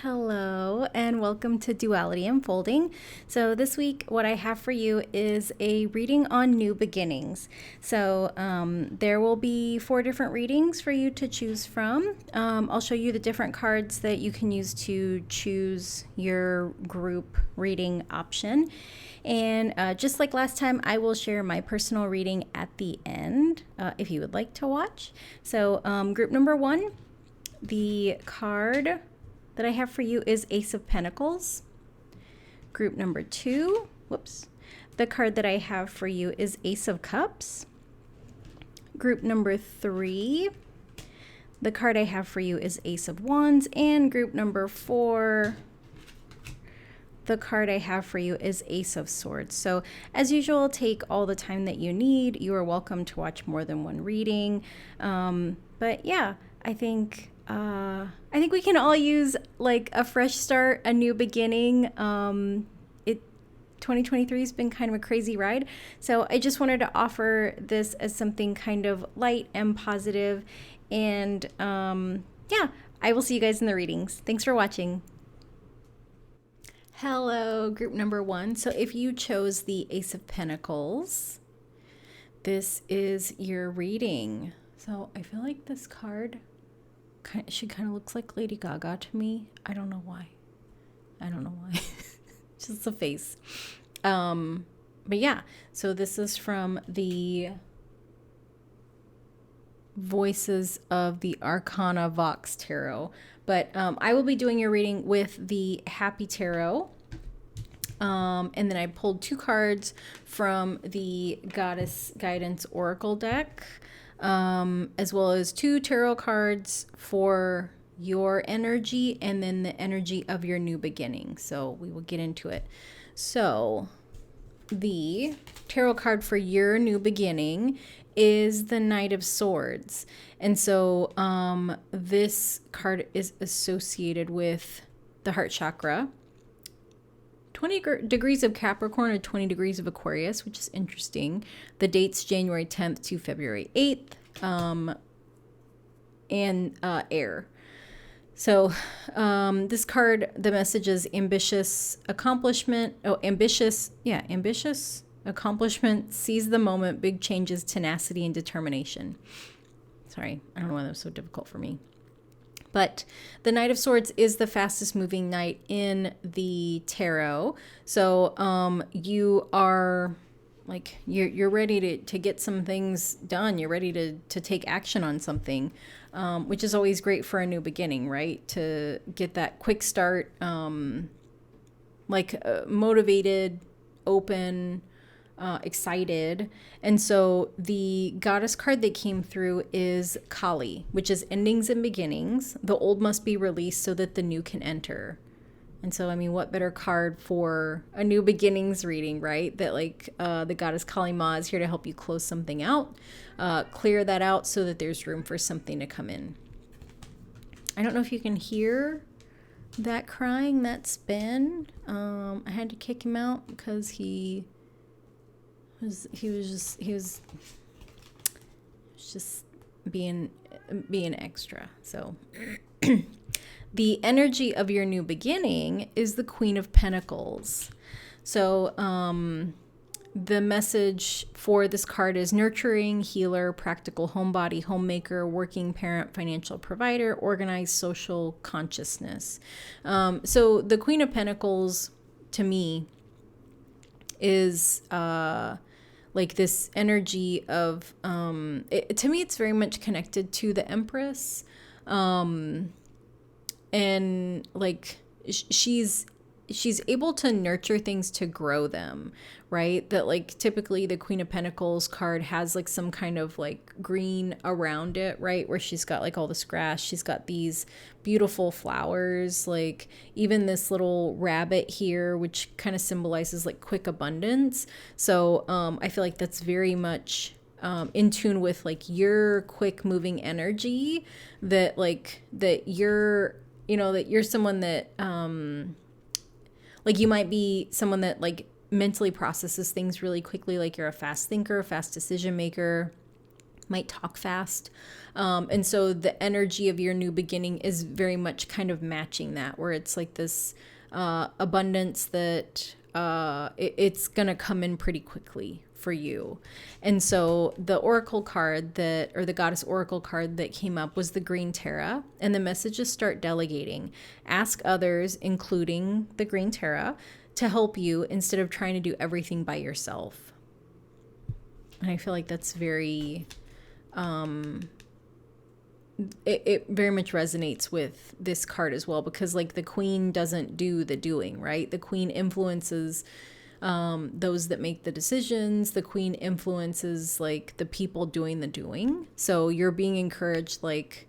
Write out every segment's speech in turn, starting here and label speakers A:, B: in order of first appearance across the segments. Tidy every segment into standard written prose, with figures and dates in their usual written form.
A: Hello, and welcome to Duality Unfolding. So, this week, what I have for you is a reading on new beginnings. So, there will be 4 different readings for you to choose from. I'll show you the different cards that you can use to choose your group reading option. And just like last time, I will share my personal reading at the end if you would like to watch. So, group number 1, the card that I have for you is Ace of Pentacles. Group number 2, the card that I have for you is Ace of Cups. Group number 3, the card I have for you is Ace of Wands. And group number 4, the card I have for you is Ace of Swords. So as usual, take all the time that you need. You are welcome to watch more than one reading. But yeah, I think we can all use like a fresh start, a new beginning. 2023 has been kind of a crazy ride. So I just wanted to offer this as something kind of light and positive. And yeah, I will see you guys in the readings. Thanks for watching. Hello, group number 1. So if you chose the Ace of Pentacles, this is your reading. So I feel like this card, she kind of looks like Lady Gaga to me. I don't know why. Just the face. But yeah, so this is from the Voices of the Arcana Vox Tarot. But I will be doing your reading with the Happy Tarot. And then I pulled 2 cards from the Goddess Guidance Oracle deck, as well as 2 tarot cards for your energy and then the energy of your new beginning. So we will get into it. So the tarot card for your new beginning is the Knight of Swords. And so this card is associated with the heart chakra, 20 degrees of Capricorn or 20 degrees of Aquarius, which is interesting. The date's January 10th to February 8th, and air. So this card, the message is ambitious accomplishment. Ambitious accomplishment, seize the moment, big changes, tenacity, and determination. Sorry, I don't know why that was so difficult for me. But the Knight of Swords is the fastest moving knight in the tarot. So you are like, you're ready to get some things done. You're ready to take action on something, which is always great for a new beginning, right? To get that quick start, motivated, open, excited. And so the goddess card that came through is Kali, which is endings and beginnings. The old must be released so that the new can enter. And so, I mean, what better card for a new beginnings reading, right? That the goddess Kali Ma is here to help you close something out, clear that out so that there's room for something to come in. I don't know if you can hear that crying. That's Ben. I had to kick him out because he was just being extra. So the energy of your new beginning is the Queen of Pentacles. So the message for this card is nurturing, healer, practical homebody, homemaker, working parent, financial provider, organized social consciousness. So the Queen of Pentacles to me is like this energy of to me it's very much connected to the Empress, and like she's able to nurture things to grow them, right? That like typically the Queen of Pentacles card has like some kind of like green around it, right? Where she's got like all this grass, she's got these beautiful flowers, like even this little rabbit here, which kind of symbolizes like quick abundance. So I feel like that's very much in tune with like your quick moving energy, that you're someone that like you might be someone that like mentally processes things really quickly, like you're a fast thinker, a fast decision maker. might talk fast. And so the energy of your new beginning is very much kind of matching that, where it's like this abundance that it's going to come in pretty quickly for you. And so the oracle card or the goddess oracle card that came up was the green Tara. And the message is start delegating. Ask others, including the green Tara, to help you instead of trying to do everything by yourself. And I feel like that's very, it very much resonates with this card as well, because like the queen doesn't do the doing, right? The queen influences those that make the decisions. The queen influences like the people doing the doing. So you're being encouraged, like,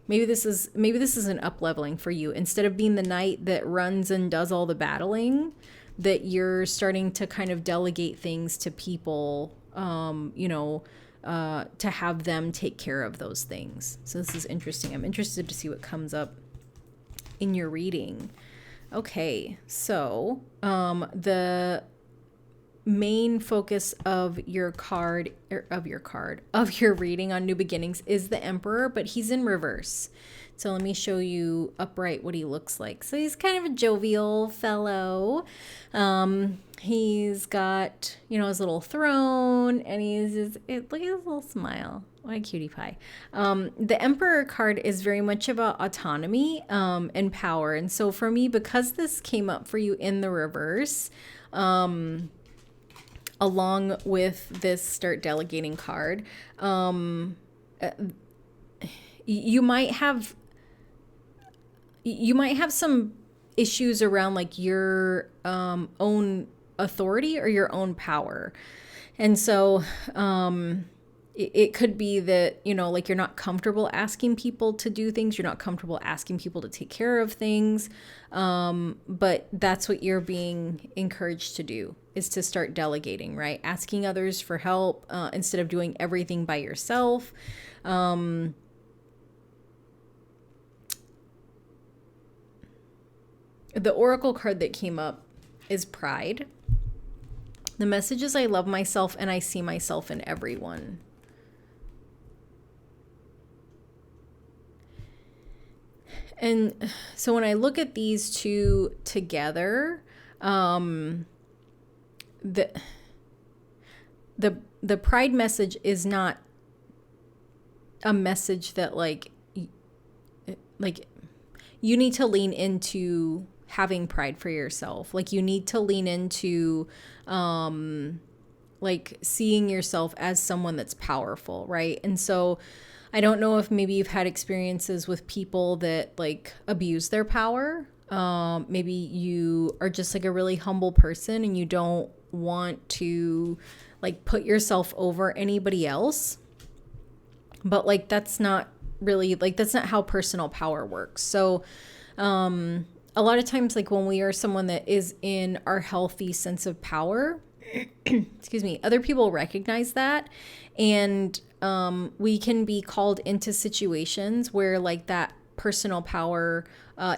A: maybe this is an up leveling for you. Instead of being the knight that runs and does all the battling, that you're starting to kind of delegate things to people, to have them take care of those things. So this is interesting. I'm interested to see what comes up in your reading. Okay, so the main focus of your reading on New Beginnings is the Emperor, but he's in reverse. So let me show you upright what he looks like. So he's kind of a jovial fellow. He's got, his little throne, and look at his little smile. What a cutie pie. The Emperor card is very much about autonomy and power. And so for me, because this came up for you in the reverse, along with this start delegating card, you might have some issues around like your own authority or your own power. And so it could be that, like you're not comfortable asking people to do things. You're not comfortable asking people to take care of things. But that's what you're being encouraged to do, is to start delegating, right? Asking others for help instead of doing everything by yourself. The oracle card that came up is Pride. The message is I love myself and I see myself in everyone. And so when I look at these two together, the Pride message is not a message that like you need to lean into having pride for yourself. Like you need to lean into like seeing yourself as someone that's powerful, right? And so I don't know if maybe you've had experiences with people that like abuse their power. Maybe you are just like a really humble person and you don't want to like put yourself over anybody else. But like that's not really like that's not how personal power works. So a lot of times like when we are someone that is in our healthy sense of power, excuse me, other people recognize that, and we can be called into situations where like that personal power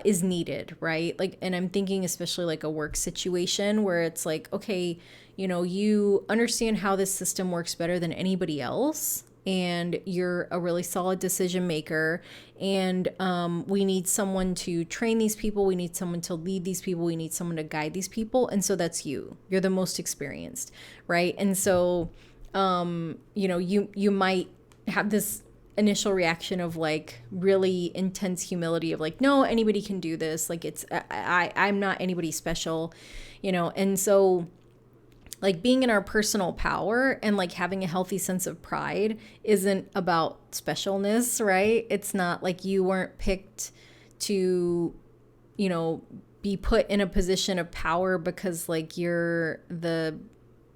A: is needed, right? Like, and I'm thinking especially like a work situation where it's like, okay, you understand how this system works better than anybody else, and you're a really solid decision maker, and we need someone to train these people, we need someone to lead these people, we need someone to guide these people, and so that's you're the most experienced, right? And so you might have this initial reaction of like really intense humility of like, no, anybody can do this, like it's I'm not anybody special, and so like being in our personal power and like having a healthy sense of pride isn't about specialness, right? It's not like you weren't picked to, be put in a position of power because like you're the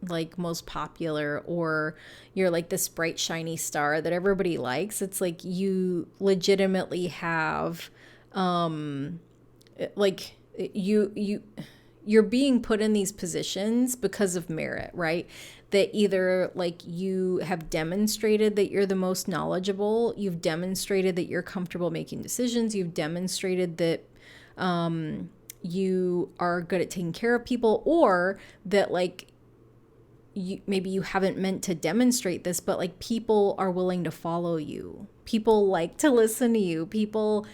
A: like most popular or you're like this bright shiny star that everybody likes. It's like you legitimately have like you're being put in these positions because of merit, right? That either like you have demonstrated that you're the most knowledgeable, you've demonstrated that you're comfortable making decisions, you've demonstrated that you are good at taking care of people, or that like maybe you haven't meant to demonstrate this, but like people are willing to follow you. People like to listen to you. People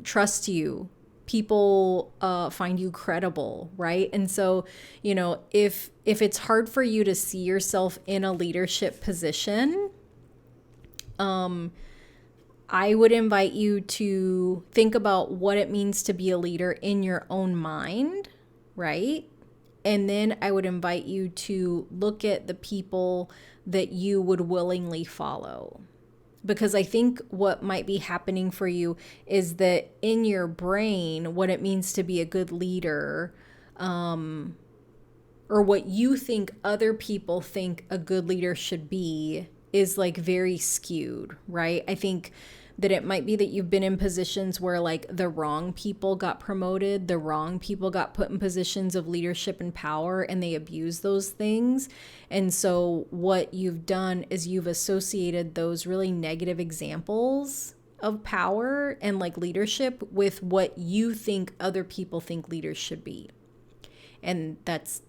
A: trust you. People find you credible, right? And so, if it's hard for you to see yourself in a leadership position, I would invite you to think about what it means to be a leader in your own mind, right? And then I would invite you to look at the people that you would willingly follow. Because I think what might be happening for you is that in your brain, what it means to be a good leader, or what you think other people think a good leader should be, is like very skewed, right? I think that it might be that you've been in positions where like the wrong people got promoted, the wrong people got put in positions of leadership and power, and they abuse those things. And so what you've done is you've associated those really negative examples of power and like leadership with what you think other people think leaders should be. And that's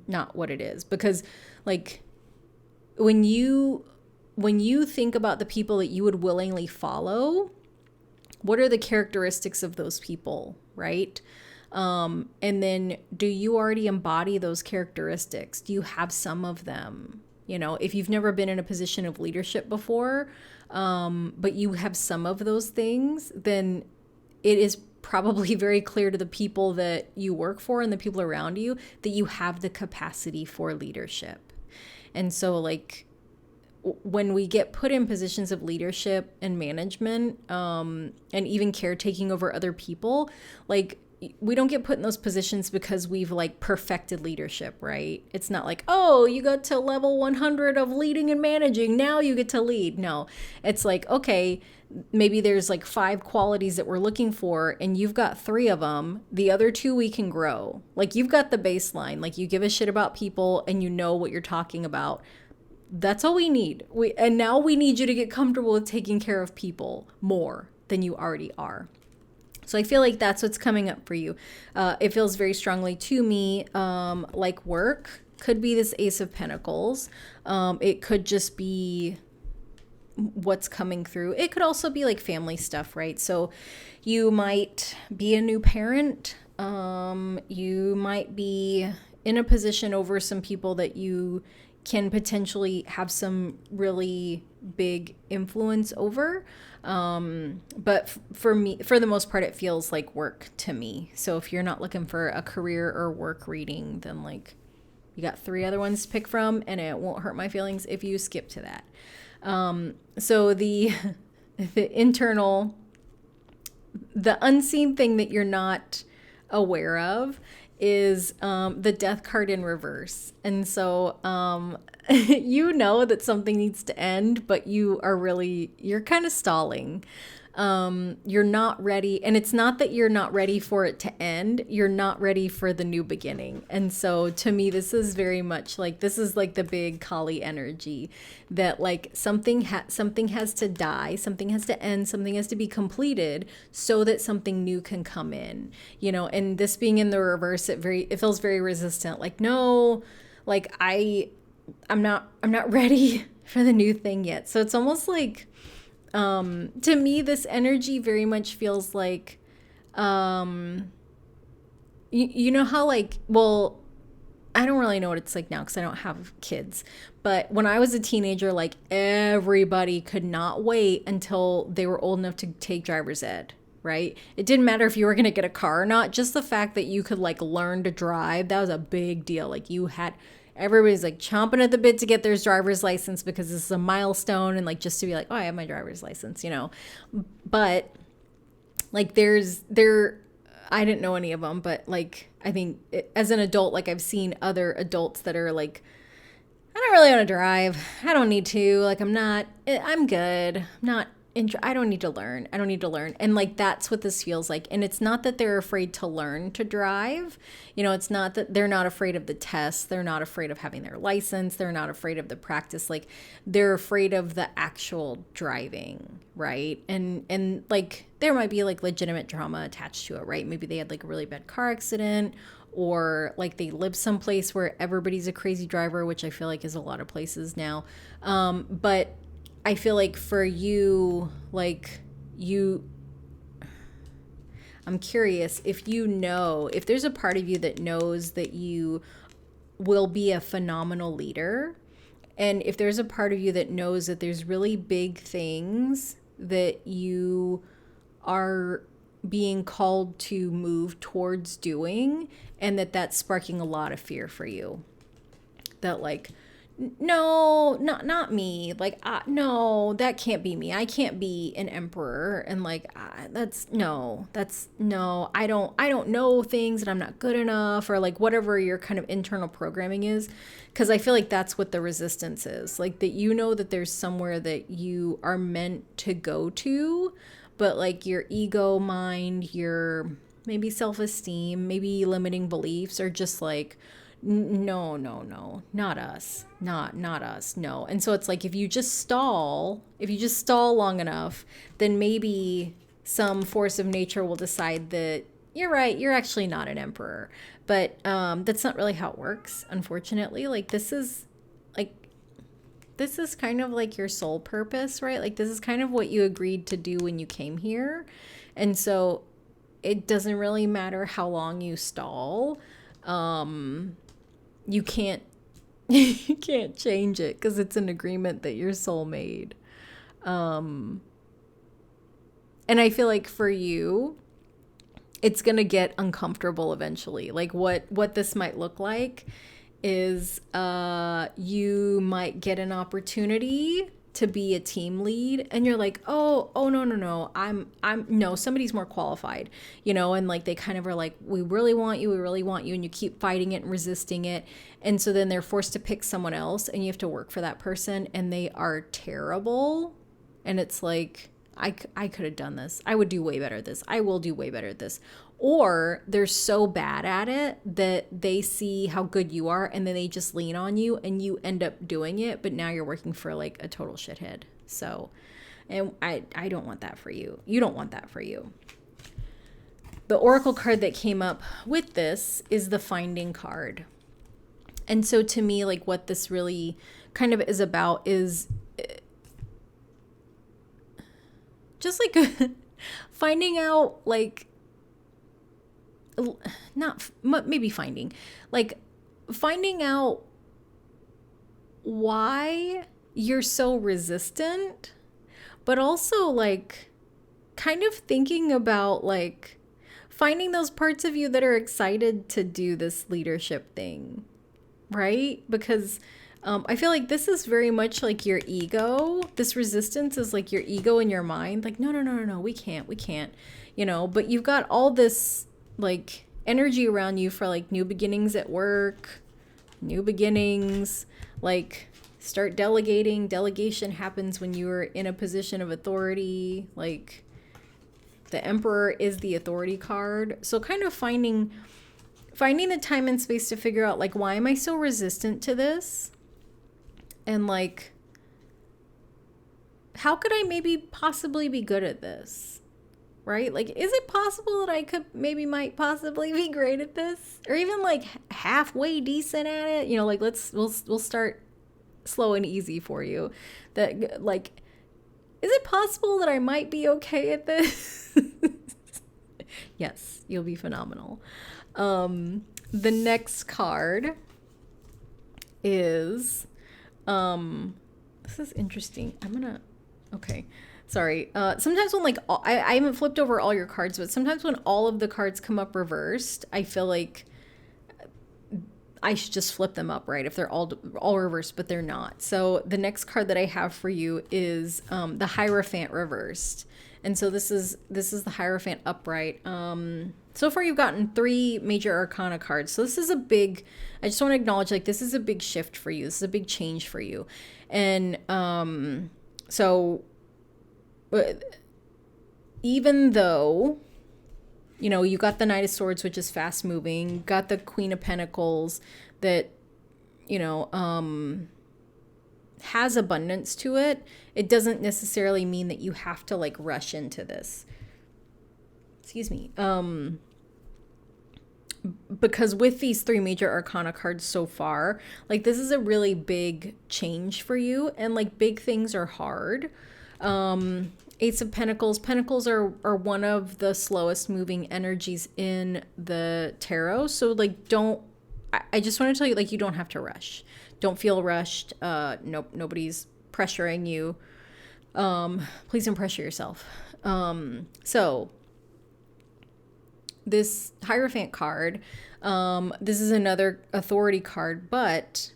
A: not what it is, because like when you think about the people that you would willingly follow, what are the characteristics of those people, right? And then do you already embody those characteristics? Do you have some of them? If you've never been in a position of leadership before, but you have some of those things, then it is probably very clear to the people that you work for and the people around you that you have the capacity for leadership. And so like, when we get put in positions of leadership and management, and even caretaking over other people, like we don't get put in those positions because we've like perfected leadership, right? It's not like, oh, you got to level 100 of leading and managing, now you get to lead. No, it's like, okay, maybe there's like 5 qualities that we're looking for and you've got 3 of them. The other 2 we can grow. Like you've got the baseline, like you give a shit about people and you know what you're talking about. That's all we need. And now we need you to get comfortable with taking care of people more than you already are. So I feel like that's what's coming up for you. It feels very strongly to me like work. Could be this Ace of Pentacles. It could just be what's coming through. It could also be like family stuff, right? So you might be a new parent. You might be in a position over some people that you can potentially have some really big influence over. But for me, for the most part, it feels like work to me. So if you're not looking for a career or work reading, then like you got 3 other ones to pick from, and it won't hurt my feelings if you skip to that. So the internal, the unseen thing that you're not aware of is the Death card in reverse. And so you know that something needs to end, but you're kind of stalling. You're not ready. And it's not that you're not ready for it to end. You're not ready for the new beginning. And so to me, this is very much like, this is like the big Kali energy that like something has to die, something has to end, something has to be completed so that something new can come in, and this being in the reverse, it feels very resistant. Like, no, like I'm not ready for the new thing yet. So it's almost like, to me, this energy very much feels like, you know how like, well, I don't really know what it's like now because I don't have kids. But when I was a teenager, like everybody could not wait until they were old enough to take driver's ed, right? It didn't matter if you were going to get a car or not. Just the fact that you could like learn to drive, that was a big deal. Like everybody's like chomping at the bit to get their driver's license because this is a milestone, and like just to be like, oh, I have my driver's license, But like I didn't know any of them, but like I think as an adult, like I've seen other adults that are like, I don't really want to drive. I don't need to. Like I'm good. I don't need to learn. And like, that's what this feels like. And it's not that they're afraid to learn to drive. It's not that they're not afraid of the test. They're not afraid of having their license. They're not afraid of the practice. Like they're afraid of the actual driving. Right. And like, there might be like legitimate trauma attached to it, right? Maybe they had like a really bad car accident, or like they live someplace where everybody's a crazy driver, which I feel like is a lot of places now. But I feel like for you, like I'm curious if if there's a part of you that knows that you will be a phenomenal leader. And if there's a part of you that knows that there's really big things that you are being called to move towards doing, and that's sparking a lot of fear for you. That like, no, not me. Like, no, that can't be me. I can't be an emperor. And like, that's no. I don't know things, and I'm not good enough, or like whatever your kind of internal programming is. Because I feel like that's what the resistance is. Like that, that there's somewhere that you are meant to go to, but like your ego mind, your maybe self-esteem, maybe limiting beliefs are just like, no, not us, not us, no. And so it's like, if you just stall long enough, then maybe some force of nature will decide that you're right, you're actually not an emperor. But that's not really how it works, unfortunately. Like this is kind of like your soul purpose, right? Like this is kind of what you agreed to do when you came here. And so it doesn't really matter how long you stall. You can't you can't change it because it's an agreement that your soul made. And I feel like for you, it's going to get uncomfortable eventually. Like what this might look like is you might get an opportunity to be a team lead, and you're like, oh no, I'm no, somebody's more qualified, and like they kind of are like, we really want you, and you keep fighting it and resisting it, and so then they're forced to pick someone else, and you have to work for that person, and they are terrible, and it's like, I could have done this. I would do way better at this. I will do way better at this. Or they're so bad at it that they see how good you are, and then they just lean on you, and you end up doing it. But now you're working for like a total shithead. So, and I don't want that for you. You don't want that for you. The oracle card that came up with this is the Finding card. And so to me, like what this really kind of is about is just like finding out, like, finding out why you're so resistant, but also like kind of thinking about like finding those parts of you that are excited to do this leadership thing, right? Because I feel like this is very much like your ego. This resistance is like your ego in your mind. Like, no, we can't, but you've got all this like energy around you for like new beginnings at work, new beginnings, like start delegating. Delegation happens when you're in a position of authority. Like the Emperor is the authority card. So kind of finding the time and space to figure out like, why am I so resistant to this? And like, how could I maybe possibly be good at this? Right? Like, is it possible that I might possibly be great at this? Or even like halfway decent at it? Like we'll start slow and easy for you. That like, is it possible that I might be okay at this? Yes, you'll be phenomenal. The next card is, this is interesting. Okay. Sorry. Sometimes when like, I haven't flipped over all your cards, but sometimes when all of the cards come up reversed, I feel like I should just flip them up, right? If they're all reversed, but they're not. So the next card that I have for you is the Hierophant reversed. And so this is the Hierophant upright. So far you've gotten 3 major arcana cards. So this is I just want to acknowledge, like, this is a big shift for you. This is a big change for you. And so even though, you got the Knight of Swords, which is fast moving, got the Queen of Pentacles that, has abundance to it, it doesn't necessarily mean that you have to like rush into this. Excuse me. because with these three major arcana cards so far, like this is a really big change for you, and like big things are hard. Ace of Pentacles. Pentacles are one of the slowest moving energies in the tarot. So like I just want to tell you, like, you don't have to rush. Don't feel rushed. Nope, nobody's pressuring you. Please don't pressure yourself. So this Hierophant card, this is another authority card, but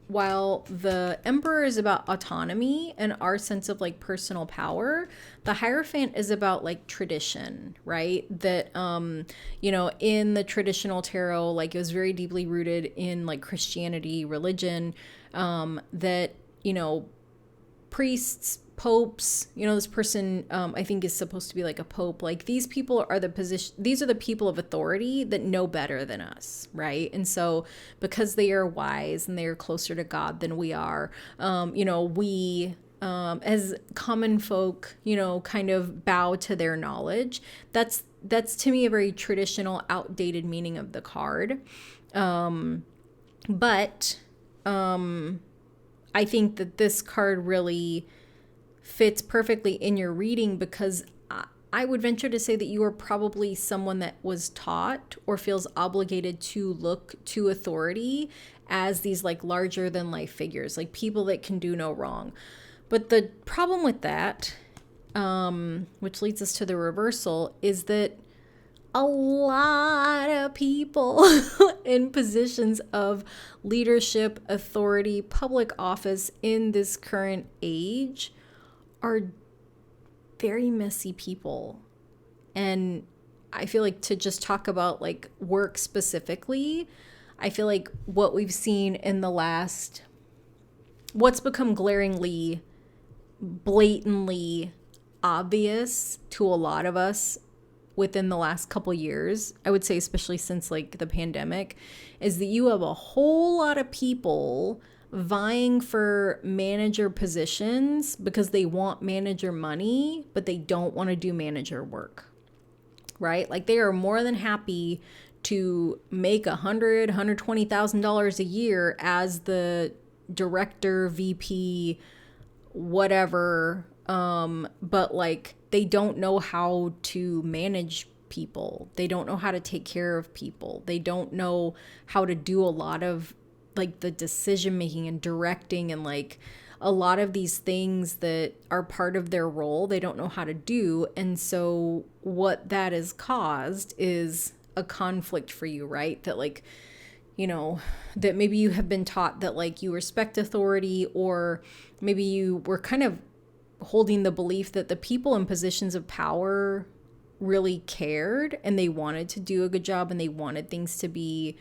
A: while the Emperor is about autonomy and our sense of like personal power, the Hierophant is about like tradition, right? That, you know, in the traditional tarot, like it was very deeply rooted in like Christianity, religion, that, you know, priests, popes, you know, this person, I think is supposed to be like a pope. Like these people are these are the people of authority that know better than us, right? And so because they are wise and they are closer to God than we are, you know, we, as common folk, you know, kind of bow to their knowledge. That's to me a very traditional, outdated meaning of the card. But I think that this card really fits perfectly in your reading, because I would venture to say that you are probably someone that was taught or feels obligated to look to authority as these like larger than life figures, like people that can do no wrong. But the problem with that, which leads us to the reversal, is that a lot of people in positions of leadership, authority, public office in this current age are very messy people. And I feel like, to just talk about like work specifically, I feel like what we've seen in the last, what's become glaringly, blatantly obvious to a lot of us within the last couple years, I would say especially since like the pandemic, is that you have a whole lot of people vying for manager positions because they want manager money, but they don't want to do manager work, right? Like they are more than happy to make $120,000 a year as the director, VP, whatever. But like they don't know how to manage people. They don't know how to take care of people. They don't know how to do a lot of like the decision making and directing and like a lot of these things that are part of their role, they don't know how to do. And so what that has caused is a conflict for you, right? That like, you know, that maybe you have been taught that like you respect authority, or maybe you were kind of holding the belief that the people in positions of power really cared and they wanted to do a good job and they wanted things to be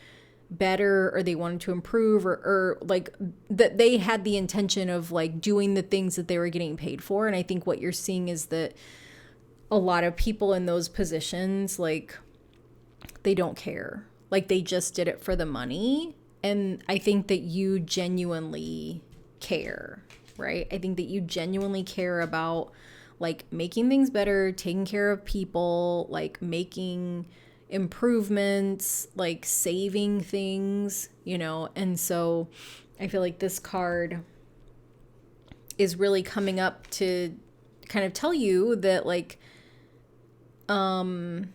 A: better, or they wanted to improve, or like that they had the intention of like doing the things that they were getting paid for. And I think what you're seeing is that a lot of people in those positions, like they don't care, like they just did it for the money. And I think that you genuinely care, right? I think that you genuinely care about like making things better, taking care of people, like making improvements, like saving things, you know. And so I feel like this card is really coming up to kind of tell you that like the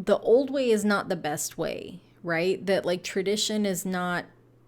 A: old way is not the best way, right? That like tradition is not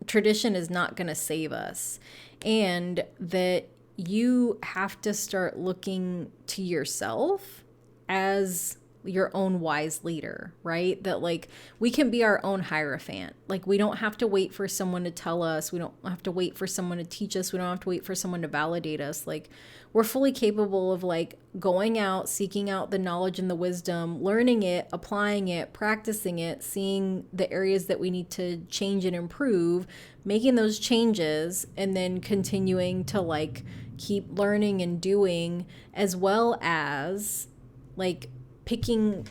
A: going to save us, and that you have to start looking to yourself as your own wise leader, right? That like we can be our own Hierophant. Like we don't have to wait for someone to tell us. We don't have to wait for someone to teach us. We don't have to wait for someone to validate us. Like we're fully capable of like going out, seeking out the knowledge and the wisdom, learning it, applying it, practicing it, seeing the areas that we need to change and improve, making those changes, and then continuing to like keep learning and doing, as well as like picking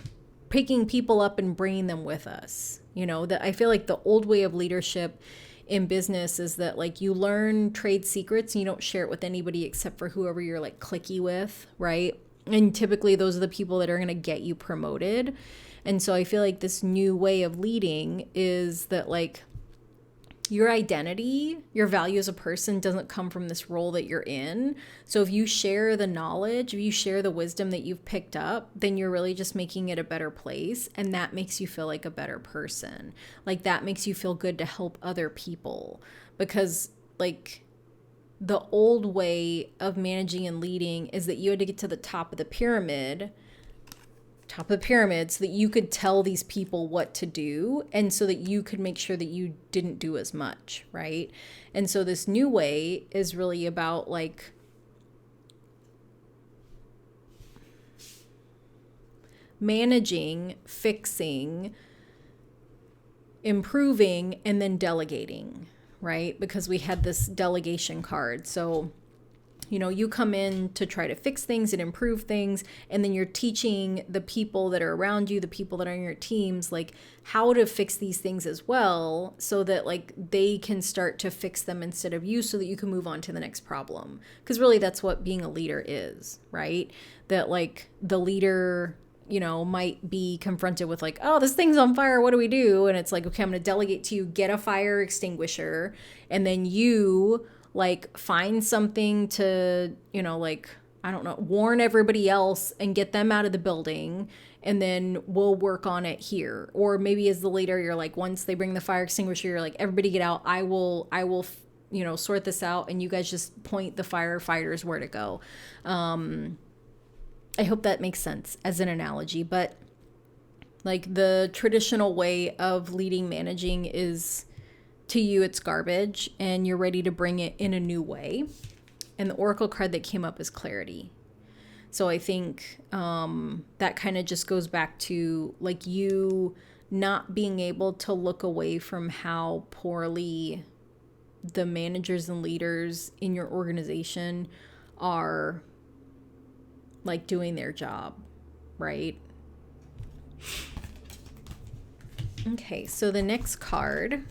A: people up and bringing them with us. You know, that I feel like the old way of leadership in business is that like you learn trade secrets and you don't share it with anybody except for whoever you're like cliquey with, right? And typically those are the people that are going to get you promoted. And so I feel like this new way of leading is that like your identity, your value as a person doesn't come from this role that you're in. So if you share the knowledge, if you share the wisdom that you've picked up, then you're really just making it a better place. And that makes you feel like a better person. Like that makes you feel good to help other people. Because like the old way of managing and leading is that you had to get to the top of the pyramid so that you could tell these people what to do and so that you could make sure that you didn't do as much, right? And so this new way is really about like managing, fixing, improving, and then delegating, right? Because we had this delegation card. So you come in to try to fix things and improve things, and then you're teaching the people that are around you, the people that are in your teams, like how to fix these things as well, so that like they can start to fix them instead of you, so that you can move on to the next problem. Because really that's what being a leader is, right? That like the leader might be confronted with like, oh, this thing's on fire, what do we do? And it's like, okay, I'm going to delegate to you, get a fire extinguisher, and then you like find something to, like, I don't know, warn everybody else and get them out of the building. And then we'll work on it here. Or maybe as the leader, you're like, once they bring the fire extinguisher, you're like, everybody get out. I will, sort this out. And you guys just point the firefighters where to go. I hope that makes sense as an analogy, but like the traditional way of leading, managing is, to you, it's garbage and you're ready to bring it in a new way. And the oracle card that came up is clarity. So I think that kind of just goes back to like you not being able to look away from how poorly the managers and leaders in your organization are like doing their job, right? Okay, so the next card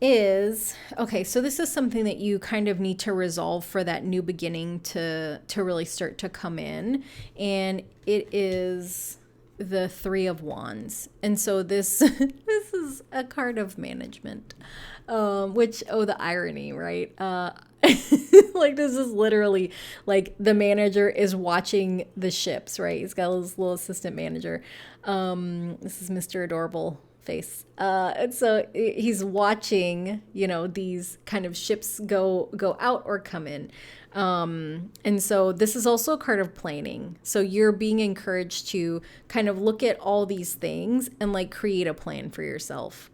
A: is, okay, so this is something that you kind of need to resolve for that new beginning to really start to come in. And it is the Three of Wands. And so this this is a card of management, which, oh, the irony, right? Like this is literally like the manager is watching the ships, right? He's got his little assistant manager. This is Mr. Adorable face. And so he's watching, these kind of ships go out or come in. And so this is also a card of planning. So you're being encouraged to kind of look at all these things and like create a plan for yourself.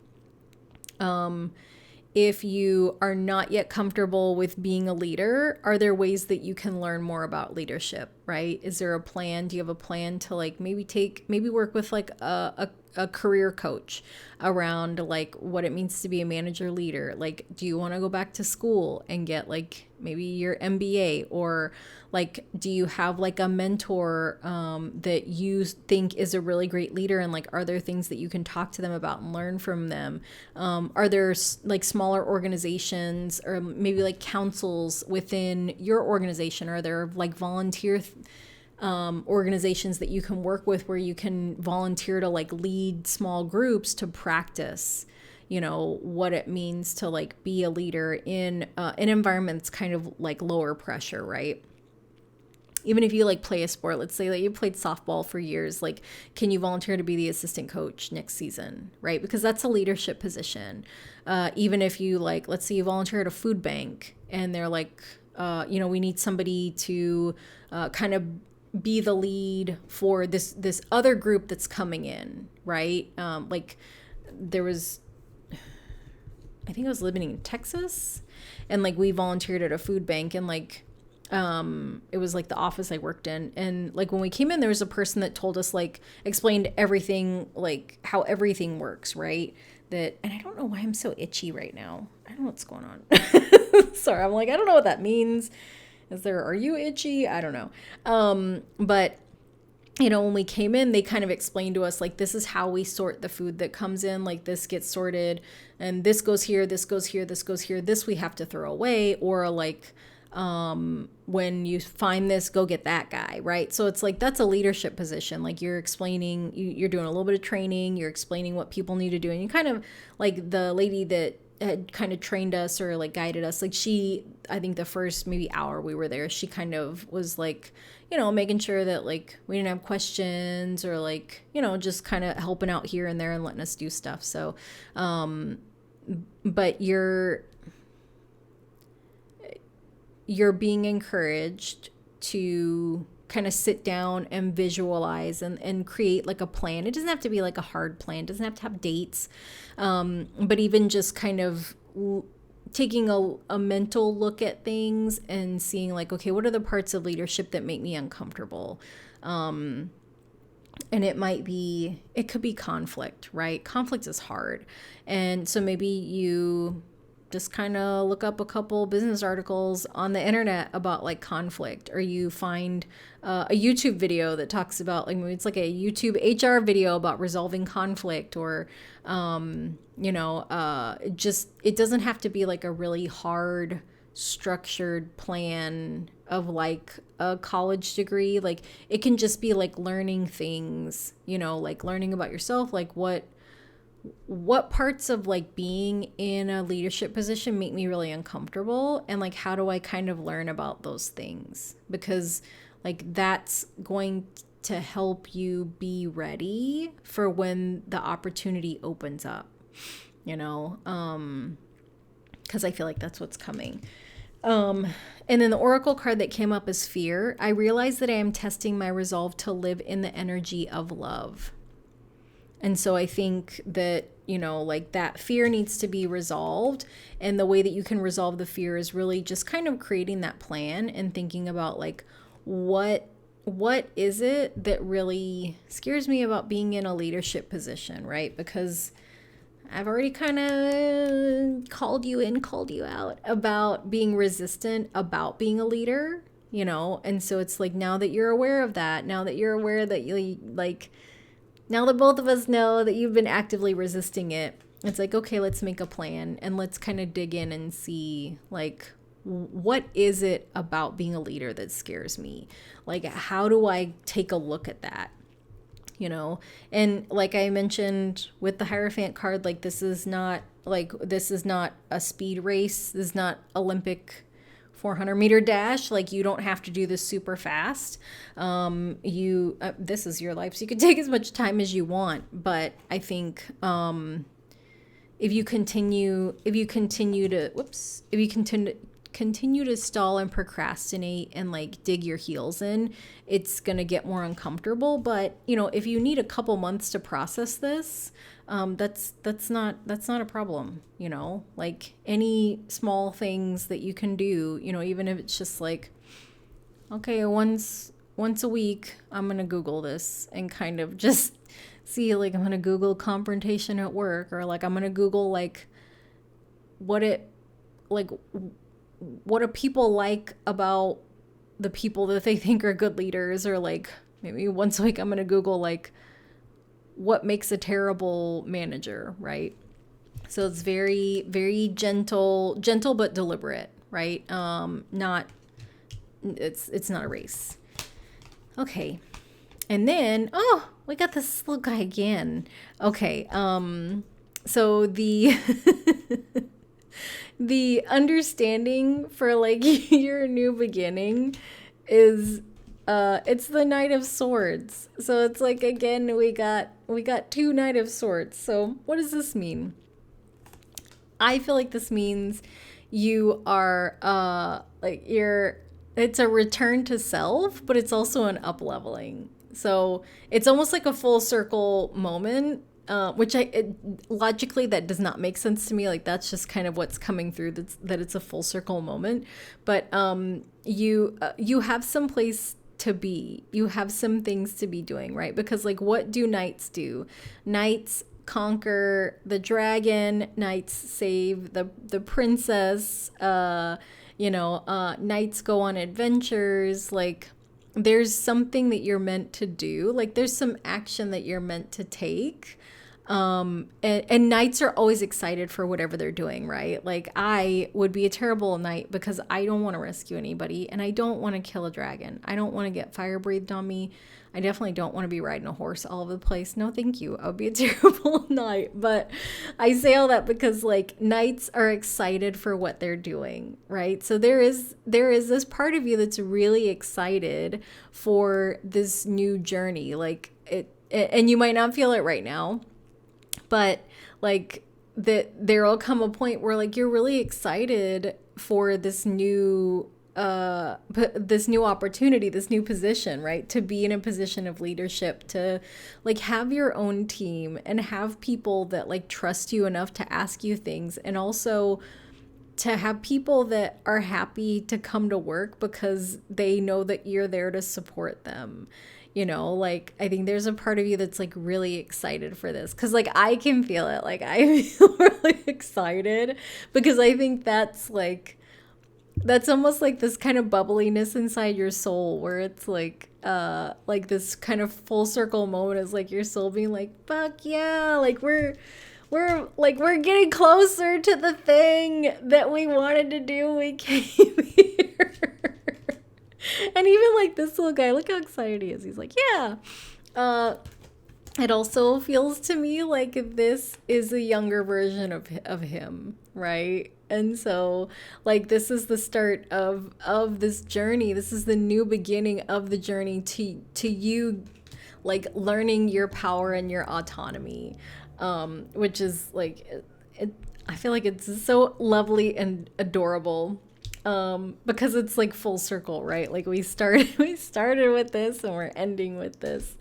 A: If you are not yet comfortable with being a leader, are there ways that you can learn more about leadership, right? Is there a plan? Do you have a plan to like maybe work with like a career coach around like what it means to be a manager leader? Like, do you want to go back to school and get like maybe your MBA, or like, do you have like a mentor that you think is a really great leader, and like, are there things that you can talk to them about and learn from them? Are there like smaller organizations or maybe like councils within your organization? Are there like volunteer organizations that you can work with where you can volunteer to like lead small groups to practice, what it means to like be a leader in an environment that's kind of like lower pressure, right? Even if you like play a sport, let's say that you played softball for years, like, can you volunteer to be the assistant coach next season, right? Because that's a leadership position. Even if you like, let's say you volunteer at a food bank and they're like, we need somebody to kind of be the lead for this other group that's coming in, right? Like there was, I think I was living in Texas, and like we volunteered at a food bank, and like it was like the office I worked in, and like when we came in, there was a person that told us, like, explained everything, like how everything works, right? And I don't know why I'm so itchy right now. I don't know what's going on. Sorry, I'm like, I don't know what that means. Are you itchy? I don't know. But when we came in, they kind of explained to us, like, this is how we sort the food that comes in. Like, this gets sorted and this goes here, this goes here, this goes here. This we have to throw away. Or like, when you find this, go get that guy, right? So it's like, that's a leadership position. Like you're explaining, you're doing a little bit of training, you're explaining what people need to do. And you kind of, like the lady that had kind of trained us or like guided us, like she, I think the first maybe hour we were there, she kind of was like, you know, making sure that like we didn't have questions or like, you know, just kind of helping out here and there and letting us do stuff. So, but you're being encouraged to kind of sit down and visualize and create like a plan. It doesn't have to be like a hard plan. It doesn't have to have dates. But even just kind of taking a mental look at things and seeing like, okay, what are the parts of leadership that make me uncomfortable? And it could be conflict, right? Conflict is hard. And so maybe you just kind of look up a couple business articles on the internet about like conflict, or you find a YouTube video that talks about like, maybe it's like a YouTube HR video about resolving conflict, or it doesn't have to be like a really hard structured plan of like a college degree. Like it can just be like learning things, you know, like learning about yourself, like what parts of like being in a leadership position make me really uncomfortable, and like how do I kind of learn about those things, because like that's going to help you be ready for when the opportunity opens up, you know, because I feel like that's what's coming. And then the oracle card that came up is fear. I realize that I am testing my resolve to live in the energy of love. And so I think that, you know, like that fear needs to be resolved. And the way that you can resolve the fear is really just kind of creating that plan and thinking about like, what is it that really scares me about being in a leadership position, right? Because I've already kind of called you out about being resistant about being a leader, you know? And so it's like, now that you're aware of that, now that you're aware that you like, now that both of us know that you've been actively resisting it, it's like, okay, let's make a plan and let's kind of dig in and see like, what is it about being a leader that scares me? Like, how do I take a look at that? You know, and like I mentioned with the Hierophant card, like this is not a speed race. This is not Olympic 400-meter dash. Like you don't have to do this super fast. This is your life, so you can take as much time as you want. But I think if you continue to stall and procrastinate and like dig your heels in, it's going to get more uncomfortable. But, you know, if you need a couple months to process this, that's not a problem, you know, like any small things that you can do, you know, even if it's just like, okay, once a week, I'm going to Google this and kind of just see, like, I'm going to Google confrontation at work, or like, I'm going to Google like what do people like about the people that they think are good leaders, or like maybe once a week I'm going to Google like what makes a terrible manager, right? So it's very, very gentle but deliberate, right? It's not a race. Okay. And then, we got this little guy again. Okay. So the the understanding for like your new beginning is it's the Knight of Swords. So it's like, again, we got two Knight of Swords. So what does this mean? I feel like this means you are it's a return to self, but it's also an up leveling. So it's almost like a full circle moment, which logically that does not make sense to me. Like that's just kind of what's coming through, that it's a full circle moment. But you have some place to be. You have some things to be doing, right? Because like, what do knights do? Knights conquer the dragon. Knights save the princess. Knights go on adventures. Like, there's something that you're meant to do. Like, there's some action that you're meant to take. And knights are always excited for whatever they're doing, right? Like I would be a terrible knight because I don't want to rescue anybody and I don't want to kill a dragon. I don't want to get fire breathed on me. I definitely don't want to be riding a horse all over the place. No, thank you. I would be a terrible knight. But I say all that because like knights are excited for what they're doing, right? So there is this part of you that's really excited for this new journey. Like and you might not feel it right now, but like that there'll come a point where like you're really excited for this new opportunity, this new position, right? To be in a position of leadership, to like have your own team and have people that like trust you enough to ask you things, and also to have people that are happy to come to work because they know that you're there to support them. You know, like I think there's a part of you that's like really excited for this because like I can feel it. Like I feel really excited because I think that's almost like this kind of bubbliness inside your soul where it's like this kind of full circle moment is like your soul being like, fuck yeah, like we're getting closer to the thing that we wanted to do. We came here. And even like this little guy, look how excited he is. He's like, yeah. It also feels to me like this is a younger version of him, right? And so like this is the start of this journey. This is the new beginning of the journey to you like learning your power and your autonomy, which is like I feel like it's so lovely and adorable. Because it's like full circle, right? Like we started with this and we're ending with this.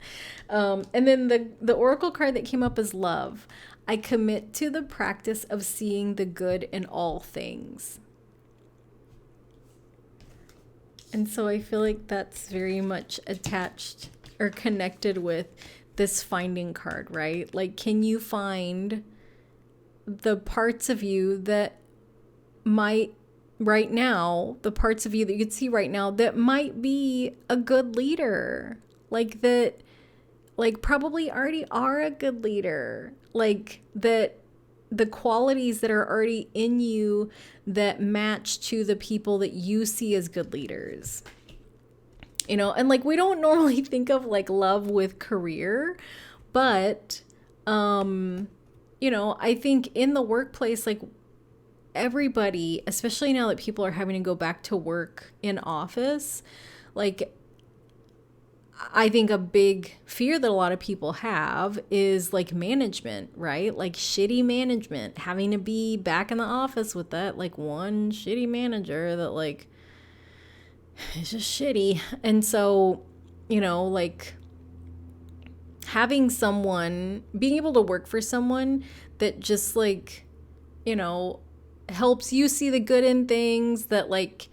A: And then the oracle card that came up is love. I commit to the practice of seeing the good in all things. And so I feel like that's very much attached or connected with this finding card, right? Like, can you find the parts of you that might right now, the parts of you that you could see right now that might be a good leader, like that, like probably already are a good leader, like that the qualities that are already in you that match to the people that you see as good leaders, you know. And like we don't normally think of like love with career, but you know, I think in the workplace, like everybody, especially now that people are having to go back to work in office, like I think a big fear that a lot of people have is like management, right? Like shitty management, having to be back in the office with that like one shitty manager that like is just shitty. And so, you know, like having someone, being able to work for someone that just like, you know, helps you see the good in things, that like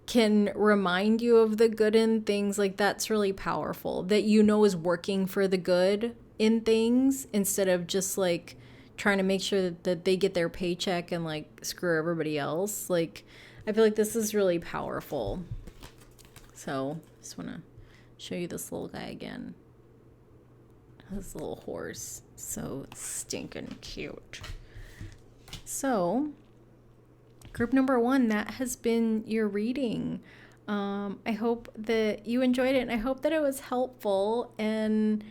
A: can remind you of the good in things, like that's really powerful, that you know is working for the good in things instead of just like trying to make sure that they get their paycheck and like screw everybody else. Like I feel like this is really powerful. So just want to show you this little guy again, this little horse, so stinking cute. So group number 1, that has been your reading. I hope that you enjoyed it, and I hope that it was helpful. And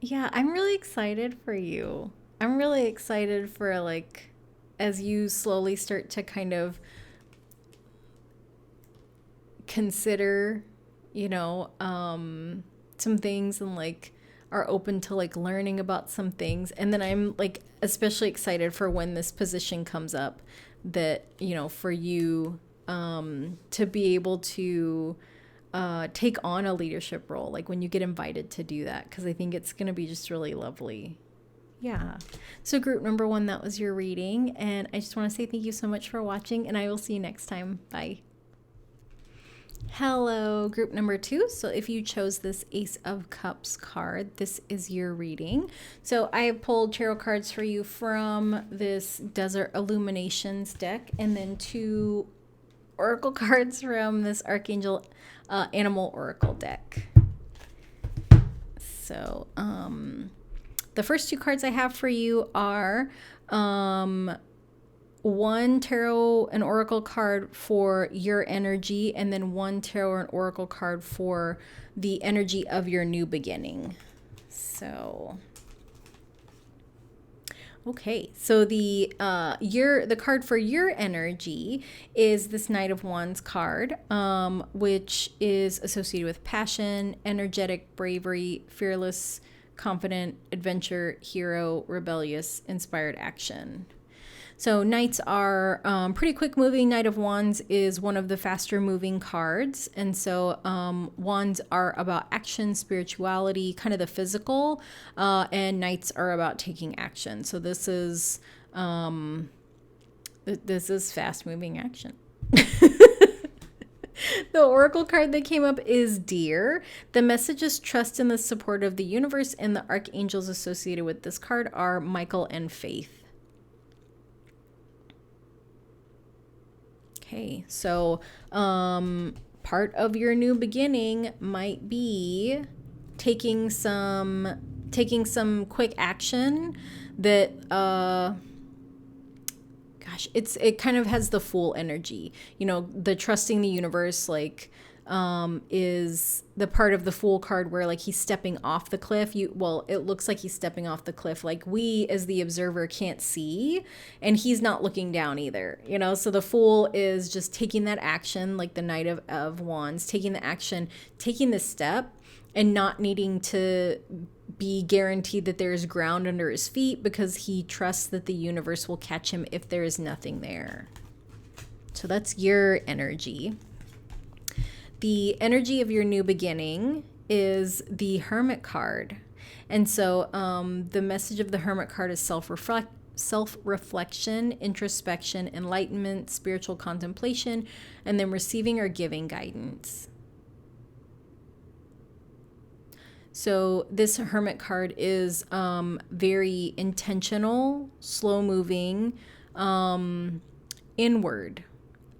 A: yeah, I'm really excited for you. I'm really excited for like, as you slowly start to kind of consider, you know, some things and like are open to like learning about some things. And then I'm like especially excited for when this position comes up, that, you know, for you to be able to take on a leadership role, like when you get invited to do that, because I think it's going to be just really lovely. Yeah. So group number 1, that was your reading. And I just want to say thank you so much for watching, and I will see you next time. Bye. Hello, group number 2. So if you chose this Ace of Cups card, this is your reading. So I have pulled tarot cards for you from this Desert Illuminations deck, and then 2 oracle cards from this Archangel Animal Oracle deck. So The first two cards I have for you are one tarot and oracle card for your energy, and then one tarot and oracle card for the energy of your new beginning. So okay, so the card for your energy is this Knight of Wands card, which is associated with passion, energetic, bravery, fearless, confident, adventure, hero, rebellious, inspired action. So knights are pretty quick moving. Knight of Wands is one of the faster moving cards. And so wands are about action, spirituality, kind of the physical, and knights are about taking action. So this is fast moving action. The oracle card that came up is Deer. The message is trust in the support of the universe, and the archangels associated with this card are Michael and Faith. Okay, so part of your new beginning might be taking some quick action that it kind of has the Fool energy. You know, the trusting the universe, like is the part of the Fool card where like he's stepping off the cliff. It looks like he's stepping off the cliff, like we as the observer can't see, and he's not looking down either, you know. So the Fool is just taking that action, like the Knight of Wands, taking the action, taking the step, and not needing to be guaranteed that there is ground under his feet, because he trusts that the universe will catch him if there is nothing there. So that's your energy. The energy of your new beginning is the Hermit card. And so the message of the Hermit card is self-reflection, introspection, enlightenment, spiritual contemplation, and then receiving or giving guidance. So this Hermit card is very intentional, slow-moving, inward.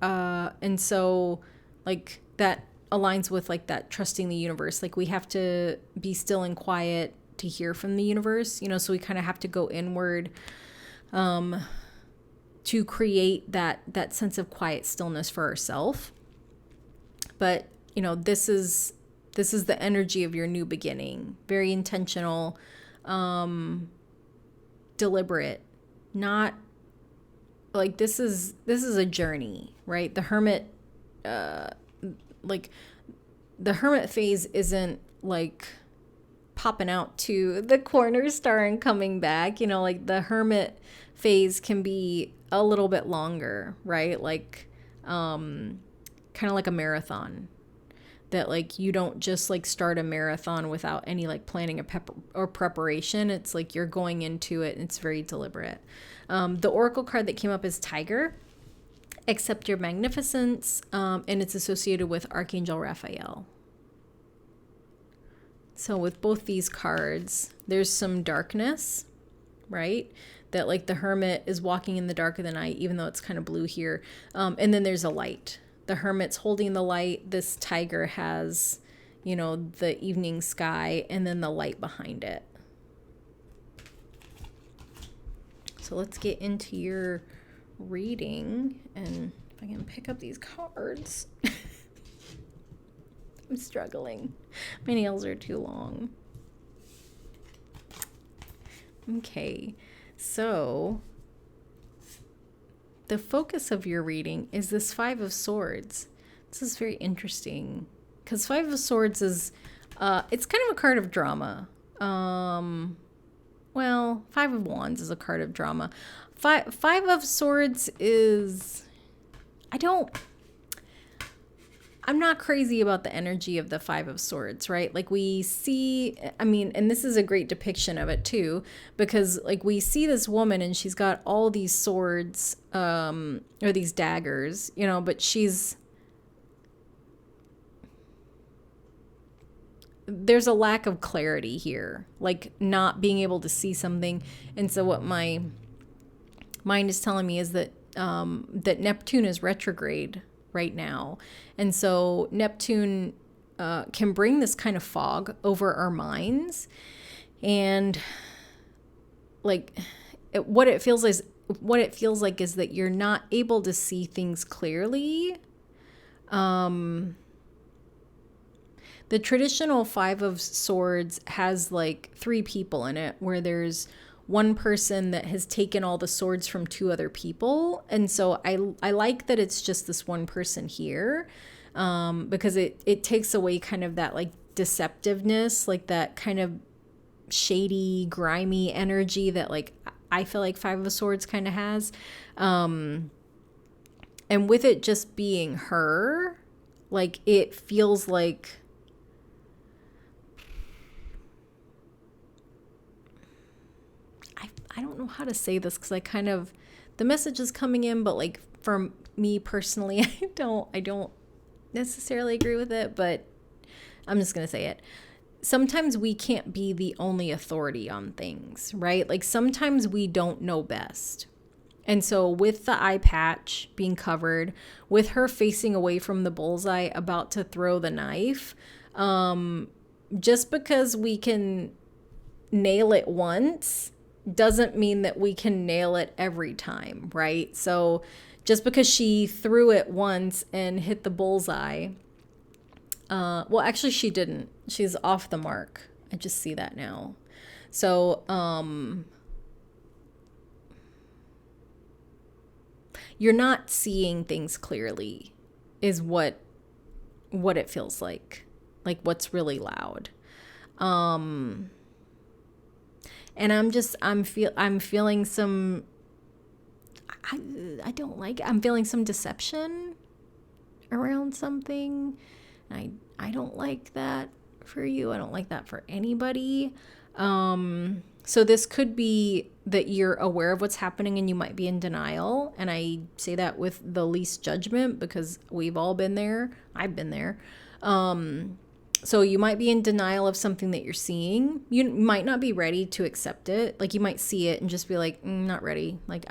A: And so like that aligns with like that trusting the universe. Like we have to be still and quiet to hear from the universe, you know, so we kind of have to go inward to create that sense of quiet stillness for ourselves. But, you know, this is the energy of your new beginning. Very intentional, deliberate, not like this is a journey, right? The Hermit, like the Hermit phase isn't like popping out to the corner star and coming back, you know, like the Hermit phase can be a little bit longer, right? Like kind of like a marathon, that like you don't just like start a marathon without any like planning or preparation. It's like you're going into it and it's very deliberate. The oracle card that came up is Tiger. Accept your magnificence, and it's associated with Archangel Raphael. So with both these cards, there's some darkness, right? That like the Hermit is walking in the dark of the night, even though it's kind of blue here. And then there's a light. The Hermit's holding the light. This Tiger has, you know, the evening sky and then the light behind it. So let's get into your reading, and if I can pick up these cards. I'm struggling. My nails are too long. Okay, so the focus of your reading is this Five of Swords. This is very interesting because Five of Swords is it's kind of a card of drama. Well, Five of Wands is a card of drama. Five of Swords is, I'm not crazy about the energy of the Five of Swords, right? Like we see, I mean, and this is a great depiction of it too, because like we see this woman and she's got all these swords, or these daggers, you know, but there's a lack of clarity here, like not being able to see something. And so what my mind is telling me is that that Neptune is retrograde right now. And so Neptune can bring this kind of fog over our minds. And like what it feels like is that you're not able to see things clearly. The traditional Five of Swords has like three people in it, where there's one person that has taken all the swords from two other people. And so I like that it's just this one person here, because it takes away kind of that like deceptiveness, like that kind of shady, grimy energy that like I feel like Five of Swords kind of has. And with it just being her, like it feels like I don't know how to say this, because I kind of, the message is coming in, but like for me personally, I don't necessarily agree with it, but I'm just going to say it. Sometimes we can't be the only authority on things, right? Like sometimes we don't know best. And so with the eye patch being covered, with her facing away from the bullseye about to throw the knife, just because we can nail it once doesn't mean that we can nail it every time, right? So just because she threw it once and hit the bullseye, well, actually she didn't. She's off the mark. I just see that now. So, you're not seeing things clearly is what it feels like what's really loud. And I'm feeling some, I don't like it. I'm feeling some deception around something. I don't like that for you. I don't like that for anybody. So this could be that you're aware of what's happening and you might be in denial. And I say that with the least judgment, because we've all been there. I've been there. So you might be in denial of something that you're seeing. You might not be ready to accept it. Like you might see it and just be like, not ready. Like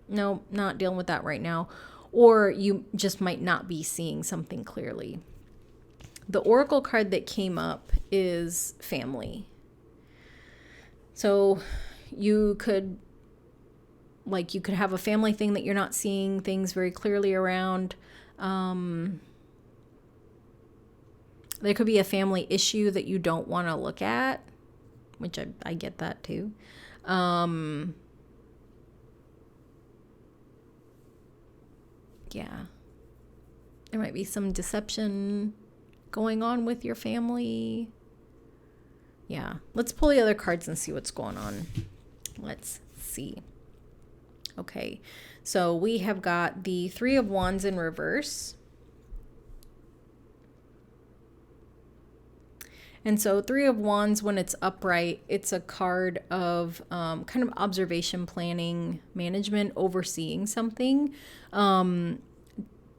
A: no, not dealing with that right now. Or you just might not be seeing something clearly. The oracle card that came up is family. So you could have a family thing that you're not seeing things very clearly around. There could be a family issue that you don't want to look at, which I get that too. Yeah. There might be some deception going on with your family. Yeah. Let's pull the other cards and see what's going on. Let's see. Okay. So we have got the Three of Wands in reverse. And so Three of Wands, when it's upright, it's a card of kind of observation, planning, management, overseeing something.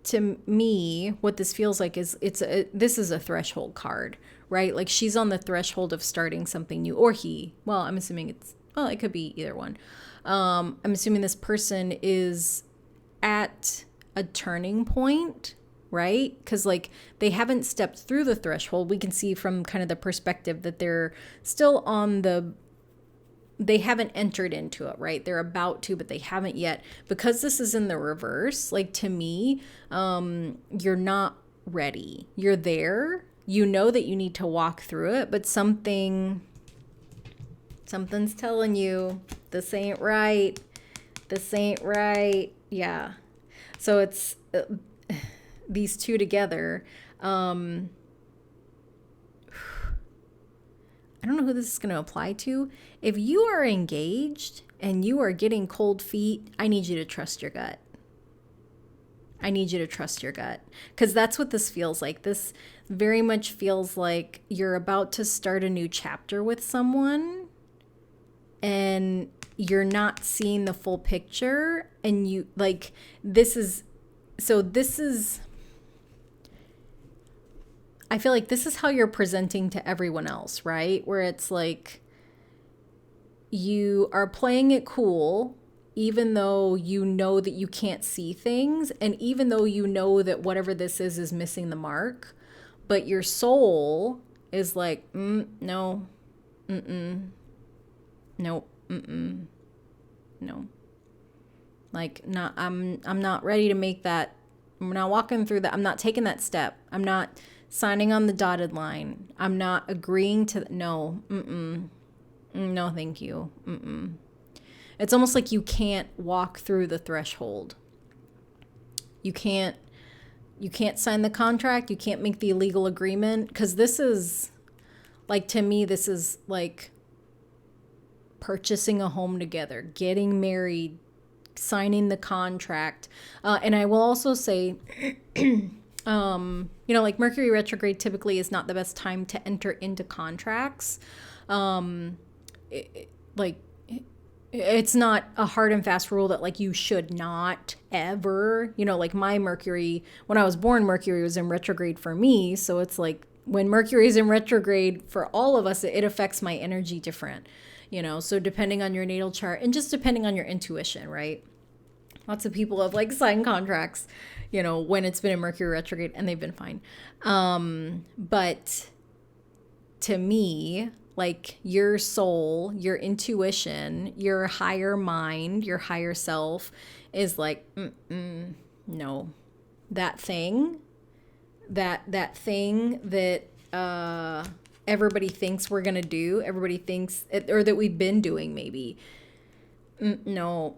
A: To me, what this feels like is this is a threshold card, right? Like she's on the threshold of starting something new, or he. Well, I'm assuming it could be either one. I'm assuming this person is at a turning point, right? Because like they haven't stepped through the threshold. We can see from kind of the perspective that they're still they haven't entered into it, right? They're about to, but they haven't yet. Because this is in the reverse, like to me, you're not ready. You're there. You know that you need to walk through it, but something's telling you this ain't right. This ain't right. Yeah. So it's these two together. I don't know who this is going to apply to. If you are engaged and you are getting cold feet, I need you to trust your gut. I need you to trust your gut, because that's what this feels like. This very much feels like you're about to start a new chapter with someone and you're not seeing the full picture. And you like, this is I feel like this is how you're presenting to everyone else, right? Where it's like you are playing it cool, even though you know that you can't see things, and even though you know that whatever this is missing the mark, but your soul is like, no, nope, No. Like, not, I'm not ready to make that. I'm not walking through that. I'm not taking that step. I'm not signing on the dotted line. I'm not agreeing to, no, no, thank you. It's almost like you can't walk through the threshold. You can't sign the contract. You can't make the illegal agreement. Because this is, like, to me, this is like purchasing a home together, getting married, signing the contract. And I will also say, like Mercury retrograde typically is not the best time to enter into contracts. It's not a hard and fast rule that like you should not ever, like my Mercury, when I was born, Mercury was in retrograde for me. So it's like when Mercury is in retrograde for all of us, it affects my energy different, so depending on your natal chart and just depending on your intuition, right? Lots of people have like signed contracts, when it's been in Mercury retrograde and they've been fine. But to me, like your soul, your intuition, your higher mind, your higher self is like, no, that thing that everybody thinks we're going to do, everybody thinks, or that we've been doing maybe. No,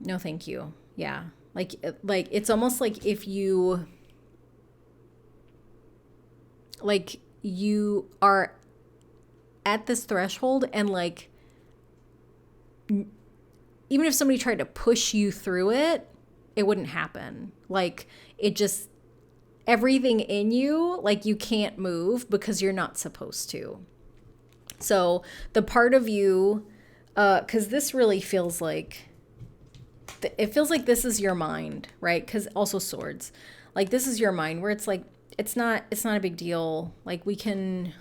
A: no, thank you. Yeah. Like it's almost like if you are at this threshold and like, even if somebody tried to push you through it, it wouldn't happen. Like it just, everything in you, like you can't move because you're not supposed to. So the part of you, because this really feels like, it feels like this is your mind, right? Because also swords, like this is your mind where it's like, it's not a big deal. Like we can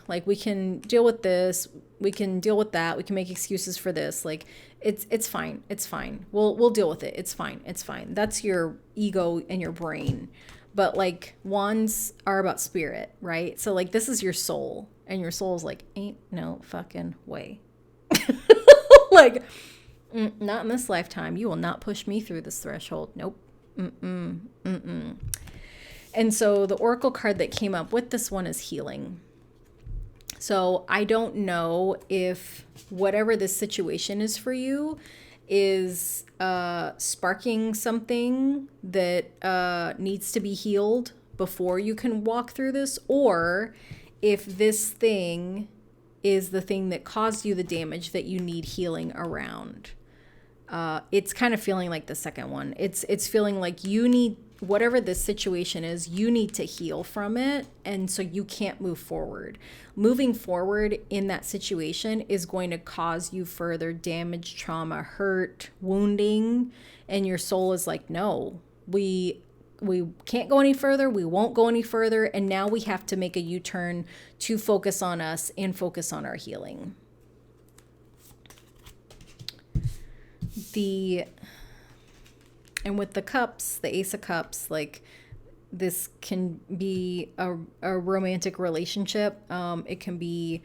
A: deal with this. We can deal with that. We can make excuses for this. Like it's fine. It's fine. We'll deal with it. It's fine. It's fine. That's your ego and your brain. But like wands are about spirit, right? So like this is your soul, and your soul's like, ain't no fucking way. Like, not in this lifetime. You will not push me through this threshold. Nope. And so the oracle card that came up with this one is healing. So I don't know if whatever this situation is for you is sparking something that needs to be healed before you can walk through this, or if this thing is the thing that caused you the damage that you need healing around. It's kind of feeling like the second one. It's feeling like you need, whatever this situation is, you need to heal from it. And so you can't move forward. Moving forward in that situation is going to cause you further damage, trauma, hurt, wounding. And your soul is like, no, we can't go any further. We won't go any further. And now we have to make a U-turn to focus on us and focus on our healing. And with the cups, the Ace of Cups, like this can be a romantic relationship. It can be,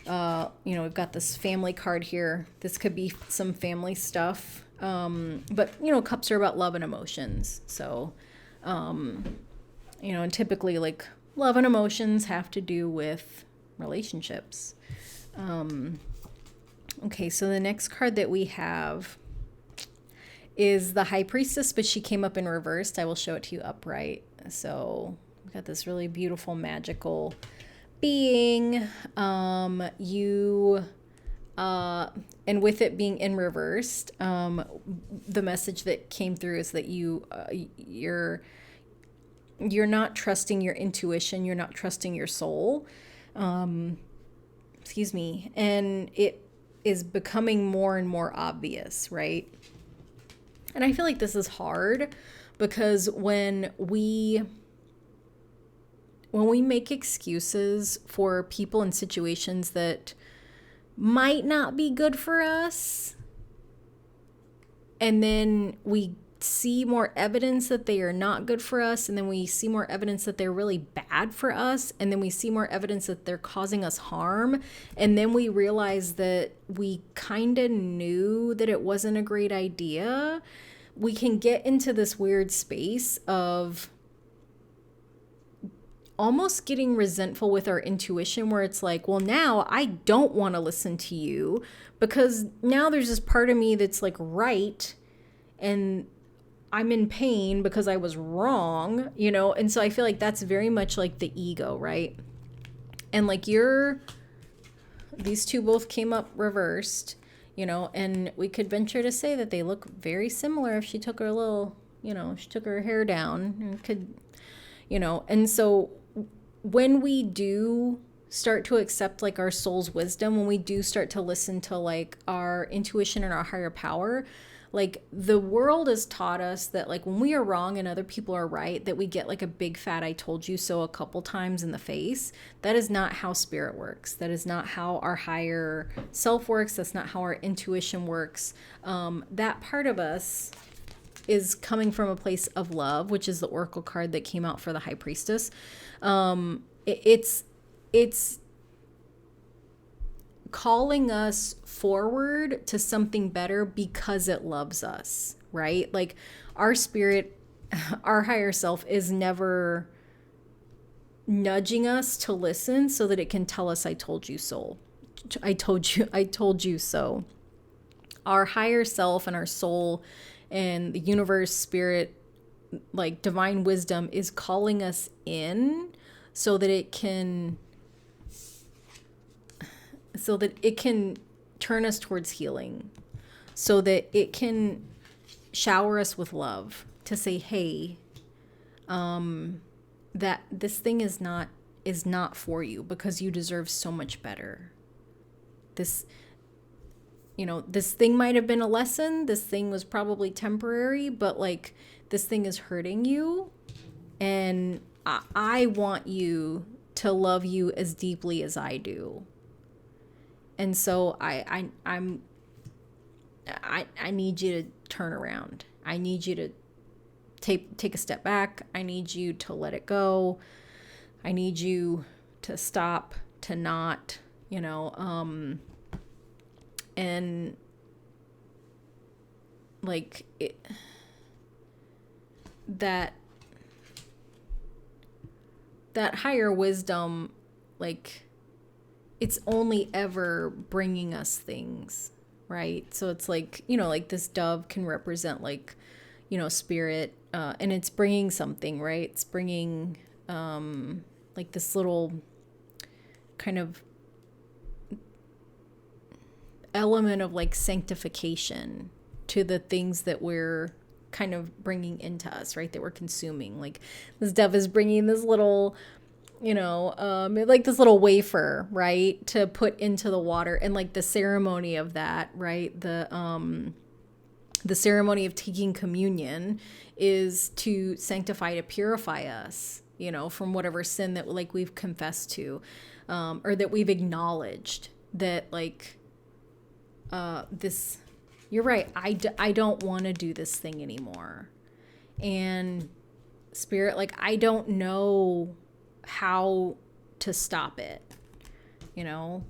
A: we've got this family card here. This could be some family stuff. But, cups are about love and emotions. So, and typically like love and emotions have to do with relationships. Okay, so the next card that we have is the High Priestess, but she came up in reversed. I will show it to you upright. So we've got this really beautiful, magical being. And with it being in reversed, the message that came through is that you're not trusting your intuition. You're not trusting your soul. Excuse me. And it is becoming more and more obvious, right? And I feel like this is hard because when we make excuses for people and situations that might not be good for us, and then we see more evidence that they are not good for us, and then we see more evidence that they're really bad for us, and then we see more evidence that they're causing us harm, and then we realize that we kind of knew that it wasn't a great idea, we can get into this weird space of almost getting resentful with our intuition, where it's like, well, now I don't want to listen to you because now there's this part of me that's like right, and I'm in pain because I was wrong, you know? And so I feel like that's very much like the ego, right? And like these two both came up reversed, you know, and we could venture to say that they look very similar if she took her little, you know, she took her hair down and could, you know. And so when we do start to accept like our soul's wisdom, when we do start to listen to like our intuition and our higher power, like the world has taught us that like when we are wrong and other people are right, that we get like a big fat I told you so a couple times in the face. That is not how spirit works. That is not how our higher self works. That's not how our intuition works. That part of us is coming from a place of love, which is the oracle card that came out for the high priestess. It's calling us forward to something better because it loves us, right? Like our spirit, our higher self is never nudging us to listen so that it can tell us, I told you so. I told you so. Our higher self and our soul and the universe, spirit, like divine wisdom is calling us in so that it can turn us towards healing, so that it can shower us with love to say, hey, that this thing is not for you because you deserve so much better. This, you know, this thing might have been a lesson. This thing was probably temporary, but like this thing is hurting you. And I want you to love you as deeply as I do. And so I need you to turn around. I need you to take a step back. I need you to let it go. I need you to stop, to not, you know, and like that higher wisdom, like it's only ever bringing us things, right? So it's like, you know, like this dove can represent like, you know, spirit, and it's bringing something, right? It's bringing like this little kind of element of like sanctification to the things that we're kind of bringing into us, right? That we're consuming. Like this dove is bringing this little, you know, like this little wafer, right, to put into the water, and like the ceremony of that, right? The ceremony of taking communion is to sanctify, to purify us, you know, from whatever sin that like we've confessed to, or that we've acknowledged that like, this, you're right. I don't want to do this thing anymore. And spirit, like, I don't know how to stop it, you know?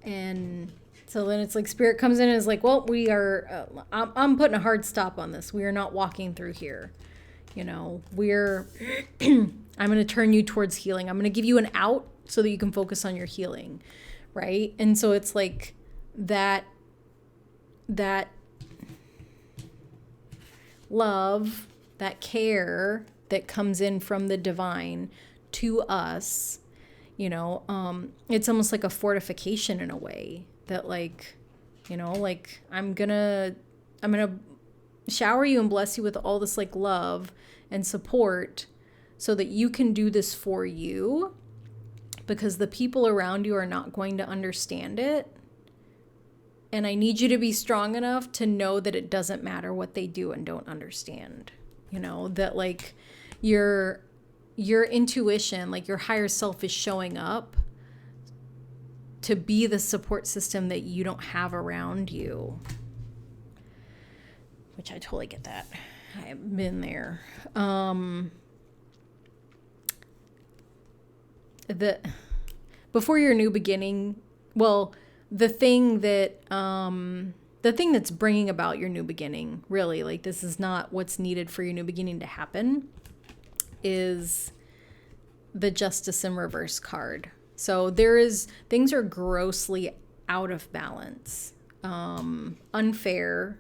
A: And so then it's like spirit comes in and is like, well, we are, I'm putting a hard stop on this. We are not walking through here. You know, I'm going to turn you towards healing. I'm going to give you an out so that you can focus on your healing. Right. And so it's like that love, that care that comes in from the divine to us, you know, it's almost like a fortification in a way that like, you know, like I'm gonna shower you and bless you with all this like love and support so that you can do this for you, because the people around you are not going to understand it. And I need you to be strong enough to know that it doesn't matter what they do and don't understand, you know, that like your intuition, like your higher self is showing up to be the support system that you don't have around you, which I totally get that. I've been there. The before your new beginning, well, the thing that's bringing about your new beginning, really, like this is not what's needed for your new beginning to happen, is the Justice in Reverse card. So things are grossly out of balance, unfair,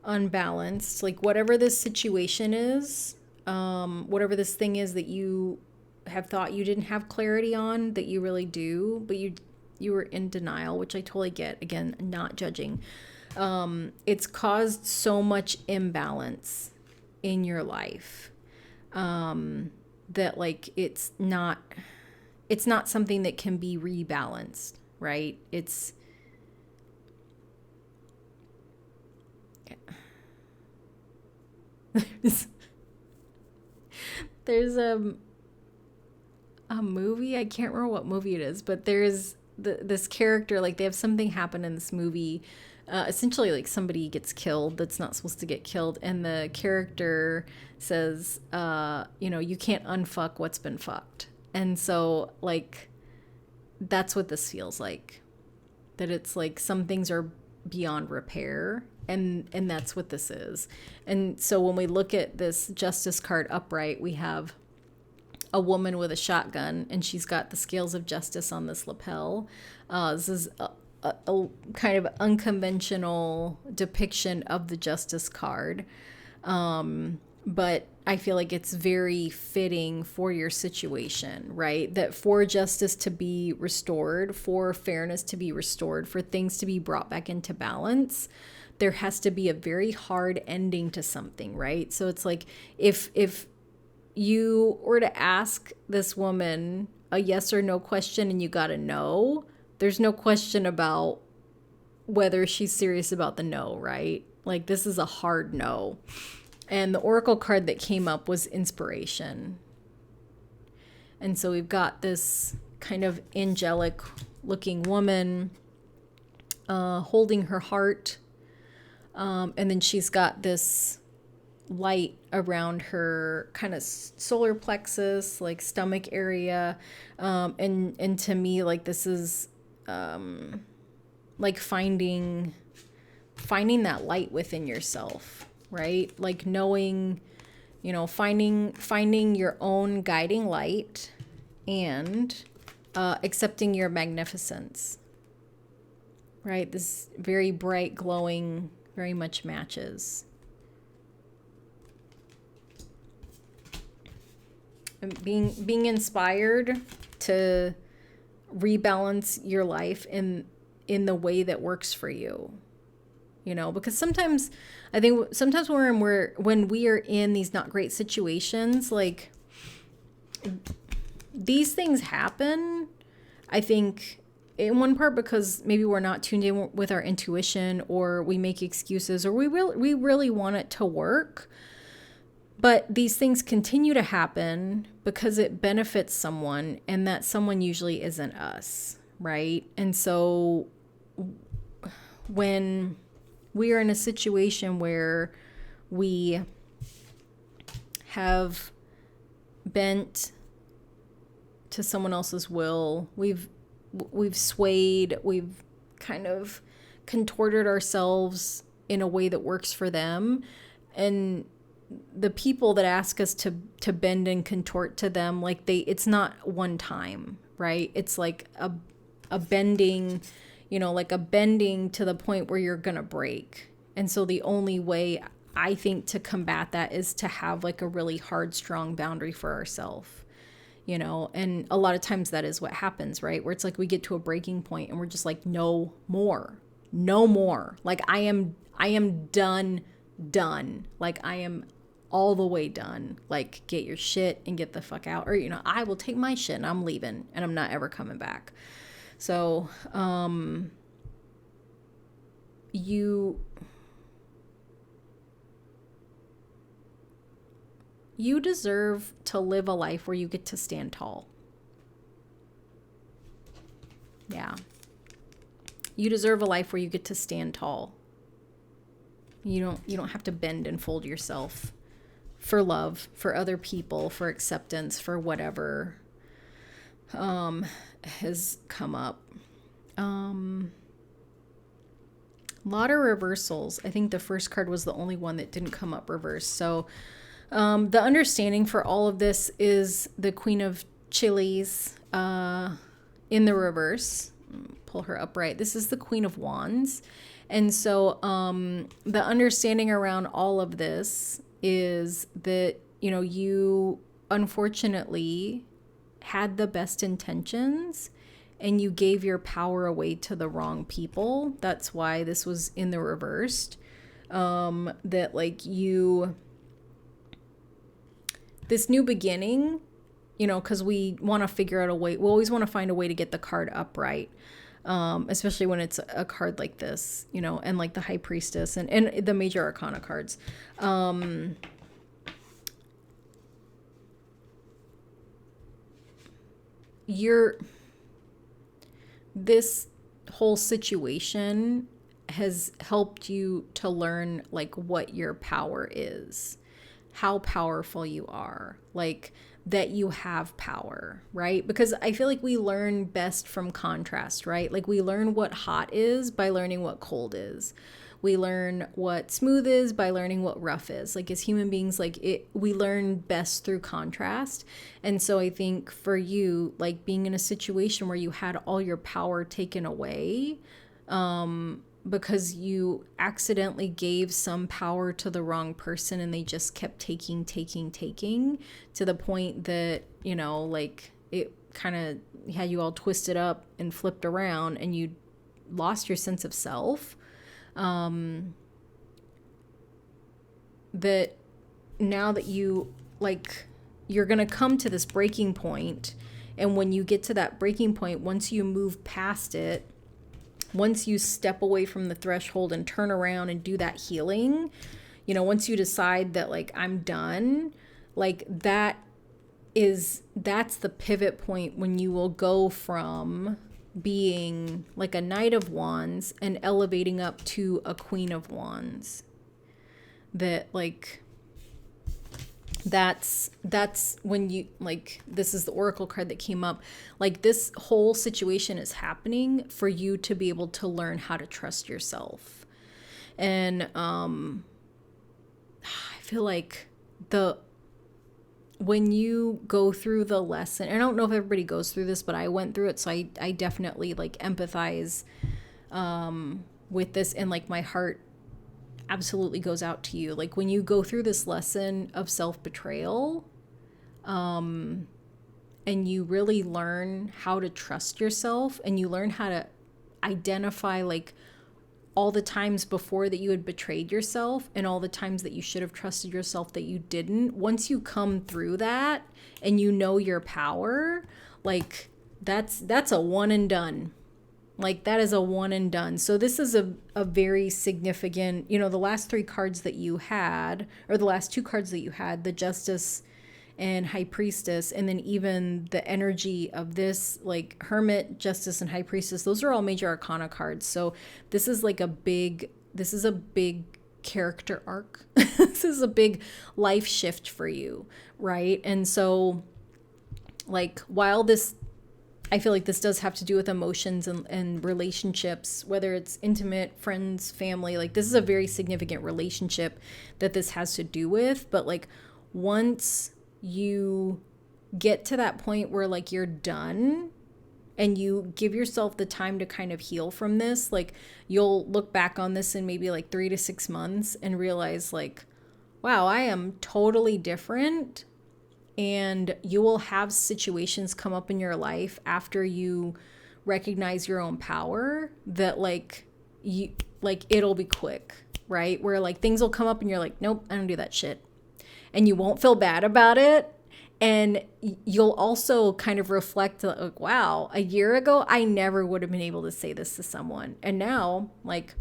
A: unbalanced. Like whatever this situation is, whatever this thing is that you have thought you didn't have clarity on, that you really do, but you were in denial, which I totally get. Again, not judging. It's caused so much imbalance in your life, that like it's not something that can be rebalanced, right? There's a movie, I can't remember what movie it is, but there's this character, like they have something happen in this movie. Essentially, like somebody gets killed that's not supposed to get killed, and the character says, you can't unfuck what's been fucked. And so, like, that's what this feels like. That it's like some things are beyond repair, and that's what this is. And so when we look at this Justice card upright, we have a woman with a shotgun, and she's got the scales of justice on this lapel. This is a kind of unconventional depiction of the Justice card. But I feel like it's very fitting for your situation, right? That for justice to be restored, for fairness to be restored, for things to be brought back into balance, there has to be a very hard ending to something, right? So it's like if you were to ask this woman a yes or no question and you got a no, there's no question about whether she's serious about the no, right? Like this is a hard no. And the oracle card that came up was inspiration. And so we've got this kind of angelic looking woman holding her heart. And then she's got this light around her kind of solar plexus, like stomach area. And to me, like this is like finding that light within yourself, right? Like knowing, finding your own guiding light and accepting your magnificence, right? This very bright, glowing, very much matches. And being inspired to rebalance your life in the way that works for you. Because sometimes I think when we are in these not great situations, like these things happen, I think in one part because maybe we're not tuned in with our intuition, or we make excuses, or we really want it to work. But these things continue to happen because it benefits someone, and that someone usually isn't us, right? And so when we are in a situation where we have bent to someone else's will, we've swayed, we've kind of contorted ourselves in a way that works for them, and the people that ask us to bend and contort to them, like it's not one time, right? It's like a bending, like a bending to the point where you're gonna break. And so the only way I think to combat that is to have like a really hard, strong boundary for ourselves, and a lot of times that is what happens, right? Where it's like we get to a breaking point and we're just like, no more. Like I am done. Like I am all the way done. Like get your shit and get the fuck out. Or, I will take my shit and I'm leaving and I'm not ever coming back. So, you deserve to live a life where you get to stand tall. Yeah. You deserve a life where you get to stand tall. You don't have to bend and fold yourself for love, for other people, for acceptance, for whatever has come up. A lot of reversals. I think the first card was the only one that didn't come up reversed. So the understanding for all of this is the Queen of Chilies in the reverse. Pull her upright. This is the Queen of Wands. And so the understanding around all of this is that, you know, you unfortunately had the best intentions and you gave your power away to the wrong people. That's why this was in the reversed. That like this new beginning, you know, because we want to figure out a way. We always want to find a way to get the card upright. Especially when it's a card like this, you know, and like the High Priestess and the Major Arcana cards. This whole situation has helped you to learn like what your power is, how powerful you are, like that you have power, right? Because I feel like we learn best from contrast, right? Like we learn what hot is by learning what cold is. We learn what smooth is by learning what rough is. Like as human beings, we learn best through contrast. And so I think for you, like being in a situation where you had all your power taken away, because you accidentally gave some power to the wrong person and they just kept taking to the point that, you know, like it kind of had you all twisted up and flipped around and you lost your sense of self. That now that you like, you're going to come to this breaking point. And when you get to that breaking point, once you move past it, once you step away from the threshold and turn around and do that healing, you know, once you decide that like, I'm done, like that's the pivot point when you will go from being like a Knight of Wands and elevating up to a Queen of Wands. That like, that's when you like, this is the Oracle card that came up. Like this whole situation is happening for you to be able to learn how to trust yourself. And I feel like when you go through the lesson, I don't know if everybody goes through this, but I went through it. So I definitely like empathize with this, and like my heart absolutely goes out to you. Like when you go through this lesson of self-betrayal, and you really learn how to trust yourself and you learn how to identify like all the times before that you had betrayed yourself and all the times that you should have trusted yourself that you didn't. Once you come through that and you know your power, like that's a one and done. Like that is a one and done. So this is a very significant, you know, the last three cards that you had, or the last two cards that you had, the Justice and High Priestess, and then even the energy of this, like Hermit, Justice, and High Priestess, those are all Major Arcana cards. So this is like a big character arc. This is a big life shift for you, right? And so like while this, I feel like this does have to do with emotions and relationships, whether it's intimate, friends, family. Like this is a very significant relationship that this has to do with. But like once you get to that point where like you're done and you give yourself the time to kind of heal from this, like you'll look back on this in maybe like 3 to 6 months and realize like, wow, I am totally different. And you will have situations come up in your life after you recognize your own power that like you, like it'll be quick, right? Where like things will come up and you're like, nope, I don't do that shit. And you won't feel bad about it. And you'll also kind of reflect like, wow, a year ago, I never would have been able to say this to someone. And now like,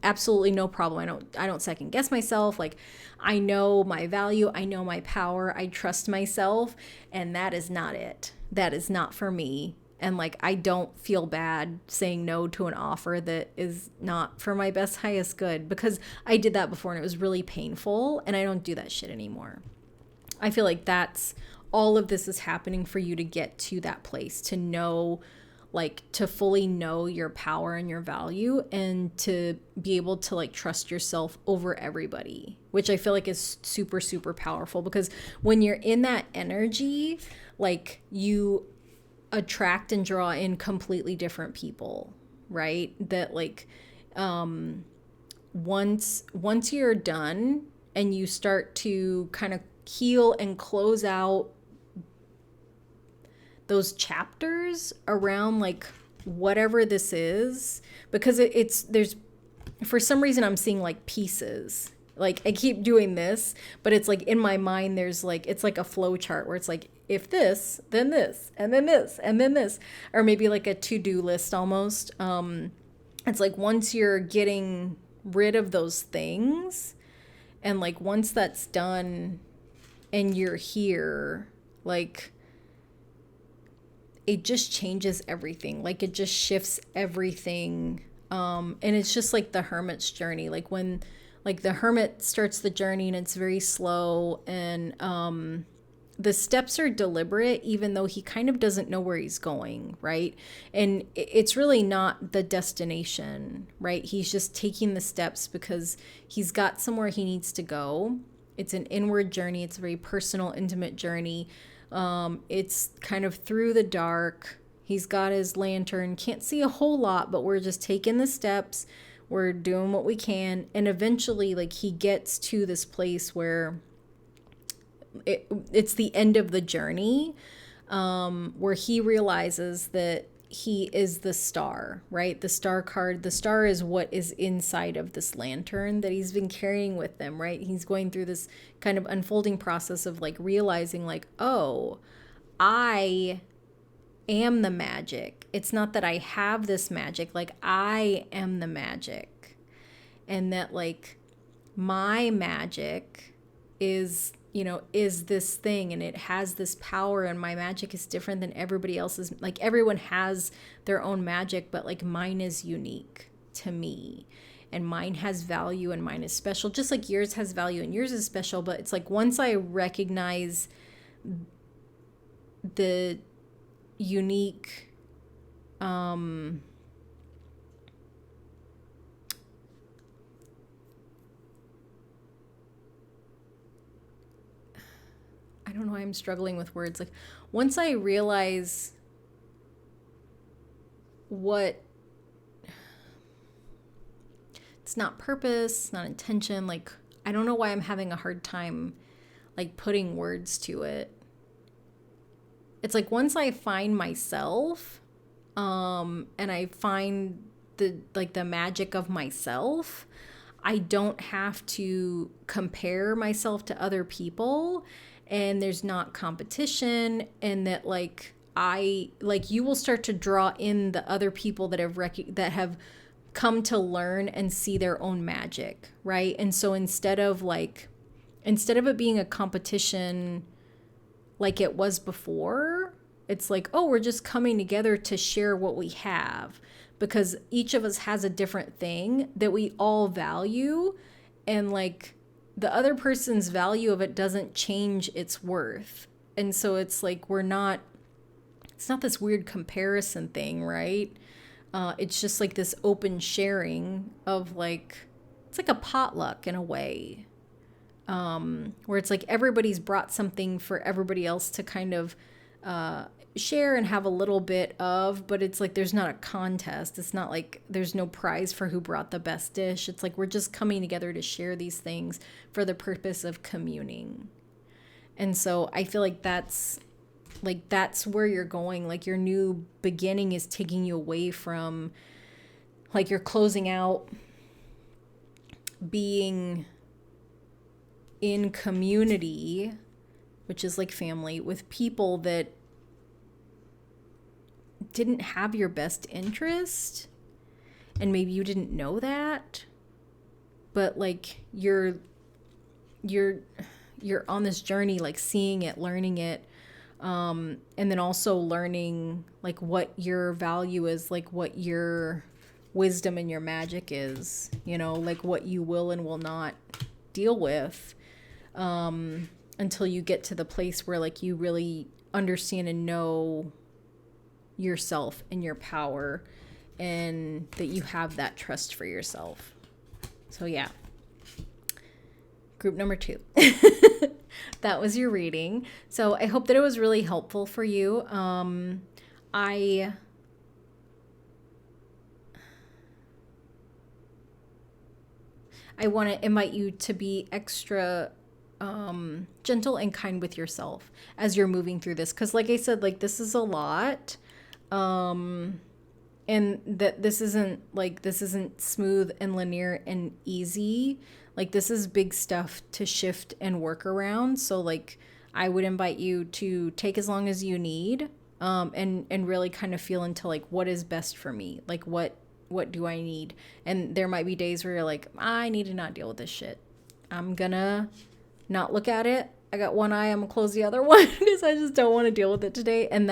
A: absolutely no problem. I don't second guess myself. Like I know my value. I know my power. I trust myself. And that is not it. That is not for me. And like, I don't feel bad saying no to an offer that is not for my best, highest good, because I did that before and it was really painful, and I don't do that shit anymore. I feel like that's all of this is happening for you to get to that place, to know, like, to fully know your power and your value, and to be able to like trust yourself over everybody, which I feel like is super, super powerful, because when you're in that energy, like, you attract and draw in completely different people, right? That like, once you're done and you start to kind of heal and close out those chapters around like whatever this is, because it's there's, for some reason I'm seeing like pieces, like I keep doing this, but it's like in my mind there's like, it's like a flow chart where it's like, if this, then this, and then this, and then this, or maybe like a to-do list almost. It's like, once you're getting rid of those things, and like once that's done and you're here, like, it just changes everything. Like, it just shifts everything. And it's just like the hermit's journey. Like, when like the hermit starts the journey and it's very slow, and the steps are deliberate, even though he kind of doesn't know where he's going, right? And it's really not the destination, right? He's just taking the steps because he's got somewhere he needs to go. It's an inward journey. It's a very personal, intimate journey. It's kind of through the dark. He's got his lantern, can't see a whole lot, but we're just taking the steps. We're doing what we can. And eventually, like, he gets to this place where it's the end of the journey, where he realizes that he is the star, right? The star card. The star is what is inside of this lantern that he's been carrying with him, right? He's going through this kind of unfolding process of like realizing like, oh, I am the magic. It's not that I have this magic, like I am the magic. And that like my magic is, you know, is this thing, and it has this power, and my magic is different than everybody else's. Like, everyone has their own magic, but like mine is unique to me, and mine has value, and mine is special, just like yours has value and yours is special. But it's like, once I recognize the unique I don't know why I'm struggling with words. Like, once I realize what, it's not purpose, it's not intention, like, I don't know why I'm having a hard time like putting words to it. It's like, once I find myself, and I find the magic of myself, I don't have to compare myself to other people, and there's not competition, and that like you will start to draw in the other people that have come to learn and see their own magic, right? And so instead of it being a competition like it was before, it's like, oh, we're just coming together to share what we have, because each of us has a different thing that we all value, and like the other person's value of it doesn't change its worth. And so it's like, it's not this weird comparison thing, right? It's just like this open sharing of like, it's like a potluck in a way, where it's like everybody's brought something for everybody else to kind of share and have a little bit of, but it's like, there's not a contest. It's not like there's no prize for who brought the best dish. It's like, we're just coming together to share these things for the purpose of communing. And so I feel like that's where you're going. Like, your new beginning is taking you away from, like, you're closing out being in community, which is like family, with people that didn't have your best interest, and maybe you didn't know that, but like you're on this journey, like seeing it, learning it, And then also learning like what your value is, like what your wisdom and your magic is, like what you will and will not deal with, until you get to the place where like you really understand and know yourself and your power, and that you have that trust for yourself. So yeah. Group number 2. That was your reading. So I hope that it was really helpful for you. I want to invite you to be extra gentle and kind with yourself as you're moving through this. Because like I said, like this is a lot. And that this isn't smooth and linear and easy. Like this is big stuff to shift and work around. So like I would invite you to take as long as you need, and really kind of feel into like what is best for me. Like what do I need? And there might be days where you're like, I need to not deal with this shit. I'm gonna not look at it. I got one eye, I'm gonna close the other one because I just don't want to deal with it today. And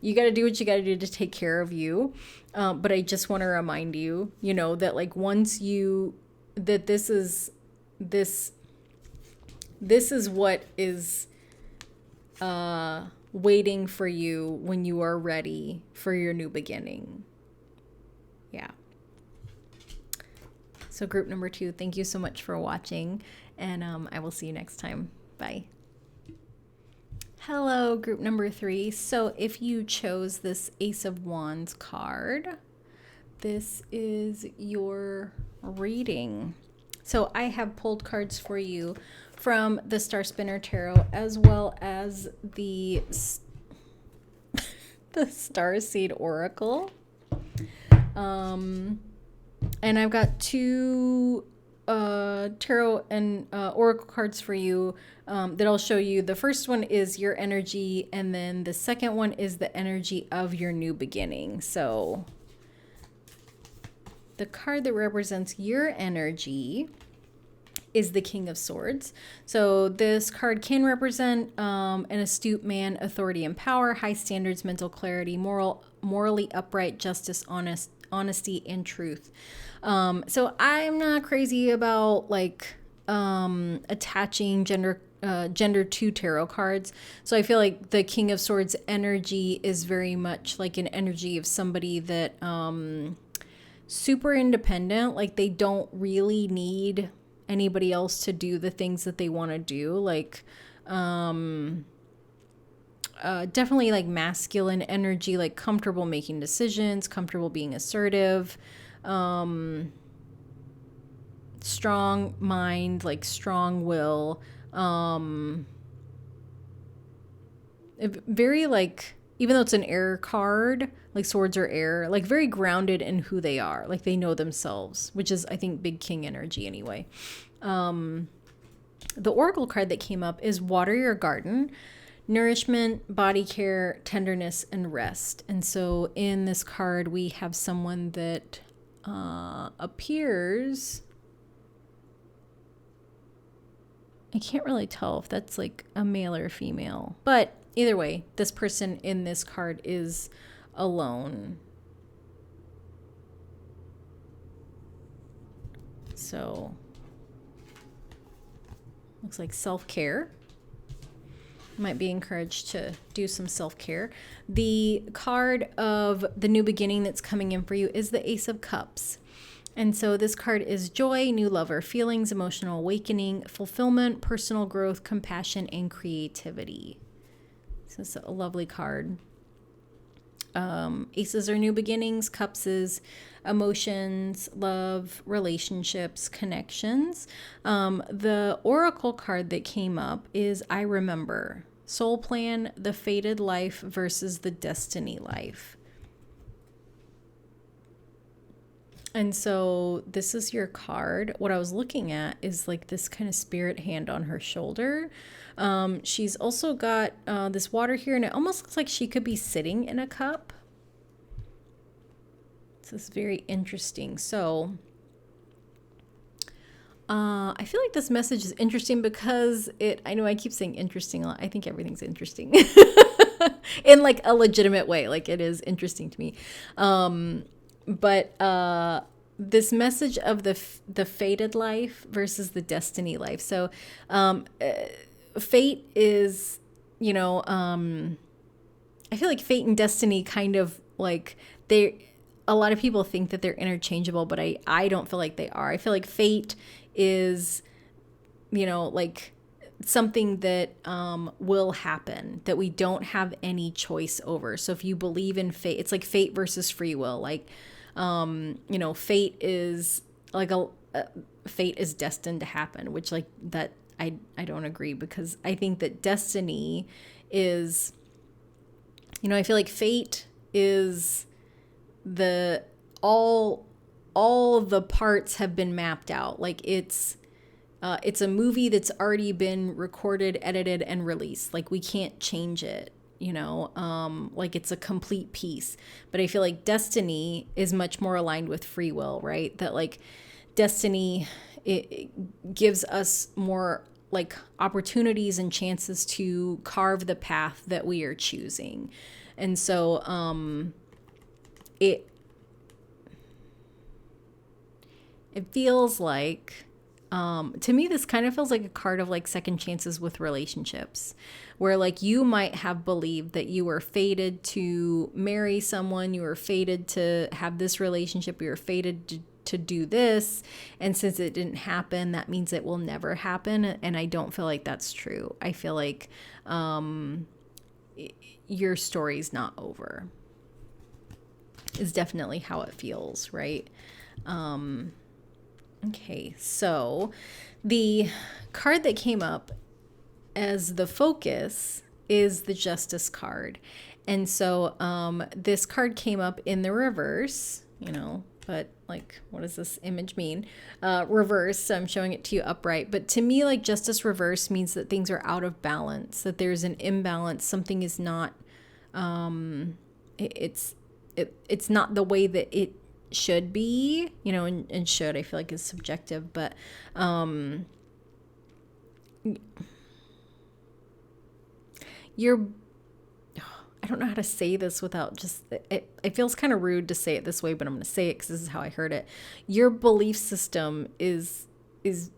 A: you got to do what you got to do to take care of you. But I just want to remind you, that like that this is what is waiting for you when you are ready for your new beginning. Yeah. So group number 2, thank you so much for watching, and I will see you next time. Bye. Hello, group number 3. So if you chose this Ace of Wands card, this is your reading. So I have pulled cards for you from the Star Spinner Tarot, as well as the Starseed Oracle. And I've got 2 tarot and oracle cards for you that I'll show you. The first one is your energy, and then the second one is the energy of your new beginning. So the card that represents your energy is the King of Swords. So this card can represent an astute man, authority and power, high standards, mental clarity, morally upright, justice, honesty, and truth. So I'm not crazy about like attaching gender to tarot cards. So I feel like the King of Swords energy is very much like an energy of somebody that super independent. Like they don't really need anybody else to do the things that they want to do. Like definitely like masculine energy, like comfortable making decisions, comfortable being assertive, strong mind, like strong will, very like, even though it's an air card, like swords are air, like very grounded in who they are, like they know themselves, which is I think big king energy anyway. The oracle card that came up is water your garden, nourishment, body care, tenderness, and rest. And so in this card we have someone that appears, I can't really tell if that's like a male or female, but either way, this person in this card is alone. So looks like self-care. Might be encouraged to do some self-care. The card of the new beginning that's coming in for you is the Ace of Cups. And so this card is joy, new lover, feelings, emotional awakening, fulfillment, personal growth, compassion, and creativity. So it's a lovely card. Aces are new beginnings. Cups is emotions, love, relationships, connections. The oracle card that came up is I Remember. Soul plan, the fated life versus the destiny life. And so this is your card. What I was looking at is like this kind of spirit hand on her shoulder. She's also got this water here, and it almost looks like she could be sitting in a cup. So it's very interesting. So I feel like this message is interesting because I know I keep saying interesting a lot. I think everything's interesting. in like a legitimate way. Like it is interesting to me. But this message of the fated life versus the destiny life. So fate is, I feel like fate and destiny kind of like a lot of people think that they're interchangeable, but I don't feel like they are. I feel like fate is, like something that will happen that we don't have any choice over. So if you believe in fate, it's like fate versus free will. Like, fate is like fate is destined to happen, which like that I don't agree, because I think that destiny is, I feel like fate is all the parts have been mapped out. Like it's a movie that's already been recorded, edited, and released. Like we can't change it, like it's a complete piece. But I feel like destiny is much more aligned with free will, right? That like destiny, it gives us more like opportunities and chances to carve the path that we are choosing. And so it feels like, to me, this kind of feels like a card of like second chances with relationships, where like you might have believed that you were fated to marry someone, you were fated to have this relationship, you were fated to do this. And since it didn't happen, that means it will never happen. And I don't feel like that's true. I feel like your story's not over, is definitely how it feels, right? Okay, so the card that came up as the focus is the Justice card. And so this card came up in the reverse, but like, what does this image mean? Reverse, so I'm showing it to you upright. But to me, like Justice reverse means that things are out of balance, that there's an imbalance, something is not, it's not the way that it should be, and should, I feel like is subjective, but I don't know how to say this without just, it feels kind of rude to say it this way, but I'm going to say it because this is how I heard it. Your belief system is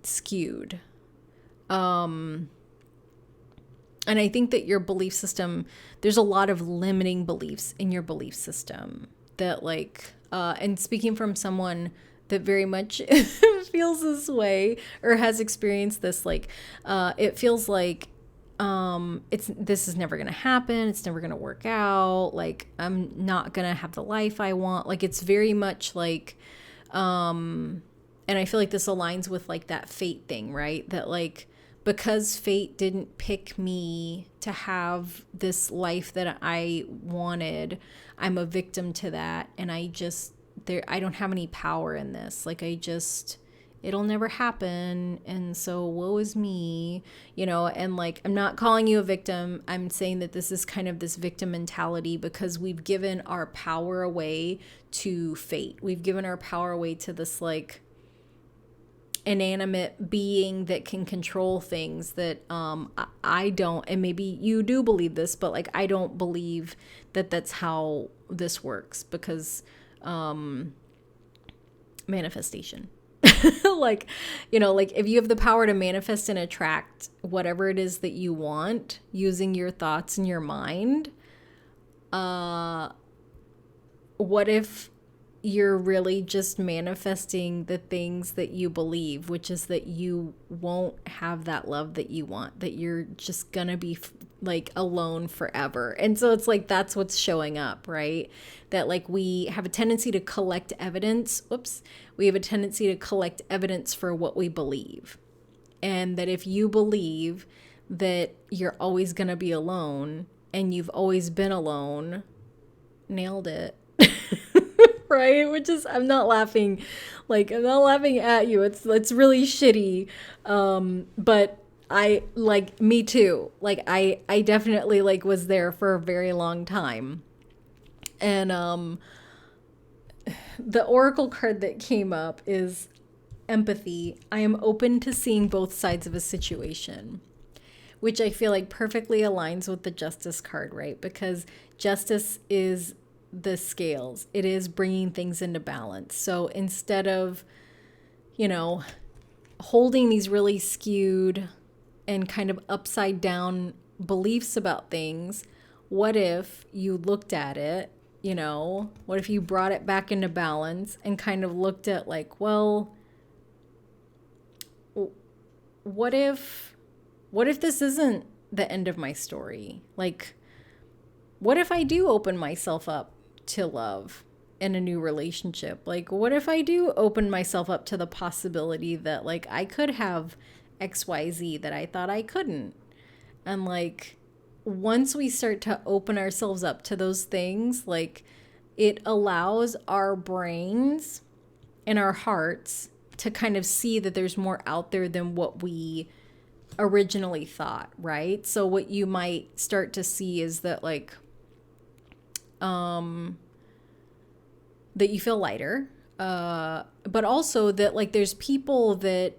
A: skewed. And I think that your belief system, there's a lot of limiting beliefs in your belief system that like, and speaking from someone that very much feels this way or has experienced this, like, it feels like, this is never going to happen. It's never going to work out. Like, I'm not going to have the life I want. Like, it's very much like, and I feel like this aligns with like that fate thing, right? That like, because fate didn't pick me to have this life that I wanted, I'm a victim to that. And I don't have any power in this. Like, it'll never happen. And so woe is me, and like, I'm not calling you a victim. I'm saying that this is kind of this victim mentality because we've given our power away to fate. We've given our power away to this like inanimate being that can control things that I don't, and maybe you do believe this, but like I don't believe that that's how this works, because manifestation like, like if you have the power to manifest and attract whatever it is that you want using your thoughts and your mind, what if you're really just manifesting the things that you believe, which is that you won't have that love that you want, that you're just gonna be like alone forever. And so it's like, that's what's showing up, right? That like we have a tendency to collect evidence. We have a tendency to collect evidence for what we believe. And that if you believe that you're always gonna be alone and you've always been alone, nailed it. Right? Which is, I'm not laughing at you. It's really shitty. But I like, me too. Like I definitely like was there for a very long time. And the oracle card that came up is empathy. I am open to seeing both sides of a situation. which I feel like perfectly aligns with the Justice card, right? Because Justice is the scales. It is bringing things into balance. So instead of, holding these really skewed and kind of upside down beliefs about things, what if you looked at it, what if you brought it back into balance and kind of looked at like, well, what if this isn't the end of my story? Like, what if I do open myself up to love in a new relationship? Like, what if I do open myself up to the possibility that like I could have XYZ that I thought I couldn't? And like, once we start to open ourselves up to those things, like, it allows our brains and our hearts to kind of see that there's more out there than what we originally thought, right? So what you might start to see is that like, that you feel lighter, but also that like there's people that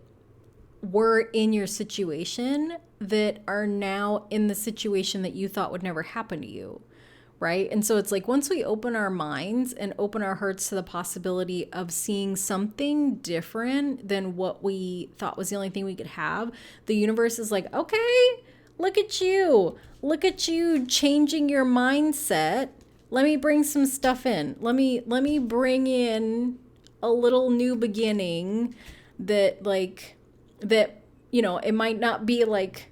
A: were in your situation that are now in the situation that you thought would never happen to you, right? And so it's like once we open our minds and open our hearts to the possibility of seeing something different than what we thought was the only thing we could have, the universe is like, okay, look at you changing your mindset. Let me bring some stuff in. Let me bring in a little new beginning that it might not be like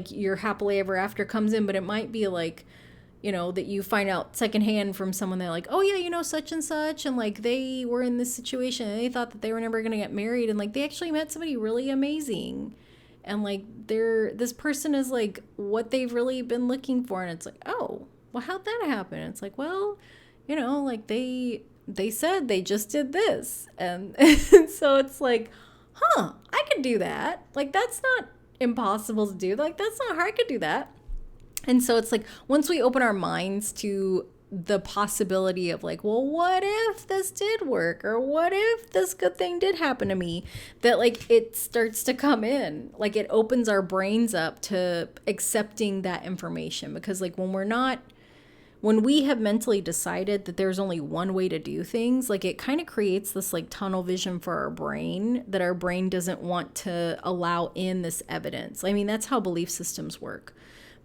A: your happily ever after comes in, but it might be like, that you find out secondhand from someone that like, oh yeah, such and such, and like they were in this situation and they thought that they were never going to get married, and like they actually met somebody really amazing, and like this person is like what they've really been looking for, and it's like, oh, well, how'd that happen? It's like, well, like they said they just did this. And so it's like, I could do that. Like, that's not impossible to do. Like, that's not hard. I could do that. And so it's like, once we open our minds to the possibility of like, well, what if this did work? Or what if this good thing did happen to me? That like, it starts to come in. Like, it opens our brains up to accepting that information. Because like, when we have mentally decided that there's only one way to do things, like it kind of creates this like tunnel vision for our brain that our brain doesn't want to allow in this evidence. I mean, that's how belief systems work.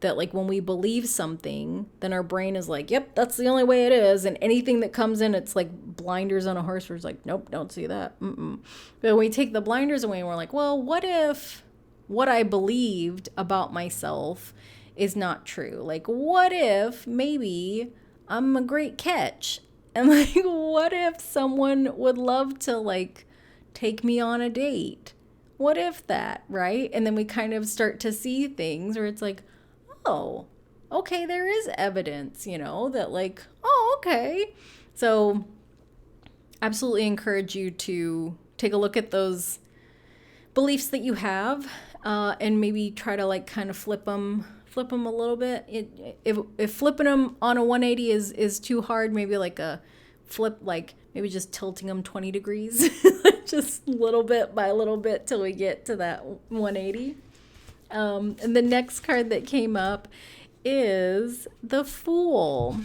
A: That like when we believe something, then our brain is like, yep, that's the only way it is. And anything that comes in, it's like blinders on a horse where it's like, nope, don't see that. But when we take the blinders away and we're like, well, what if what I believed about myself is not true? Like, what if maybe I'm a great catch? And like, what if someone would love to like take me on a date? What if that, right? And then we kind of start to see things where it's like, oh, okay, there is evidence, that like, oh, okay. So absolutely encourage you to take a look at those beliefs that you have, and maybe try to like kind of flip them a little bit. If flipping them on a 180 is too hard, maybe like a flip, like maybe just tilting them 20 degrees, just little bit by little bit till we get to that 180. And the next card that came up is the Fool.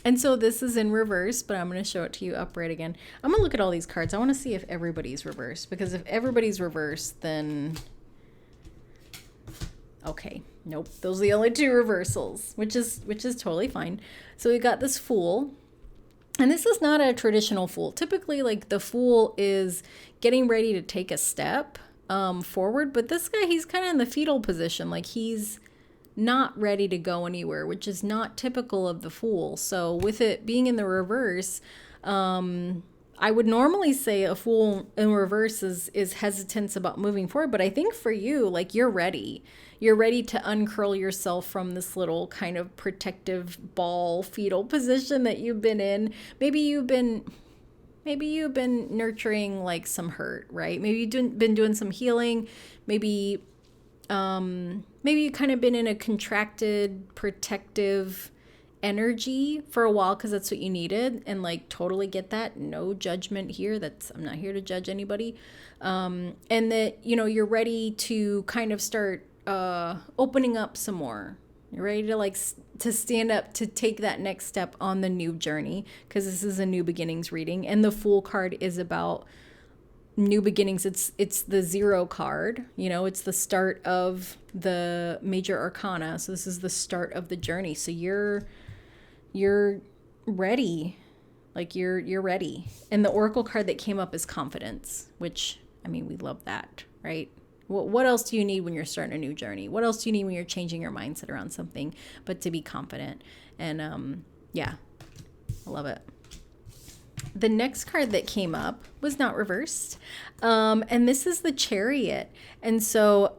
A: And so this is in reverse, but I'm going to show it to you upright again. I'm going to look at all these cards. I want to see if everybody's reversed, because if everybody's reversed, then okay, nope, those are the only two reversals, which is totally fine. So we got this Fool, and this is not a traditional Fool. Typically, like the Fool is getting ready to take a step forward, but this guy, he's kind of in the fetal position, like he's not ready to go anywhere, which is not typical of the Fool. So with it being in the reverse, I would normally say a Fool in reverse is hesitance about moving forward. But I think for you, like you're ready. You're ready to uncurl yourself from this little kind of protective ball fetal position that you've been in. Maybe you've been nurturing like some hurt, right? Maybe you've been doing some healing. Maybe you kind of been in a contracted, protective energy for a while because that's what you needed, and like totally get that. No judgment here. I'm not here to judge anybody. And that, you're ready to kind of start opening up some more. You're ready to to stand up to take that next step on the new journey, because this is a new beginnings reading, and the Fool card is about new beginnings. It's the 0 card, it's the start of the major arcana. So this is the start of the journey. So you're ready. Like you're ready. And the Oracle card that came up is confidence, which, I mean, we love that, right? What else do you need when you're starting a new journey? What else do you need when you're changing your mindset around something but to be confident? And yeah, I love it. The next card that came up was not reversed. And this is the Chariot. And so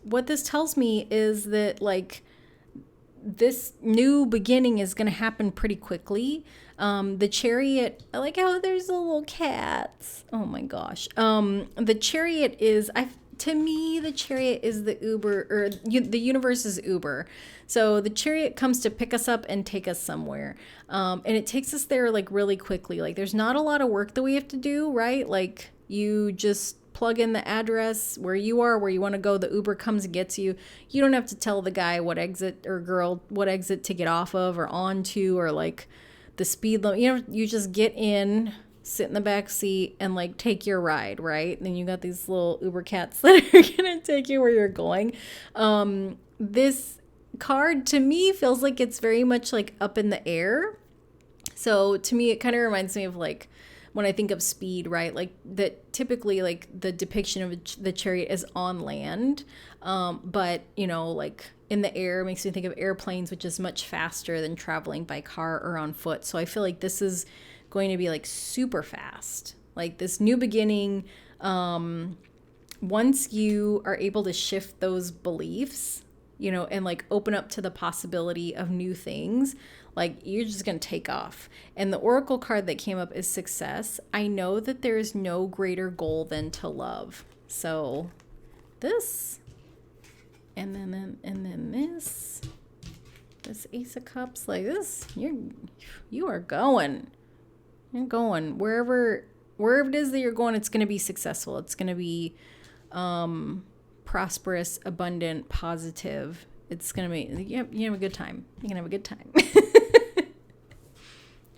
A: what this tells me is that, like, this new beginning is going to happen pretty quickly. The Chariot, I like how there's the little cats. Oh my gosh. The Chariot is, to me, the Chariot is the Uber, or the universe's Uber. So the Chariot comes to pick us up and take us somewhere. And it takes us there like really quickly. Like there's not a lot of work that we have to do, right? Like you just plug in the address where you are, where you want to go. The Uber comes and gets you. You don't have to tell the guy what exit, or girl what exit to get off of or onto, or like the speed limit. You just get in, sit in the back seat, and like take your ride, right? And then you got these little Uber cats that are gonna take you where you're going. This card to me feels like it's very much like up in the air. So to me, it kind of reminds me of like when I think of speed, right? Like that typically, like the depiction of the Chariot is on land, but like in the air makes me think of airplanes, which is much faster than traveling by car or on foot. So I feel like this is going to be like super fast. Like this new beginning, once you are able to shift those beliefs, and like open up to the possibility of new things, like you're just going to take off. And the Oracle card that came up is Success. I know that there is no greater goal than to love. So this, and then this Ace of Cups, like this, you are going. You're going wherever it is that you're going. It's going to be successful. It's going to be prosperous, abundant, positive. It's going to be, you have a good time. You're going to have a good time.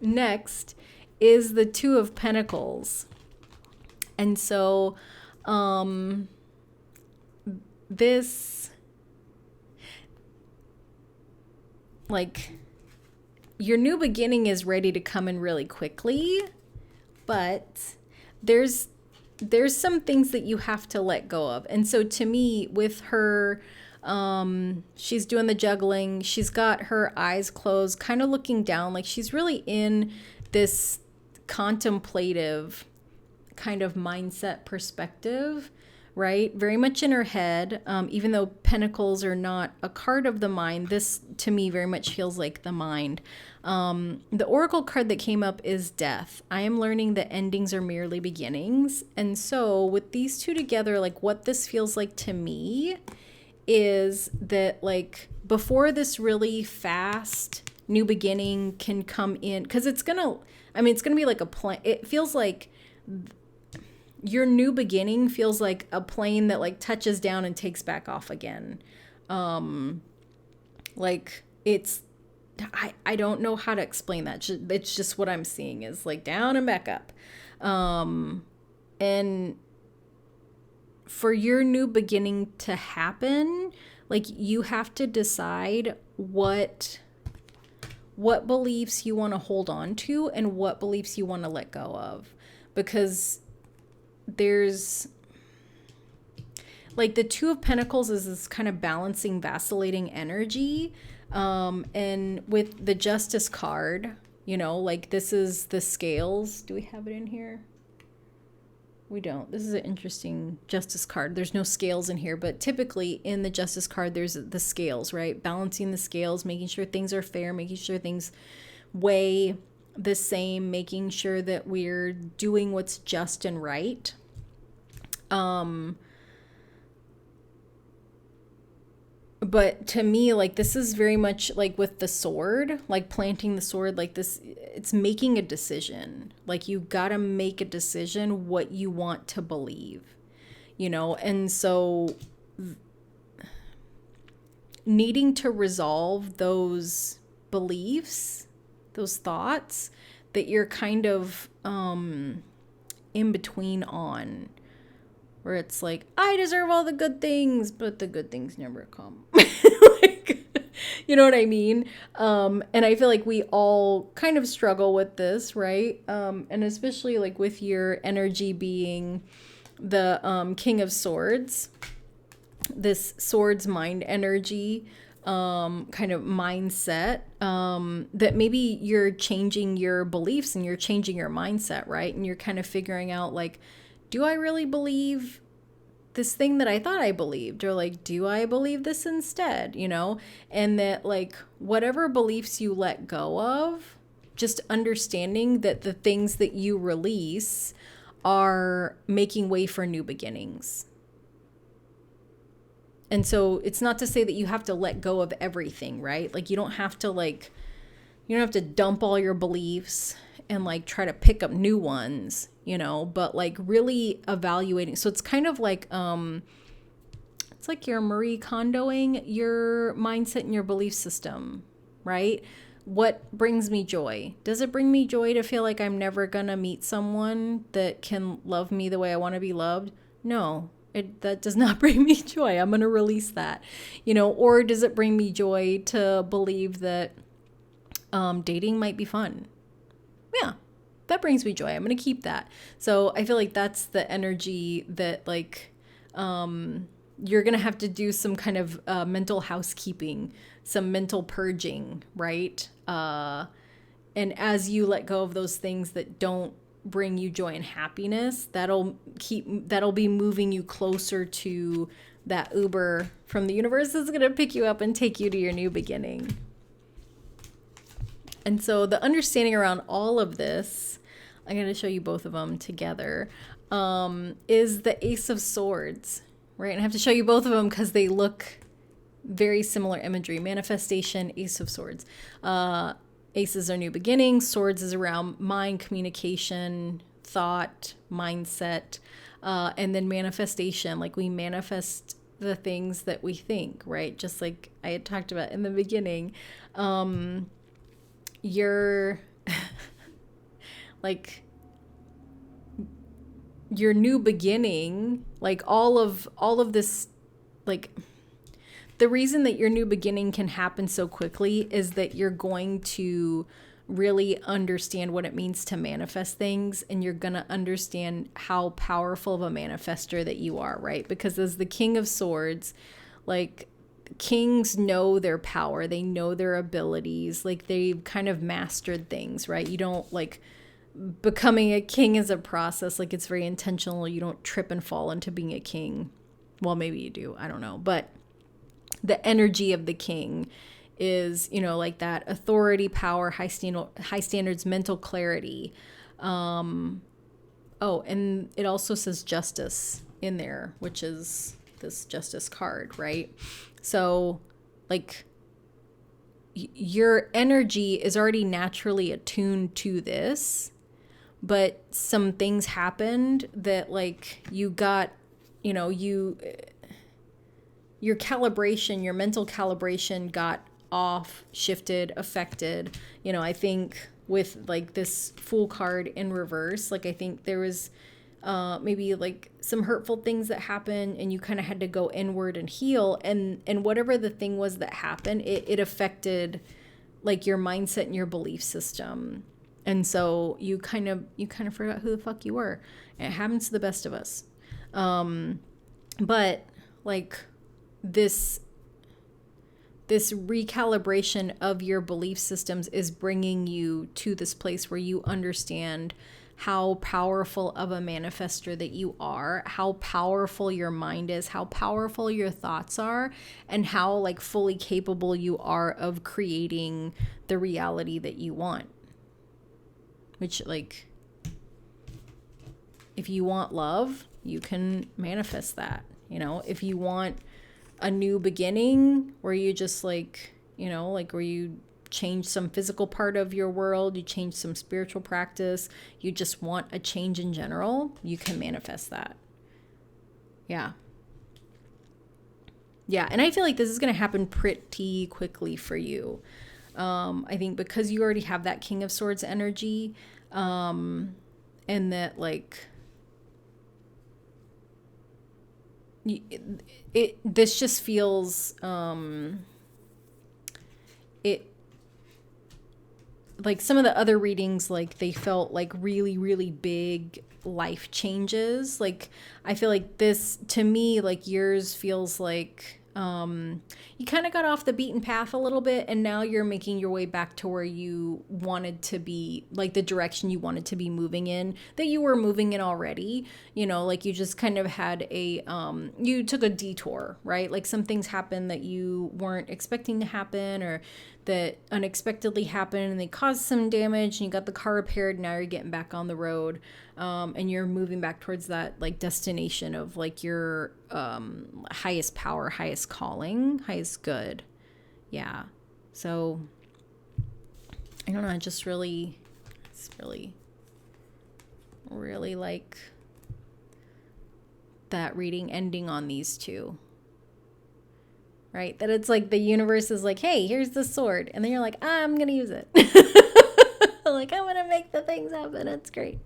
A: Next is the Two of Pentacles. And so this, like, your new beginning is ready to come in really quickly, but there's some things that you have to let go of. And so to me, with her, she's doing the juggling. She's got her eyes closed, kind of looking down, like she's really in this contemplative kind of mindset perspective, right? Very much in her head. Even though Pentacles are not a card of the mind, this to me very much feels like the mind. The Oracle card that came up is Death. I am learning that endings are merely beginnings. And so with these two together, like what this feels like to me is that, like, before this really fast new beginning can come in, because it's gonna be like a plane. It feels like your new beginning feels like a plane that like touches down and takes back off again. Like it's, I don't know how to explain that. It's just what I'm seeing is like down and back up. And for your new beginning to happen, like you have to decide what beliefs you want to hold on to and what beliefs you want to let go of. Because there's like the Two of Pentacles is this kind of balancing, vacillating energy. And with the Justice card, like this is the scales. Do we have it in here? We don't. This is an interesting Justice card. There's no scales in here, but typically in the Justice card, there's the scales, right? Balancing the scales, making sure things are fair, making sure things weigh the same, making sure that we're doing what's just and right. But to me, like, this is very much like with the sword, like planting the sword, like this, it's making a decision. Like you gotta make a decision what you want to believe, and so needing to resolve those beliefs, those thoughts that you're kind of in between on, where it's like, I deserve all the good things, but the good things never come. Like, you know what I mean? And I feel like we all kind of struggle with this, right? And especially like with your energy being the King of Swords, this swords mind energy, kind of mindset, that maybe you're changing your beliefs and you're changing your mindset, right? And you're kind of figuring out like, do I really believe this thing that I thought I believed? Or like, do I believe this instead? You know? And that like, whatever beliefs you let go of, just understanding that the things that you release are making way for new beginnings. And so it's not to say that you have to let go of everything, right? Like you don't have to dump all your beliefs and like try to pick up new ones, you know, but like really evaluating. So it's kind of like, it's like you're Marie Kondoing your mindset and your belief system, right? What brings me joy? Does it bring me joy to feel like I'm never gonna meet someone that can love me the way I want to be loved? No. That does not bring me joy. I'm going to release that, you know. Or does it bring me joy to believe that dating might be fun? Yeah, that brings me joy. I'm going to keep that. So I feel like that's the energy that like you're going to have to do some kind of mental housekeeping, some mental purging, right? And as you let go of those things that don't bring you joy and happiness, that'll be moving you closer to that Uber from the universe that's going to pick you up and take you to your new beginning. And so the understanding around all of this, I'm going to show you both of them together, is the Ace of Swords, right? And I have to show you both of them because they look very similar imagery. Manifestation, Ace of Swords. Aces are new beginnings. Swords is around mind, communication, thought, mindset, and then manifestation. Like we manifest the things that we think, right? Just like I had talked about in the beginning. Your like your new beginning, like all of this, like the reason that your new beginning can happen so quickly is that you're going to really understand what it means to manifest things, and you're going to understand how powerful of a manifester that you are, right? Because as the King of Swords, like kings know their power, they know their abilities, like they've kind of mastered things, right? You don't like becoming a king is a process, like it's very intentional. You don't trip and fall into being a king. Well, maybe you do, I don't know, but the energy of the king is, you know, like that authority, power, high standards, mental clarity. Oh, and it also says justice in there, which is this justice card, right? So like your energy is already naturally attuned to this, but some things happened that like you got, you know, your calibration, your mental calibration got off, shifted, affected. You know, I think with like this Fool card in reverse, like I think there was maybe like some hurtful things that happened and you kind of had to go inward and heal, and whatever the thing was that happened, it affected like your mindset and your belief system. And so you kind of forgot who the fuck you were. And it happens to the best of us. But like this recalibration of your belief systems is bringing you to this place where you understand how powerful of a manifester that you are, how powerful your mind is, how powerful your thoughts are, and how like fully capable you are of creating the reality that you want. Which, like, if you want love, you can manifest that. You know, if you want a new beginning where you just like, you know, like where you change some physical part of your world, you change some spiritual practice, you just want a change in general, you can manifest that. Yeah. Yeah, and I feel like this is going to happen pretty quickly for you. I think because you already have that King of Swords energy, and that like this just feels it like some of the other readings, like they felt like really, really big life changes. Like I feel like this, to me, like yours feels like you kind of got off the beaten path a little bit, and now you're making your way back to where you wanted to be, like the direction you wanted to be moving in, that you were moving in already. You know, like you just kind of had a you took a detour, right? Like some things happened that you weren't expecting to happen, or that unexpectedly happened, and they caused some damage, and you got the car repaired. Now you're getting back on the road, and you're moving back towards that like destination of like your highest power, highest calling, highest good. Yeah. So I don't know, I just really, it's really, really like that reading ending on these two. Right? That it's like the universe is like, hey, here's the sword. And then you're like, I'm going to use it. Like, I'm going to make the things happen. It's great.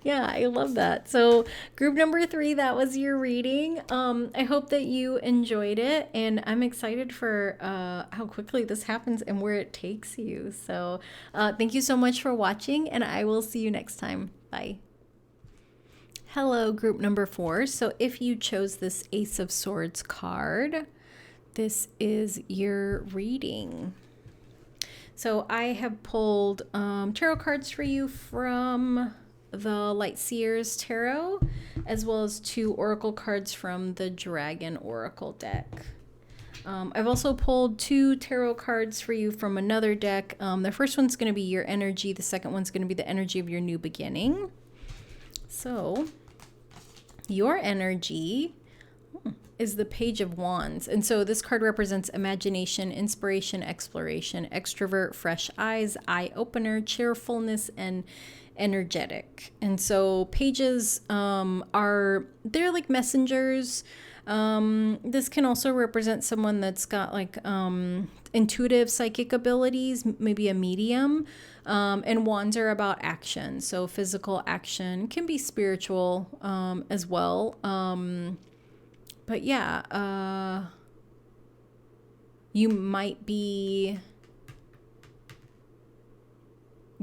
A: Yeah, I love that. So group number 3, that was your reading. I hope that you enjoyed it. And I'm excited for how quickly this happens and where it takes you. So thank you so much for watching, and I will see you next time. Bye. Hello, group number 4. So if you chose this Ace of Swords card, this is your reading. So I have pulled tarot cards for you from the Light Seers Tarot, as well as 2 oracle cards from the Dragon Oracle deck. I've also pulled 2 tarot cards for you from another deck. The first one's going to be your energy. The second one's going to be the energy of your new beginning. So your energy is the Page of Wands. And so this card represents imagination, inspiration, exploration, extrovert, fresh eyes, eye opener, cheerfulness, and energetic. And so pages they're like messengers. This can also represent someone that's got like intuitive psychic abilities, maybe a medium. And wands are about action. So physical action, can be spiritual as well. But yeah, you might be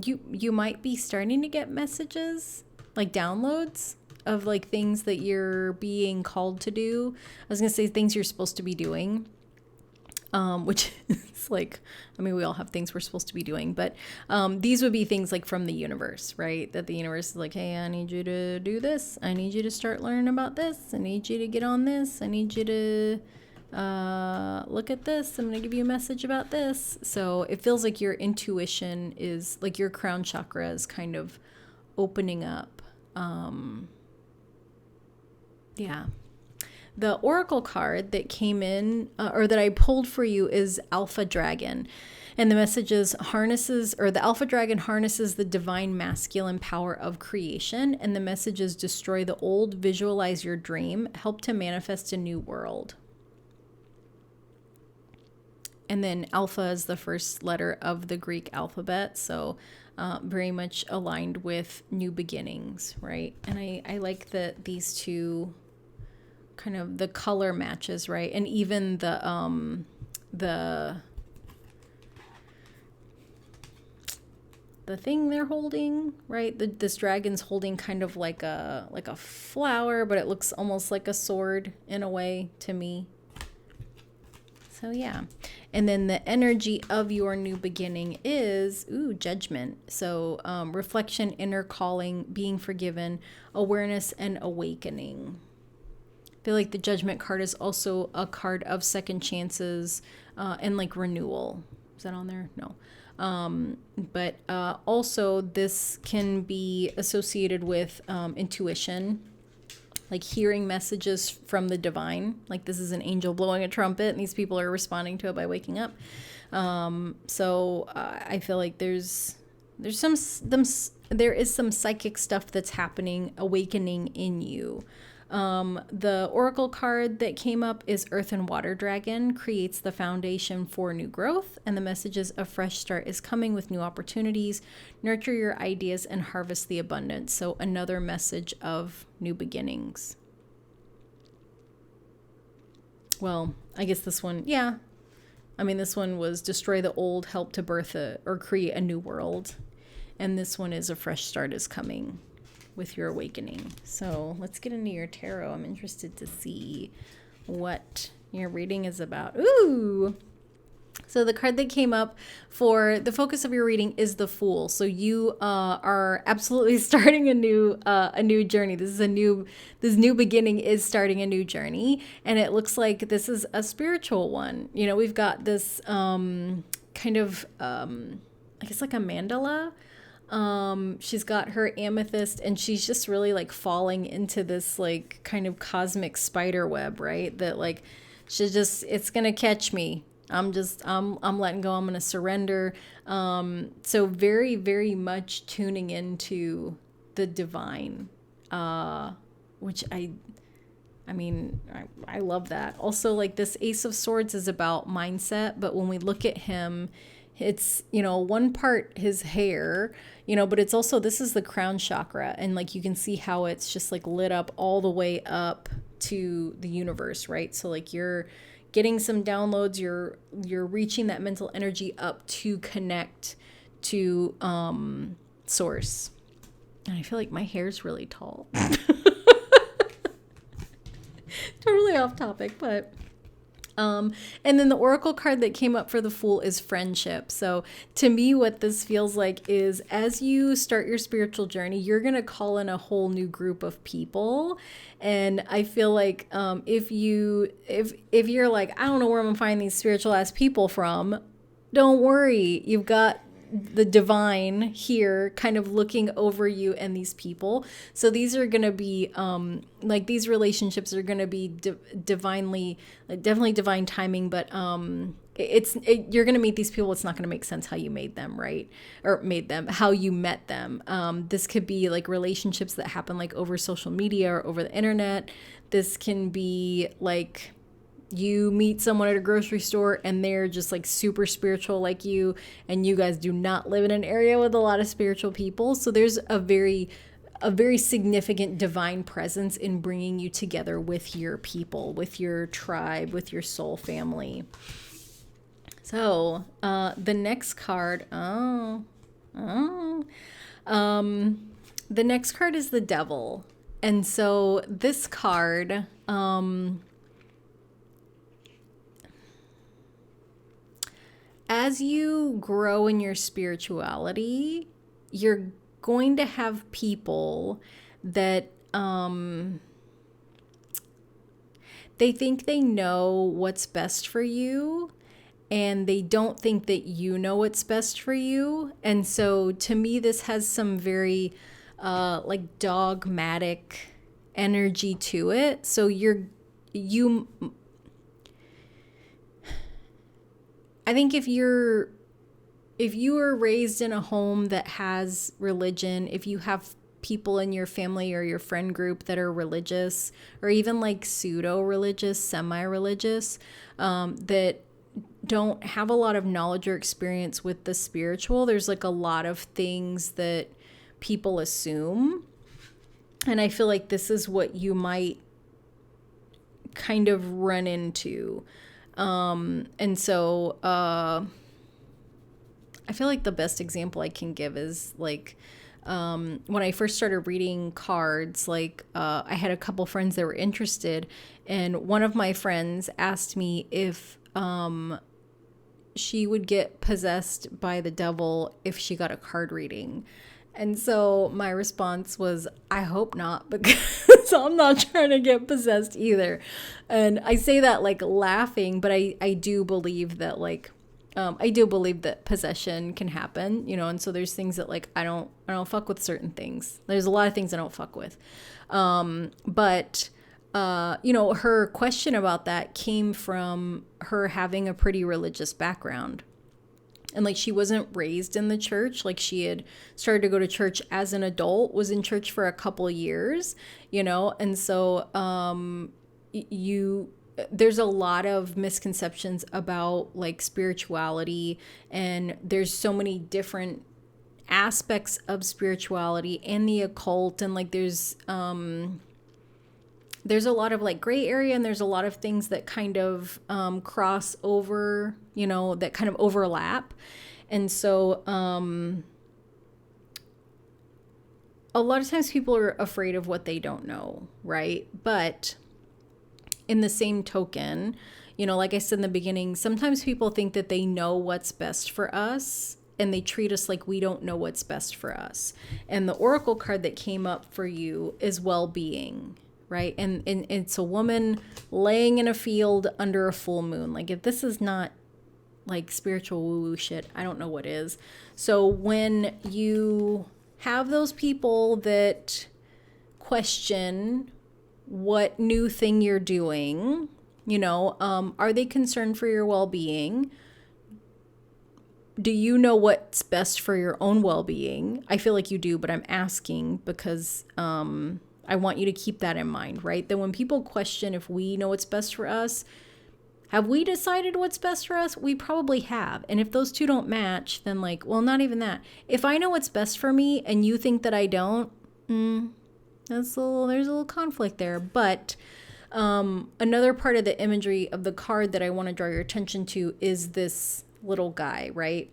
A: you might be starting to get messages, like downloads of like things that you're being called to do. I was gonna say things you're supposed to be doing, which is like, I mean, we all have things we're supposed to be doing, but these would be things like from the universe, right? That the universe is like, hey, I need you to do this. I need you to start learning about this. I need you to get on this. I need you to look at this. I'm going to give you a message about this. So it feels like your intuition is like your crown chakra is kind of opening up. Yeah. The oracle card that came in, or that I pulled for you, is Alpha Dragon. And the message is the Alpha Dragon harnesses the divine masculine power of creation. And the message is destroy the old, visualize your dream, help to manifest a new world. And then Alpha is the first letter of the Greek alphabet. So very much aligned with new beginnings, right? And I like that these two kind of the color matches, right? And even the thing they're holding, right? This dragon's holding kind of like a flower, but it looks almost like a sword in a way to me. So yeah. And then the energy of your new beginning is judgment. So reflection, inner calling, being forgiven, awareness, and awakening. I feel like the Judgment card is also a card of second chances and like renewal. Is that on there? No. But also this can be associated with intuition, like hearing messages from the divine. Like this is an angel blowing a trumpet and these people are responding to it by waking up. So I feel like there is some psychic stuff that's happening, awakening in you. The oracle card that came up is Earth and Water Dragon, creates the foundation for new growth, and the message is a fresh start is coming with new opportunities. Nurture your ideas and harvest the abundance. So another message of new beginnings. Well, I guess this one, yeah. I mean, this one was destroy the old, help to birth or create a new world. And this one is a fresh start is coming with your awakening. So let's get into your tarot. I'm interested to see what your reading is about. Ooh! So the card that came up for the focus of your reading is the Fool. So you are absolutely starting a new journey. This new beginning is starting a new journey, and it looks like this is a spiritual one. You know, we've got this kind of I guess like a mandala. She's got her amethyst, and she's just really like falling into this like kind of cosmic spider web, right? That like it's gonna catch me. I'm letting go. I'm going to surrender. So very, very much tuning into the divine, which I love that. Also, like this Ace of Swords is about mindset, but when we look at him, it's, one part his hair, but it's also, this is the crown chakra. And like, you can see how it's just like lit up all the way up to the universe, right? So like you're getting some downloads, you're reaching that mental energy up to connect to source. And I feel like my hair's really tall. Totally off topic, but and then the oracle card that came up for the Fool is friendship. So to me, what this feels like is as you start your spiritual journey, you're going to call in a whole new group of people. And I feel like if you're like, I don't know where I'm going to find these spiritual ass people from, don't worry. You've got the divine here kind of looking over you and these people. So these are going to be like these relationships are going to be divinely, like definitely divine timing, but you're going to meet these people. It's not going to make sense how you made them, right? Or how you met them. This could be like relationships that happen like over social media or over the internet. This can be like you meet someone at a grocery store and they're just like super spiritual like you, and you guys do not live in an area with a lot of spiritual people. So there's a very significant divine presence in bringing you together with your people, with your tribe, with your soul family. So the next card, the next card is the Devil. And so this card, as you grow in your spirituality, you're going to have people that they think they know what's best for you, and they don't think that you know what's best for you. And so to me, this has some very like dogmatic energy to it. So I think if you are raised in a home that has religion, if you have people in your family or your friend group that are religious, or even like pseudo-religious, semi-religious, that don't have a lot of knowledge or experience with the spiritual, there's like a lot of things that people assume. And I feel like this is what you might kind of run into. And so, I feel like the best example I can give is like, when I first started reading cards, like, I had a couple friends that were interested, and one of my friends asked me if, she would get possessed by the devil if she got a card reading. And so my response was, I hope not, because I'm not trying to get possessed either. And I say that like laughing, but I do believe that like, I do believe that possession can happen, and so there's things that like, I don't fuck with certain things. There's a lot of things I don't fuck with. But her question about that came from her having a pretty religious background. And like she wasn't raised in the church. Like she had started to go to church as an adult, was in church for a couple of years, and so there's a lot of misconceptions about like spirituality, and there's so many different aspects of spirituality and the occult, and like there's a lot of like gray area, and there's a lot of things that kind of cross over, that kind of overlap. And so a lot of times people are afraid of what they don't know, right? But in the same token, like I said in the beginning, sometimes people think that they know what's best for us, and they treat us like we don't know what's best for us. And the oracle card that came up for you is well-being, right? And it's a woman laying in a field under a full moon. Like if this is not like spiritual woo-woo shit, I don't know what is. So when you have those people that question what new thing you're doing, are they concerned for your well-being? Do you know what's best for your own well-being? I feel like you do, but I'm asking because I want you to keep that in mind, right? That when people question if we know what's best for us, have we decided what's best for us? We probably have. And if those two don't match, then like, well, not even that. If I know what's best for me and you think that I don't, there's a little conflict there. But another part of the imagery of the card that I want to draw your attention to is this little guy, right?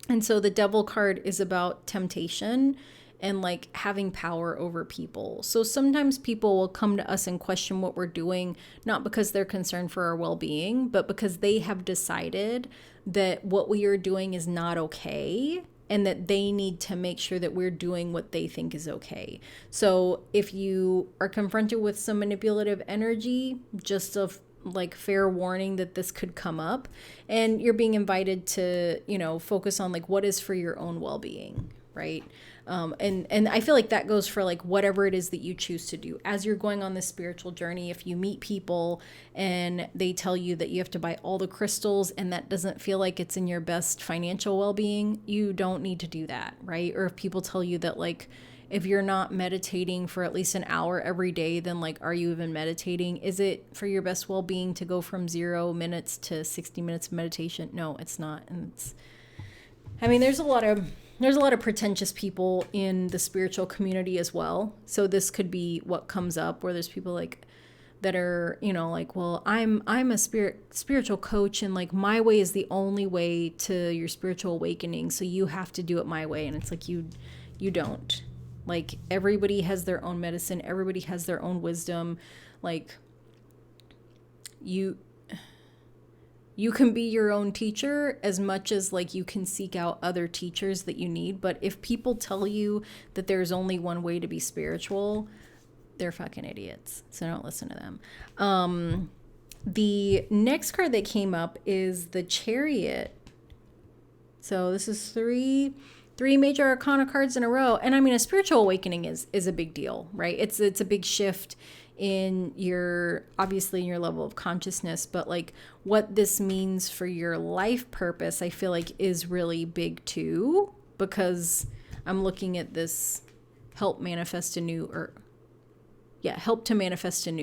A: And so the Devil card is about temptation and like having power over people. So sometimes people will come to us and question what we're doing, not because they're concerned for our well-being, but because they have decided that what we are doing is not okay, and that they need to make sure that we're doing what they think is okay. So if you are confronted with some manipulative energy, just a like fair warning that this could come up, and you're being invited to, focus on like what is for your own well-being, right? And I feel like that goes for like whatever it is that you choose to do as you're going on this spiritual journey. If you meet people and they tell you that you have to buy all the crystals and that doesn't feel like it's in your best financial well-being, you don't need to do that, right? Or if people tell you that like, if you're not meditating for at least an hour every day, then like, are you even meditating? Is it for your best well-being to go from 0 minutes to 60 minutes of meditation? No, it's not. And there's a lot of pretentious people in the spiritual community as well. So this could be what comes up, where there's people like that are, like, well, I'm a spiritual coach, and like my way is the only way to your spiritual awakening, so you have to do it my way. And it's like you don't. Like everybody has their own medicine, everybody has their own wisdom. Like you can be your own teacher as much as like you can seek out other teachers that you need. But if people tell you that there's only one way to be spiritual, they're fucking idiots. So don't listen to them. The next card that came up is the Chariot. So this is three major arcana cards in a row. And a spiritual awakening is a big deal, right? It's a big shift in your level of consciousness, but like what this means for your life purpose, I feel like is really big too, because I'm looking at this help to manifest a new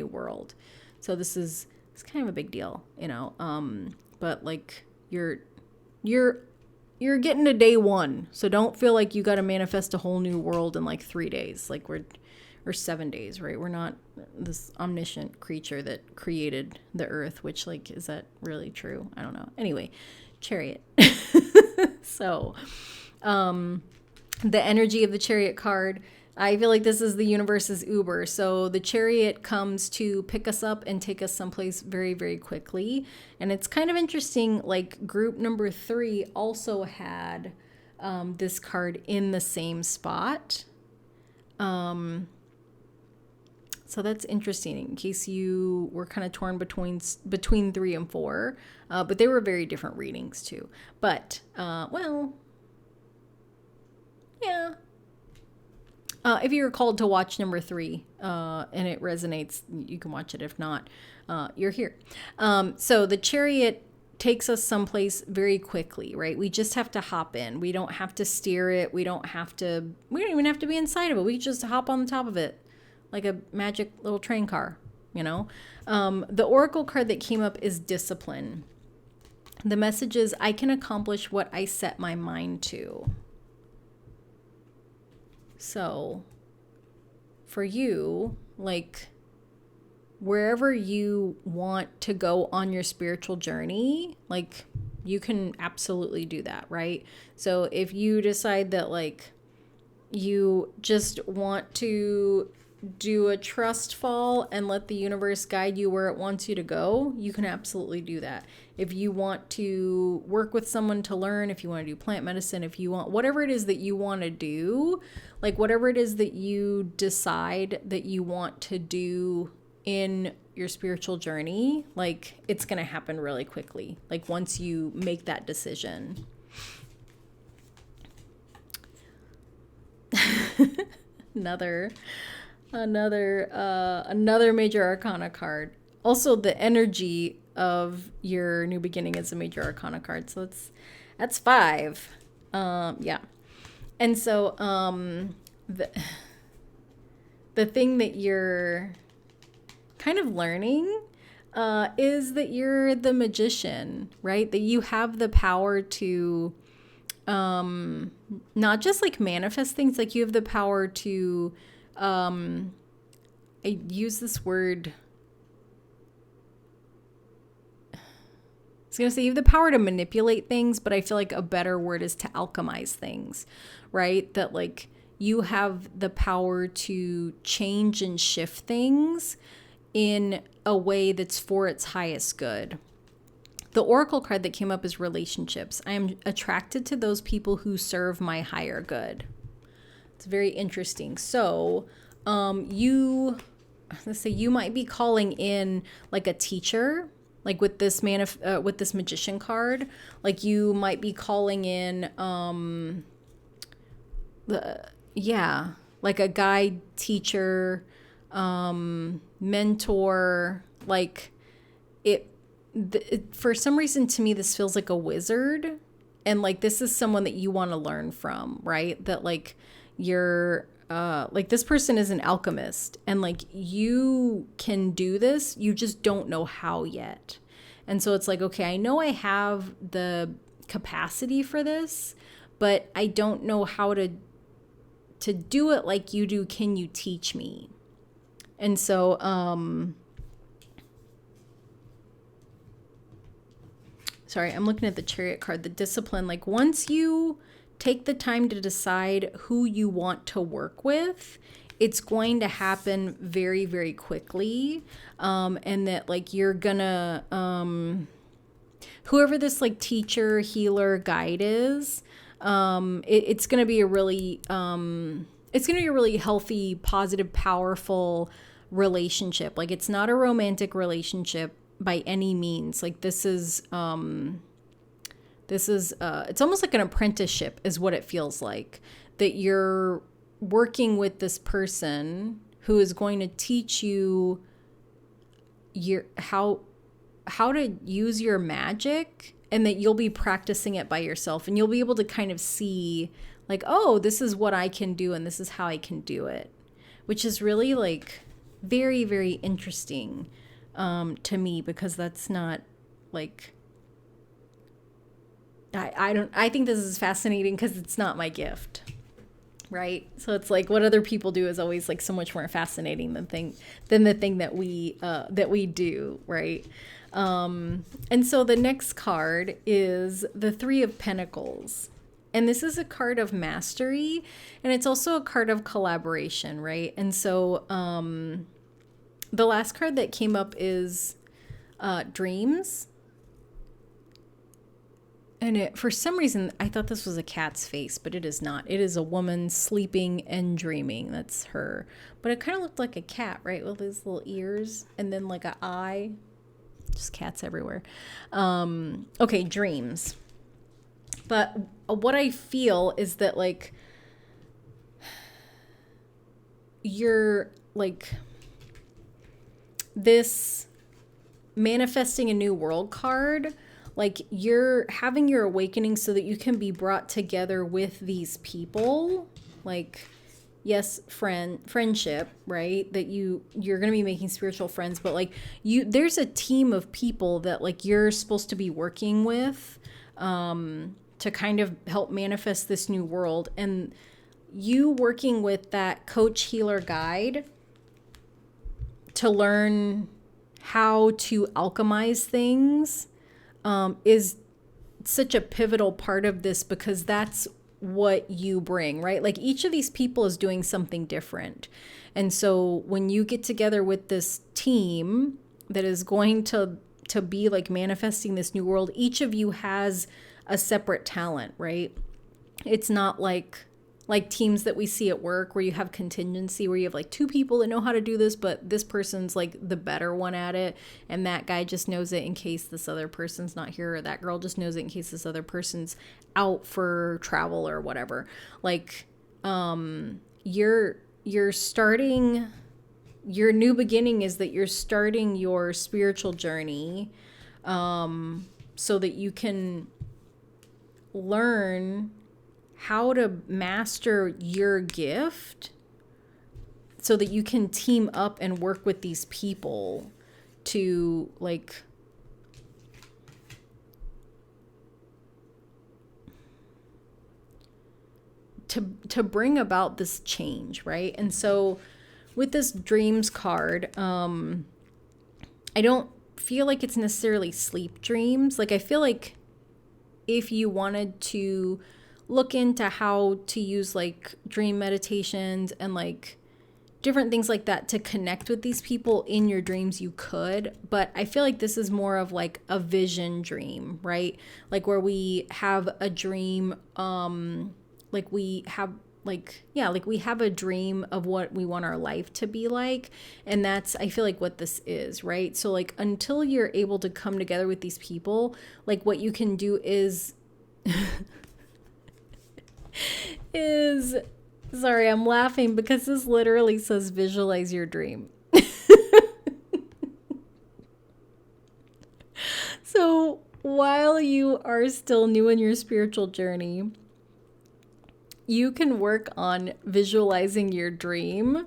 A: world. So it's kind of a big deal, but like you're getting to day one. So don't feel like you got to manifest a whole new world in like 3 days. Like or 7 days, right? We're not this omniscient creature that created the earth, which like, is that really true? I don't know. Anyway, Chariot. So, the energy of the Chariot card, I feel like this is the universe's Uber. So the Chariot comes to pick us up and take us someplace very, very quickly. And it's kind of interesting, like group number 3 also had this card in the same spot. So that's interesting in case you were kind of torn between 3 and 4. But they were very different readings too. But, yeah. If you're called to watch number 3 and it resonates, you can watch it. If not, you're here. So the Chariot takes us someplace very quickly, right? We just have to hop in. We don't have to steer it. We don't even have to be inside of it. We just hop on the top of it like a magic little train car, you know? The oracle card that came up is discipline. The message is, I can accomplish what I set my mind to. So for you, like, wherever you want to go on your spiritual journey, like, you can absolutely do that, right? So if you decide that, like, you just want to do a trust fall and let the universe guide you where it wants you to go, you can absolutely do that. If you want to work with someone to learn, if you want to do plant medicine, if you want, whatever it is that you want to do, like whatever it is that you decide that you want to do in your spiritual journey, like, it's going to happen really quickly. Like, once you make that decision. Another major arcana card. Also, the energy of your new beginning is a major arcana card. So that's 5. Yeah. And so the thing that you're kind of learning is that you're the magician, right? That you have the power to not just like manifest things, like you have the power to I use this word, I was going to say you have the power to manipulate things, but I feel like a better word is to alchemize things, right? That like you have the power to change and shift things in a way that's for its highest good. The oracle card that came up is relationships. I am attracted to those people who serve my higher good. It's very interesting. So let's say you might be calling in like a teacher, like with this with this magician card. Like you might be calling in like a guide, teacher, mentor. Like for some reason, to me, this feels like a wizard, and like this is someone that you want to learn from, right? That like you're like, this person is an alchemist, and like you can do this, you just don't know how yet. And so it's like, okay, I know I have the capacity for this, but I don't know how to do it like you do. Can you teach me? And so sorry, I'm looking at the Chariot card, the discipline. Like, once you take the time to decide who you want to work with, it's going to happen very, very quickly. And that like you're gonna, whoever this like teacher, healer, guide is, it's gonna be a really, healthy, positive, powerful relationship. Like, it's not a romantic relationship by any means. Like, this is it's almost like an apprenticeship is what it feels like, that you're working with this person who is going to teach you how to use your magic, and that you'll be practicing it by yourself, and you'll be able to kind of see like, oh, this is what I can do and this is how I can do it, which is really like very, very interesting to me, because that's not like, I think this is fascinating because it's not my gift, right? So it's like what other people do is always like so much more fascinating than the thing that we do, right? And so the next card is the 3 of Pentacles. And this is a card of mastery, and it's also a card of collaboration, right? And so the last card that came up is dreams. And for some reason, I thought this was a cat's face, but it is not. It is a woman sleeping and dreaming. That's her. But it kind of looked like a cat, right? With these little ears and then like an eye. Just cats everywhere. Okay, dreams. But what I feel is that like you're like this manifesting a new world card. like you're having your awakening so that you can be brought together with these people. Like, yes, friendship, right? That you're going to be making spiritual friends, but like there's a team of people that like you're supposed to be working with to kind of help manifest this new world. And you working with that coach, healer, guide to learn how to alchemize things is such a pivotal part of this, because that's what you bring, right? Like each of these people is doing something different. And so when you get together with this team that is going to be like manifesting this new world, each of you has a separate talent, right? It's not like teams that we see at work where you have contingency, where you have like two people that know how to do this, but this person's like the better one at it, and that guy just knows it in case this other person's not here, or that girl just knows it in case this other person's out for travel or whatever. Like you're starting, your new beginning is that you're starting your spiritual journey so that you can learn how to master your gift so that you can team up and work with these people to like to bring about this change, right? And so with this dreams card, I don't feel like it's necessarily sleep dreams. Like I feel like if you wanted to look into how to use like dream meditations and like different things like that to connect with these people in your dreams, you could. But I feel like this is more of like a vision dream, right? Like where we have a dream, like we have a dream of what we want our life to be like. And that's, I feel like, what this is, right? So like until you're able to come together with these people, like what you can do is sorry, I'm laughing because this literally says visualize your dream. So while you are still new in your spiritual journey, you can work on visualizing your dream,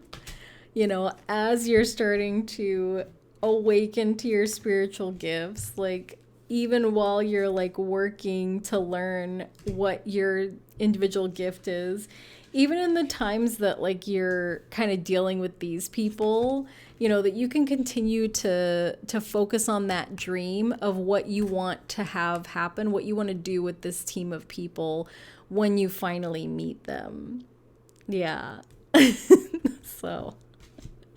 A: you know, as you're starting to awaken to your spiritual gifts, like even while you're like working to learn what your individual gift is, even in the times that like you're kind of dealing with these people, you know, that you can continue to focus on that dream of what you want to have happen, what you want to do with this team of people when you finally meet them. Yeah. So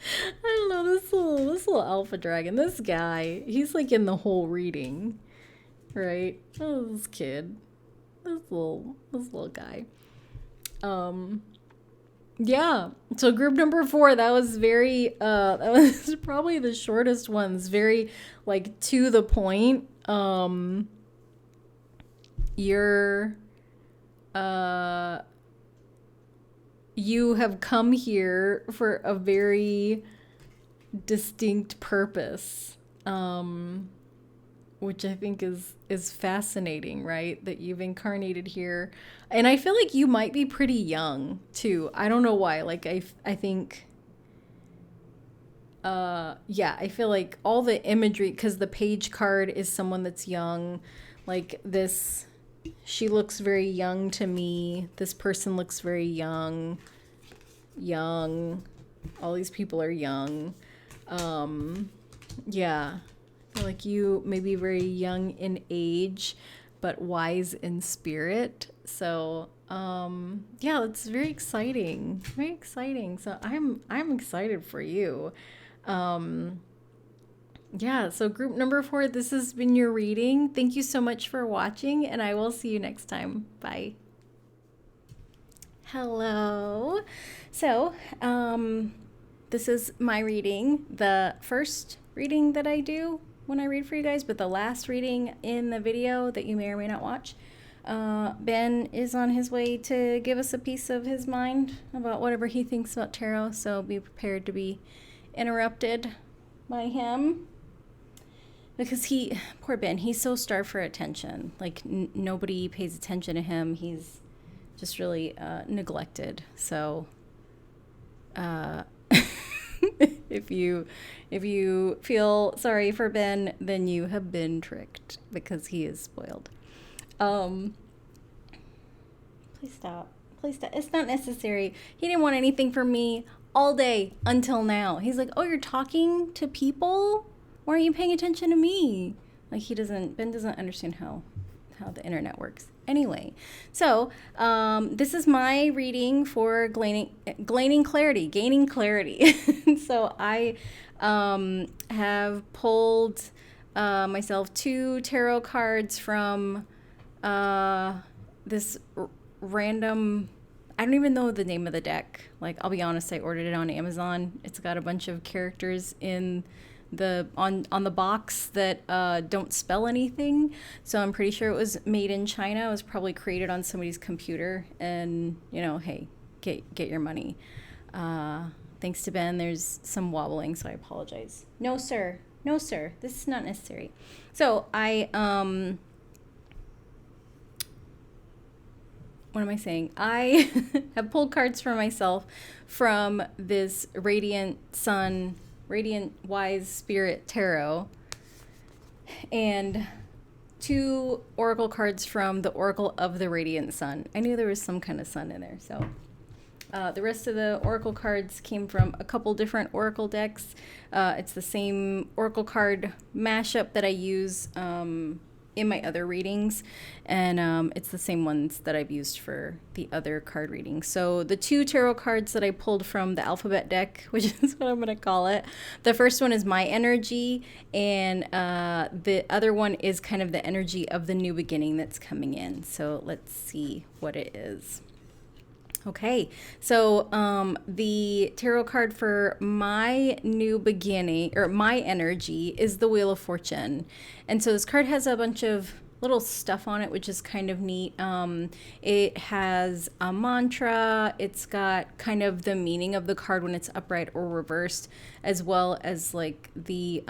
A: I don't know, this little alpha dragon, this guy, he's like in the whole reading, right? Oh, this kid, this little guy. Yeah. So group number 4, that was very that was probably the shortest ones, very like to the point. You have come here for a very distinct purpose, which I think is fascinating, right? That you've incarnated here. And I feel like you might be pretty young too. I don't know why. Like I think yeah, I feel like all the imagery, because the page card is someone that's young, like this, she looks very young to me. This person looks very young. All these people are young. Yeah. I feel like you may be very young in age, but wise in spirit. So, yeah, it's very exciting. Very exciting. So I'm excited for you. Yeah, so group number 4, this has been your reading. Thank you so much for watching, and I will see you next time. Bye. Hello. So, this is my reading, the first reading that I do when I read for you guys, but the last reading in the video that you may or may not watch. Ben is on his way to give us a piece of his mind about whatever he thinks about tarot, so be prepared to be interrupted by him. because poor Ben, he's so starved for attention. Like nobody pays attention to him. He's just really neglected. So, uh, if you feel sorry for Ben, then you have been tricked because he is spoiled. Um, please stop. Please stop. It's not necessary. He didn't want anything from me all day until now. He's like, "Oh, you're talking to people? Why aren't you paying attention to me?" Like Ben doesn't understand how the internet works. Anyway, so this is my reading for gaining clarity. So I have pulled myself 2 tarot cards from this random. I don't even know the name of the deck. Like, I'll be honest, I ordered it on Amazon. It's got a bunch of characters on the box that don't spell anything. So I'm pretty sure it was made in China. It was probably created on somebody's computer. And, hey, get your money. Thanks to Ben, there's some wobbling, so I apologize. No, sir. No, sir. This is not necessary. So I what am I saying? I have pulled cards for myself from this Radiant Wise Spirit Tarot, and 2 oracle cards from the Oracle of the Radiant Sun. I knew there was some kind of sun in there. So the rest of the oracle cards came from a couple different oracle decks. It's the same oracle card mashup that I use in my other readings, and it's the same ones that I've used for the other card readings. So the 2 tarot cards that I pulled from the alphabet deck, which is what I'm going to call it, the first one is my energy, and the other one is kind of the energy of the new beginning that's coming in. So let's see what it is. Okay, so the tarot card for my new beginning, or my energy, is the Wheel of Fortune. And so this card has a bunch of little stuff on it, which is kind of neat. It has a mantra. It's got kind of the meaning of the card when it's upright or reversed, as well as like the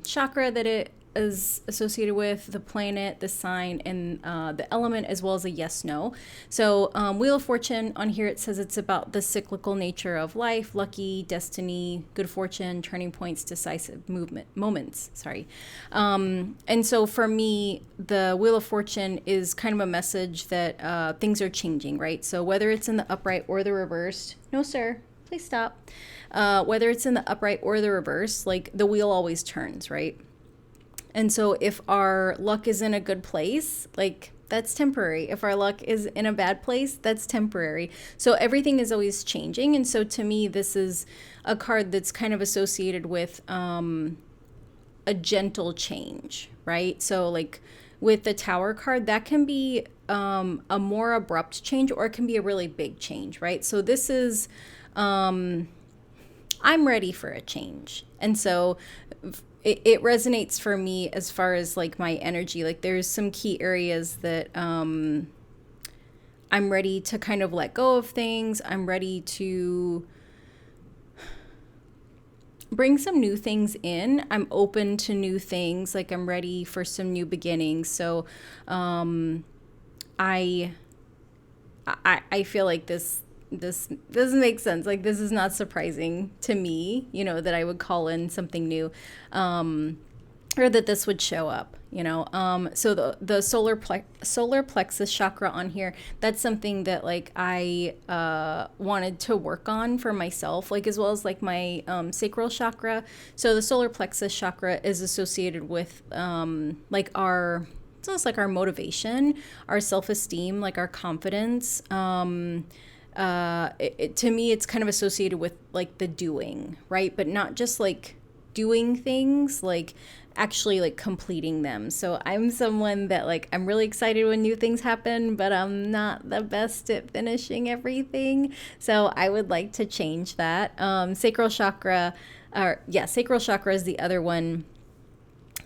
A: chakra that it is associated with, the planet, the sign, and the element, as well as a yes no. So Wheel of Fortune, on here it says it's about the cyclical nature of life, lucky, destiny, good fortune, turning points, decisive moments. And so for me, the Wheel of Fortune is kind of a message that things are changing, right? So whether it's in the upright or the reversed, no sir, please stop. Whether it's in the upright or the reverse, like the wheel always turns, right? And so if our luck is in a good place, like that's temporary. If our luck is in a bad place, that's temporary. So everything is always changing. And so to me, this is a card that's kind of associated with a gentle change, right? So like with the Tower card, that can be a more abrupt change, or it can be a really big change, right? So this is, I'm ready for a change. And so it resonates for me as far as like my energy. Like there's some key areas that I'm ready to kind of let go of things. I'm ready to bring some new things in. I'm open to new things. Like I'm ready for some new beginnings. So I feel like this doesn't make sense. Like this is not surprising to me, that I would call in something new, or that this would show up, so the solar plexus chakra on here, that's something that like I wanted to work on for myself, like as well as like my sacral chakra. So the solar plexus chakra is associated with like it's almost like our motivation, our self-esteem, like our confidence. To me, it's kind of associated with like the doing, right? But not just like doing things, like actually like completing them. So I'm someone that like, I'm really excited when new things happen, but I'm not the best at finishing everything. So I would like to change that. Sacral chakra is the other one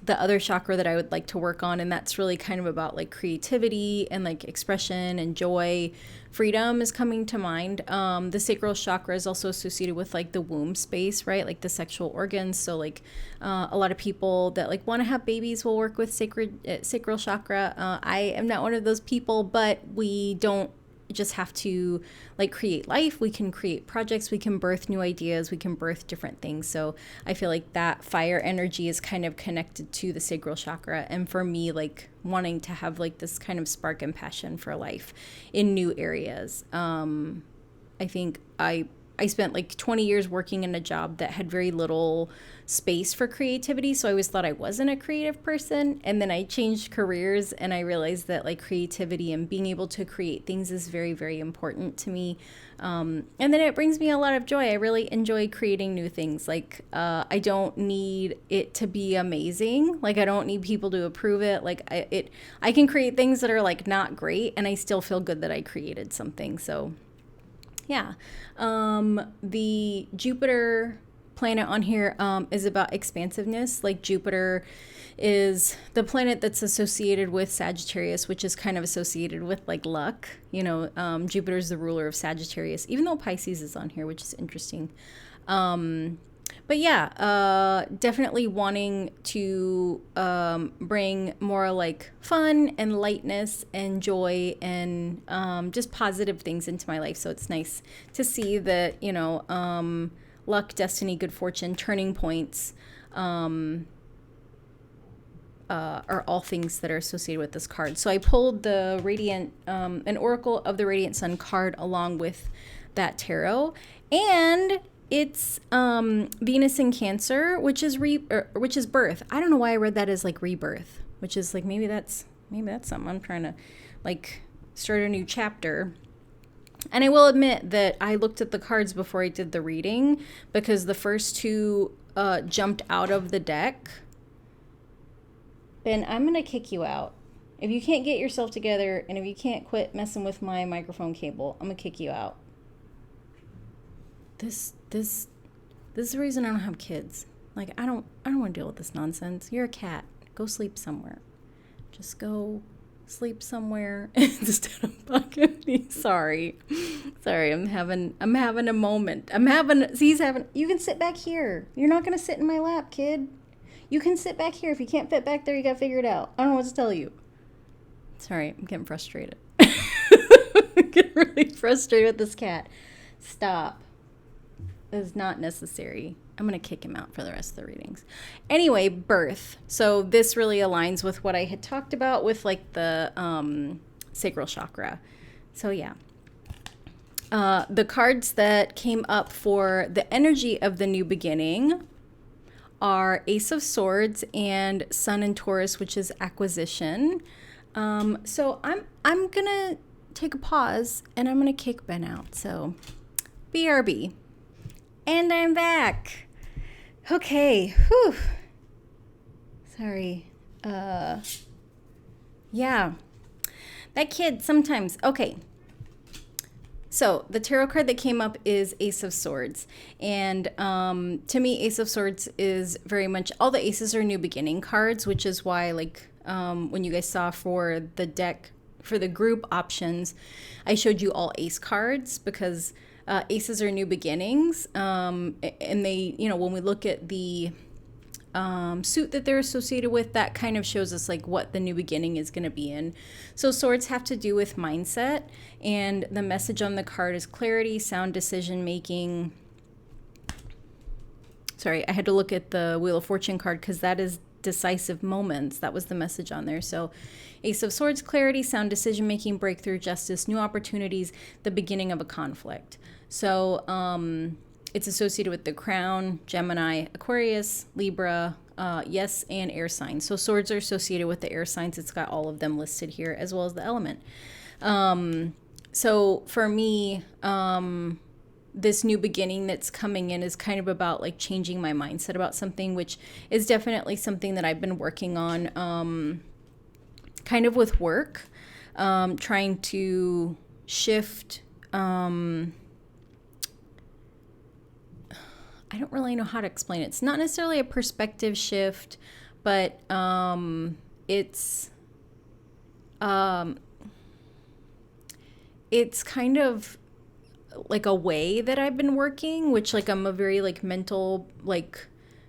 A: the other chakra that I would like to work on, and that's really kind of about like creativity and like expression and joy. Freedom is coming to mind. The sacral chakra is also associated with like the womb space, right? Like the sexual organs. So like a lot of people that like want to have babies will work with sacral chakra. I am not one of those people, but we don't just have to like create life. We can create projects, we can birth new ideas, we can birth different things. So I feel like that fire energy is kind of connected to the sacral chakra, and for me, like wanting to have like this kind of spark and passion for life in new areas. I think I spent like 20 years working in a job that had very little space for creativity. So I always thought I wasn't a creative person. And then I changed careers and I realized that like creativity and being able to create things is very, very important to me. And then it brings me a lot of joy. I really enjoy creating new things. Like I don't need it to be amazing. Like I don't need people to approve it. Like I can create things that are like not great and I still feel good that I created something. So yeah. The Jupiter planet on here is about expansiveness. Like Jupiter is the planet that's associated with Sagittarius, which is kind of associated with like luck. You know, Jupiter is the ruler of Sagittarius, even though Pisces is on here, which is interesting. But yeah, definitely wanting to bring more like fun and lightness and joy and just positive things into my life. So it's nice to see that, you know, luck, destiny, good fortune, turning points are all things that are associated with this card. So I pulled the Radiant, an Oracle of the Radiant Sun card along with that tarot. And it's Venus in Cancer, which is birth. I don't know why I read that as like rebirth, which is like maybe that's something I'm trying to like start a new chapter. And I will admit that I looked at the cards before I did the reading because the first two jumped out of the deck. Ben, I'm gonna kick you out. If you can't get yourself together and if you can't quit messing with my microphone cable, I'm gonna kick you out. This is the reason I don't have kids. Like I don't want to deal with this nonsense. You're a cat. Go sleep somewhere. Just go sleep somewhere instead of bugging me. Sorry. I'm having a moment. You can sit back here. You're not gonna sit in my lap, kid. You can sit back here. If you can't fit back there, you gotta figure it out. I don't know what to tell you. Sorry, I'm getting frustrated. I'm getting really frustrated with this cat. Stop. Is not necessary. I'm going to kick him out for the rest of the readings. Anyway, birth. So this really aligns with what I had talked about with like the sacral chakra. So yeah. The cards that came up for the energy of the new beginning are Ace of Swords and Sun in Taurus, which is acquisition. So I'm going to take a pause and I'm going to kick Ben out. So BRB. And I'm back. Okay. Whew. Sorry. Yeah. That kid sometimes. Okay. So the tarot card that came up is Ace of Swords. And to me, Ace of Swords is very much, all the aces are new beginning cards, which is why like when you guys saw for the deck, for the group options, I showed you all ace cards because aces are new beginnings, and they, you know, when we look at the suit that they're associated with, that kind of shows us like what the new beginning is going to be in. So swords have to do with mindset, and the message on the card is clarity, sound decision making. Sorry, I had to look at the Wheel of Fortune card because that is decisive moments. That was the message on there. So Ace of Swords, clarity, sound decision making, breakthrough, justice, new opportunities, the beginning of a conflict. So it's associated with the Crown, Gemini, Aquarius, Libra, yes, and air signs. So swords are associated with the air signs. It's got all of them listed here as well as the element. So for me, this new beginning that's coming in is kind of about like changing my mindset about something, which is definitely something that I've been working on kind of with work, trying to shift. I don't really know how to explain it. It's not necessarily a perspective shift, but it's um, it's kind of like a way that I've been working, which like I'm a very like mental, like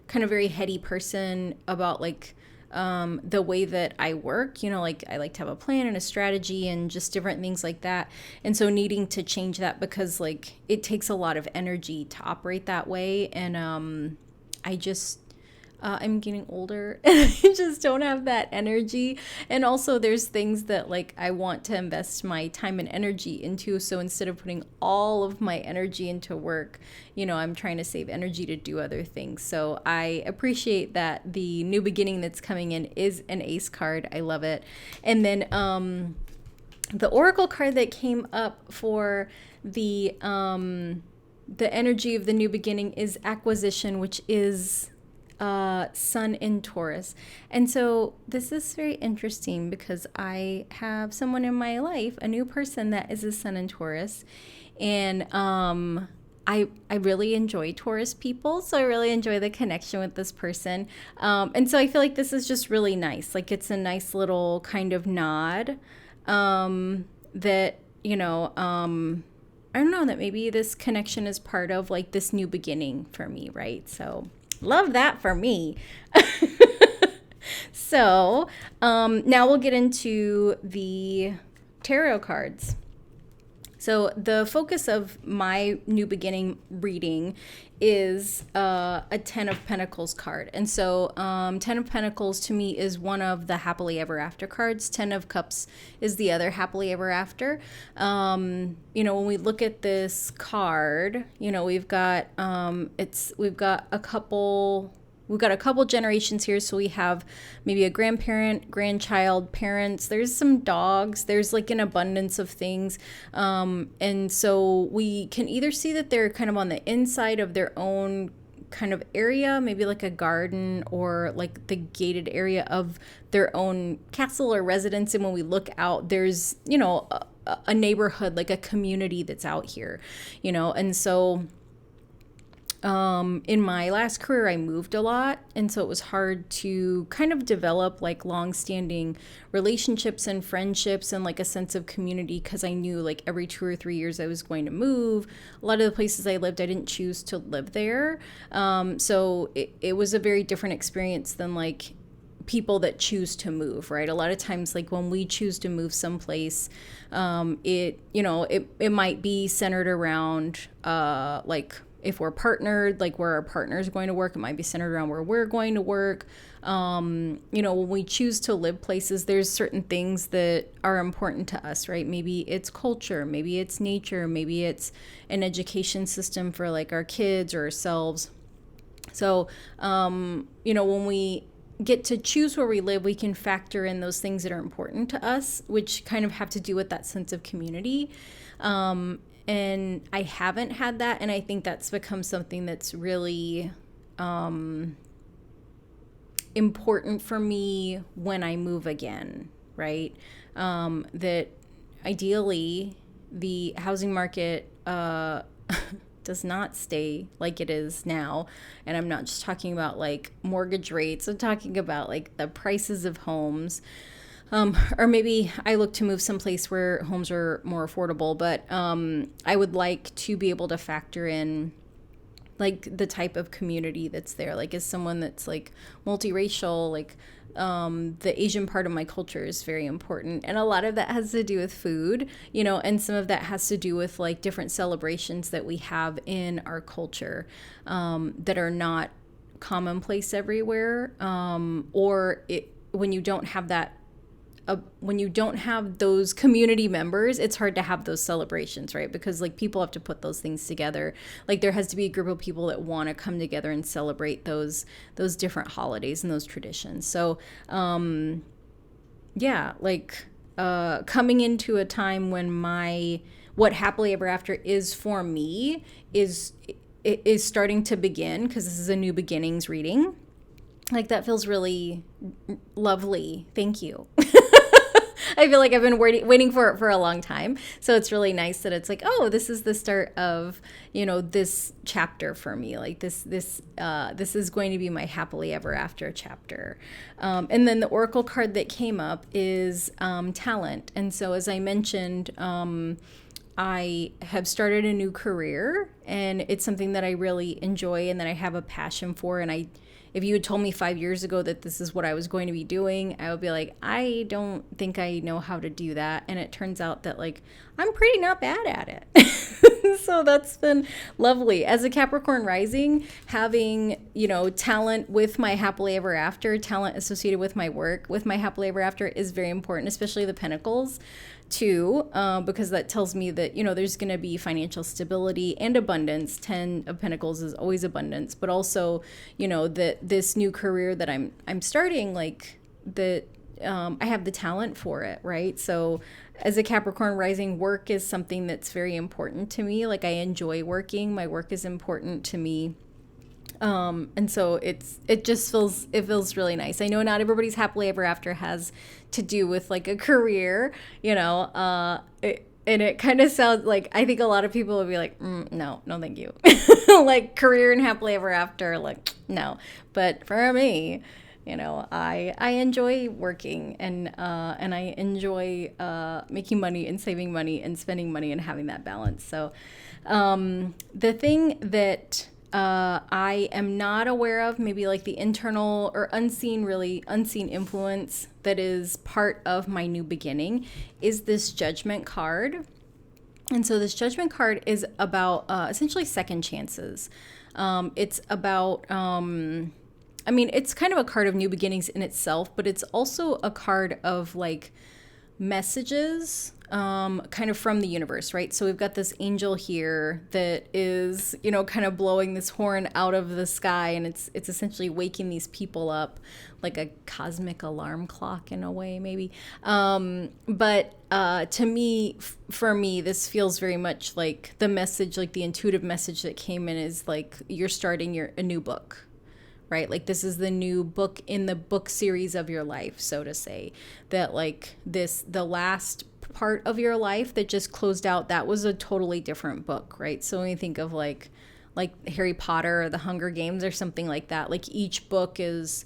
A: kind of very heady person about like the way that I work, like I like to have a plan and a strategy and just different things like that. And so needing to change that because like it takes a lot of energy to operate that way. And I just I'm getting older and I just don't have that energy. And also, there's things that like I want to invest my time and energy into. So instead of putting all of my energy into work, I'm trying to save energy to do other things. So I appreciate that the new beginning that's coming in is an ace card. I love it. And then the oracle card that came up for the energy of the new beginning is acquisition, which is Sun in Taurus. And so this is very interesting because I have someone in my life, a new person that is a Sun in Taurus. And I really enjoy Taurus people, so I really enjoy the connection with this person. And so I feel like this is just really nice. Like it's a nice little kind of nod that, I don't know, that maybe this connection is part of like this new beginning for me, right? So love that for me. So now we'll get into the tarot cards. So the focus of my new beginning reading is a 10 of Pentacles card. And so 10 of Pentacles to me is one of the happily ever after cards. 10 of Cups is the other happily ever after. When we look at this card, we've got We've got a couple generations here, so we have maybe a grandparent, grandchild, parents. There's some dogs. There's like an abundance of things. And so we can either see that they're kind of on the inside of their own kind of area, maybe like a garden or like the gated area of their own castle or residence. And when we look out, there's, a neighborhood, like a community that's out here, and so in my last career, I moved a lot. And so it was hard to kind of develop like long-standing relationships and friendships and like a sense of community because I knew like every 2 or 3 years I was going to move. A lot of the places I lived, I didn't choose to live there. So it was a very different experience than like people that choose to move, right? A lot of times, like when we choose to move someplace, it might be centered around like if we're partnered, like where our partner is going to work, it might be centered around where we're going to work. When we choose to live places, there's certain things that are important to us, right? Maybe it's culture, maybe it's nature, maybe it's an education system for like our kids or ourselves. So, when we get to choose where we live, we can factor in those things that are important to us, which kind of have to do with that sense of community. And I haven't had that, and I think that's become something that's really important for me when I move again, right? That ideally the housing market does not stay like it is now. And I'm not just talking about like mortgage rates, I'm talking about like the prices of homes. Or maybe I look to move someplace where homes are more affordable, but I would like to be able to factor in like the type of community that's there. Like as someone that's like multiracial, like the Asian part of my culture is very important. And a lot of that has to do with food, and some of that has to do with like different celebrations that we have in our culture that are not commonplace everywhere. When you don't have that, when you don't have those community members, it's hard to have those celebrations, right? Because like people have to put those things together. Like there has to be a group of people that want to come together and celebrate those different holidays and those traditions. So, coming into a time when what happily ever after is for me is starting to begin, because this is a new beginnings reading. Like that feels really lovely. Thank you. I feel like I've been waiting for it for a long time. So it's really nice that it's like, oh, this is the start of, this chapter for me. Like this is going to be my happily ever after chapter. And then the oracle card that came up is talent. And so as I mentioned, I have started a new career, and it's something that I really enjoy and that I have a passion for. And if you had told me 5 years ago that this is what I was going to be doing, I would be like, I don't think I know how to do that. And it turns out that like I'm pretty not bad at it. So that's been lovely. As a Capricorn rising, having, talent with my happily ever after, talent associated with my work, with my happily ever after is very important, especially the Pentacles too, because that tells me that, there's going to be financial stability and abundance. 10 of Pentacles is always abundance, but also, that this new career that I'm starting, like that, I have the talent for it, right? So as a Capricorn rising, work is something that's very important to me. Like I enjoy working. My work is important to me. And so it feels really nice. I know not everybody's happily ever after has to do with like a career, and it kind of sounds like, I think a lot of people would be like, no, thank you. Like career and happily ever after, like, no. But for me, I enjoy working, and I enjoy making money and saving money and spending money and having that balance. So the thing that I am not aware of, maybe like the internal or unseen influence that is part of my new beginning, is this Judgment card. And so this Judgment card is about essentially second chances. It's about, it's kind of a card of new beginnings in itself, but it's also a card of like messages kind of from the universe, right? So we've got this angel here that is, kind of blowing this horn out of the sky, and it's essentially waking these people up, like a cosmic alarm clock in a way, maybe. But to me, for me, this feels very much like the message, like the intuitive message that came in is like, you're starting a new book. Right? Like this is the new book in the book series of your life, so to say, that like the last part of your life that just closed out, that was a totally different book, right? So when you think of like Harry Potter or the Hunger Games or something like that, like each book it's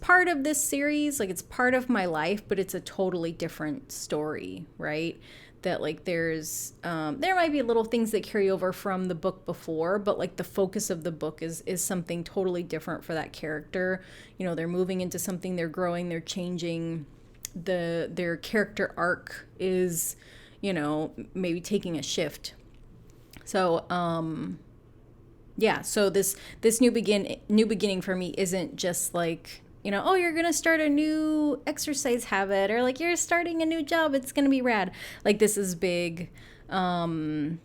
A: part of this series, like it's part of my life, but it's a totally different story, right? That like there's there might be little things that carry over from the book before, but like the focus of the book is something totally different for that character. They're moving into something, they're growing, they're changing. Their character arc is, maybe taking a shift. So so this new beginning for me isn't just like, oh, you're going to start a new exercise habit, or like you're starting a new job, it's going to be rad. Like this is big new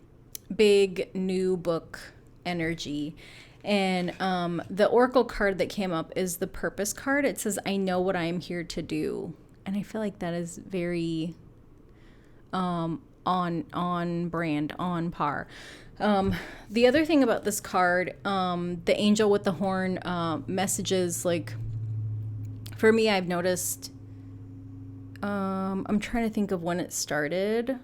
A: book energy. And the oracle card that came up is the Purpose card. It says, I know what I am here to do. And I feel like that is very on brand, on par. The other thing about this card, the angel with the horn messages, like, for me, I've noticed, I'm trying to think of when it started.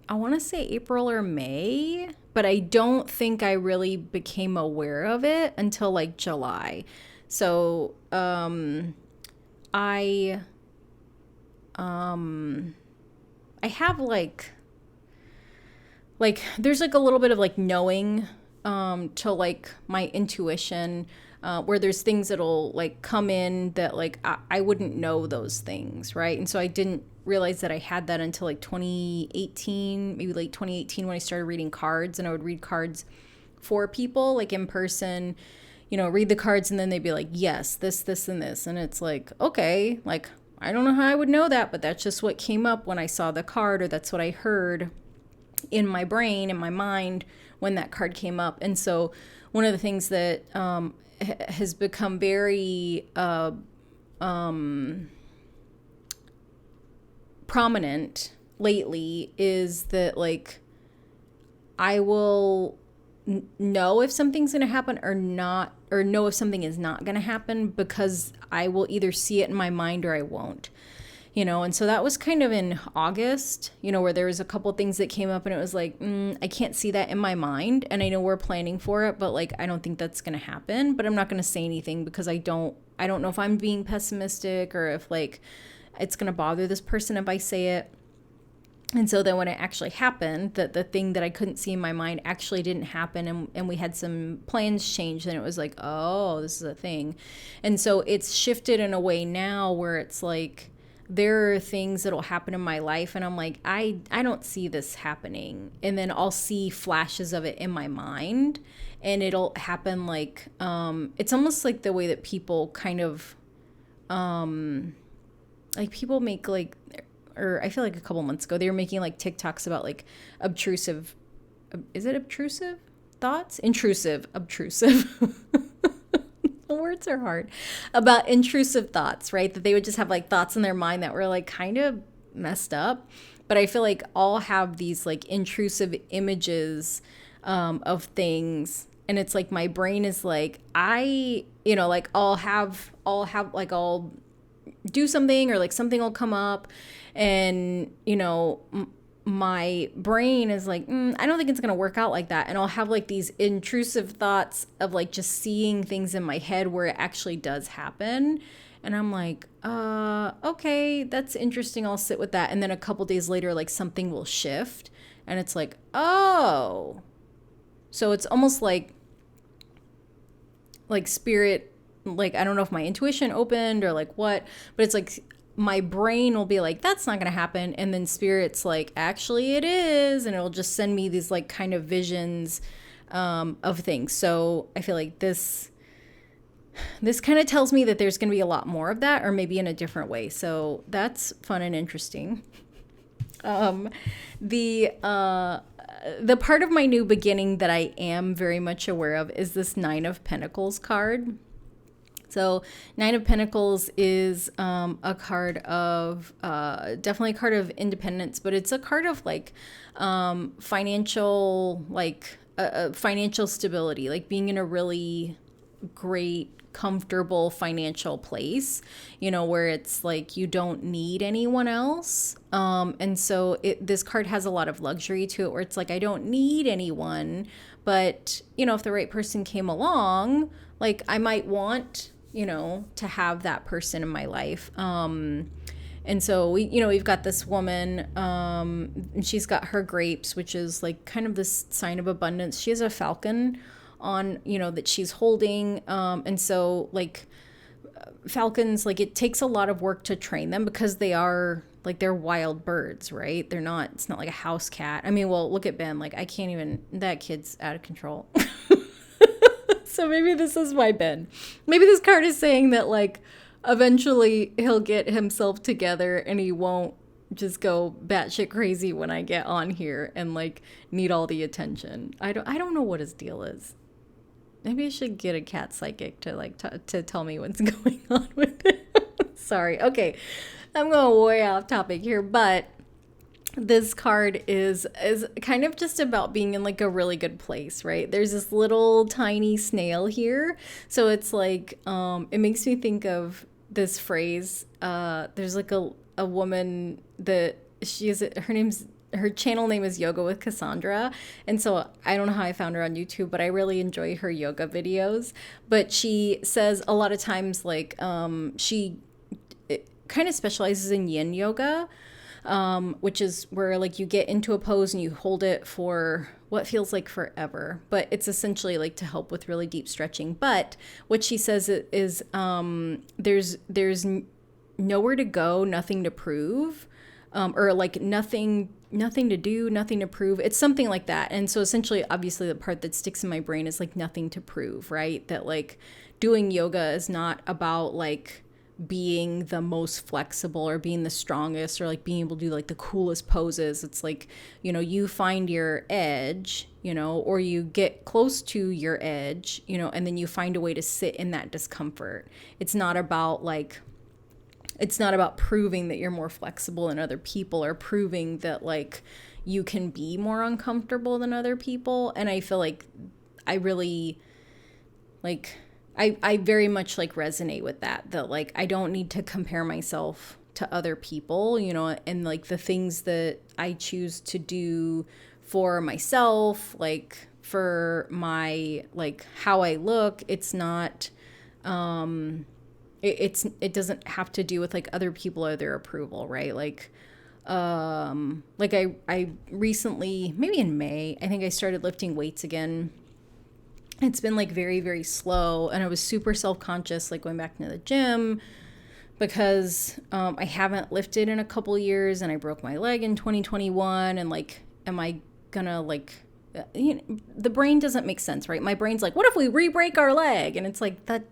A: I want to say April or May, but I don't think I really became aware of it until like July. So, I have like there's like a little bit of like knowing to like my intuition, where there's things that'll like come in that like I wouldn't know those things, right? And so I didn't realize that I had that until like 2018, maybe late 2018, when I started reading cards, and I would read cards for people like in person, read the cards, and then they'd be like, yes, this, and this. And it's like, okay, like, I don't know how I would know that, but that's just what came up when I saw the card, or that's what I heard in my brain, in my mind, when that card came up. And so one of the things that has become very prominent lately is that, like, I will know if something's going to happen or not, or know if something is not going to happen, because I will either see it in my mind or I won't. And so that was kind of in August, where there was a couple things that came up and it was like, I can't see that in my mind. And I know we're planning for it, but like, I don't think that's going to happen, but I'm not going to say anything because I don't know if I'm being pessimistic or if like it's going to bother this person if I say it. And so then when it actually happened, that the thing that I couldn't see in my mind actually didn't happen, and we had some plans changed, and it was like, oh, this is a thing. And so it's shifted in a way now where it's like there are things that'll happen in my life and I'm like, I don't see this happening. And then I'll see flashes of it in my mind and it'll happen like it's almost like the way that people kind of like people make like, or I feel like a couple months ago, they were making like TikToks about like obtrusive, is it obtrusive thoughts? Intrusive, obtrusive. The words are hard. About intrusive thoughts, right? That they would just have like thoughts in their mind that were like kind of messed up. But I feel like all have these like intrusive images of things. And it's like my brain is like, like I'll do something or like something will come up and my brain is like I don't think it's gonna work out like that, and I'll have like these intrusive thoughts of like just seeing things in my head where it actually does happen, and I'm like okay, that's interesting, I'll sit with that. And then a couple days later like something will shift and it's like, oh, so it's almost like spirit, like I don't know if my intuition opened or like what, but it's like my brain will be like, that's not going to happen. And then spirit's like, actually it is. And it'll just send me these like kind of visions of things. So I feel like this kind of tells me that there's going to be a lot more of that, or maybe in a different way. So that's fun and interesting. The part of my new beginning that I am very much aware of is this 9 of Pentacles card. So 9 of Pentacles is a card of definitely a card of independence, but it's a card of like financial, like financial stability, like being in a really great, comfortable financial place, where it's like you don't need anyone else. And so this card has a lot of luxury to it, where it's like, I don't need anyone, but if the right person came along, like I might want to have that person in my life. And so we've got this woman, and she's got her grapes, which is like kind of this sign of abundance. She has a falcon on, that she's holding. And so like falcons, like it takes a lot of work to train them because they are like, they're wild birds, right? It's not like a house cat. I mean, well, look at Ben, like I can't even, that kid's out of control. So maybe this is why Ben. Maybe this card is saying that like eventually he'll get himself together and he won't just go batshit crazy when I get on here and like need all the attention. I don't know what his deal is. Maybe I should get a cat psychic to like to tell me what's going on with it. Sorry. Okay. I'm going way off topic here, but this card is kind of just about being in like a really good place, right? There's this little tiny snail here. So it's like, it makes me think of this phrase. There's like a woman that her channel name is Yoga with Cassandra. And so I don't know how I found her on YouTube, but I really enjoy her yoga videos. But she says a lot of times like, she kind of specializes in yin yoga. Which is where like you get into a pose and you hold it for what feels like forever, but it's essentially like to help with really deep stretching. But what she says is there's nowhere to go, nothing to prove, or like nothing to do, nothing to prove. It's something like that. And so essentially, obviously the part that sticks in my brain is like nothing to prove, right? That like doing yoga is not about like being the most flexible or being the strongest or like being able to do like the coolest poses. It's like, you find your edge, or you get close to your edge, and then you find a way to sit in that discomfort. It's not about proving that you're more flexible than other people or proving that like you can be more uncomfortable than other people. And I feel like I really like I very much like resonate with that like I don't need to compare myself to other people, you know, and like the things that I choose to do for myself, like for my, like how I look. It's not, it doesn't have to do with like other people or their approval, right? Like I recently, maybe in May, I think I started lifting weights again. It's been like very, very slow, and I was super self-conscious, like going back to the gym, because I haven't lifted in a couple years, and I broke my leg in 2021, and like, am I gonna like, you know, the brain doesn't make sense, right? My brain's like, what if we re-break our leg? And it's like, that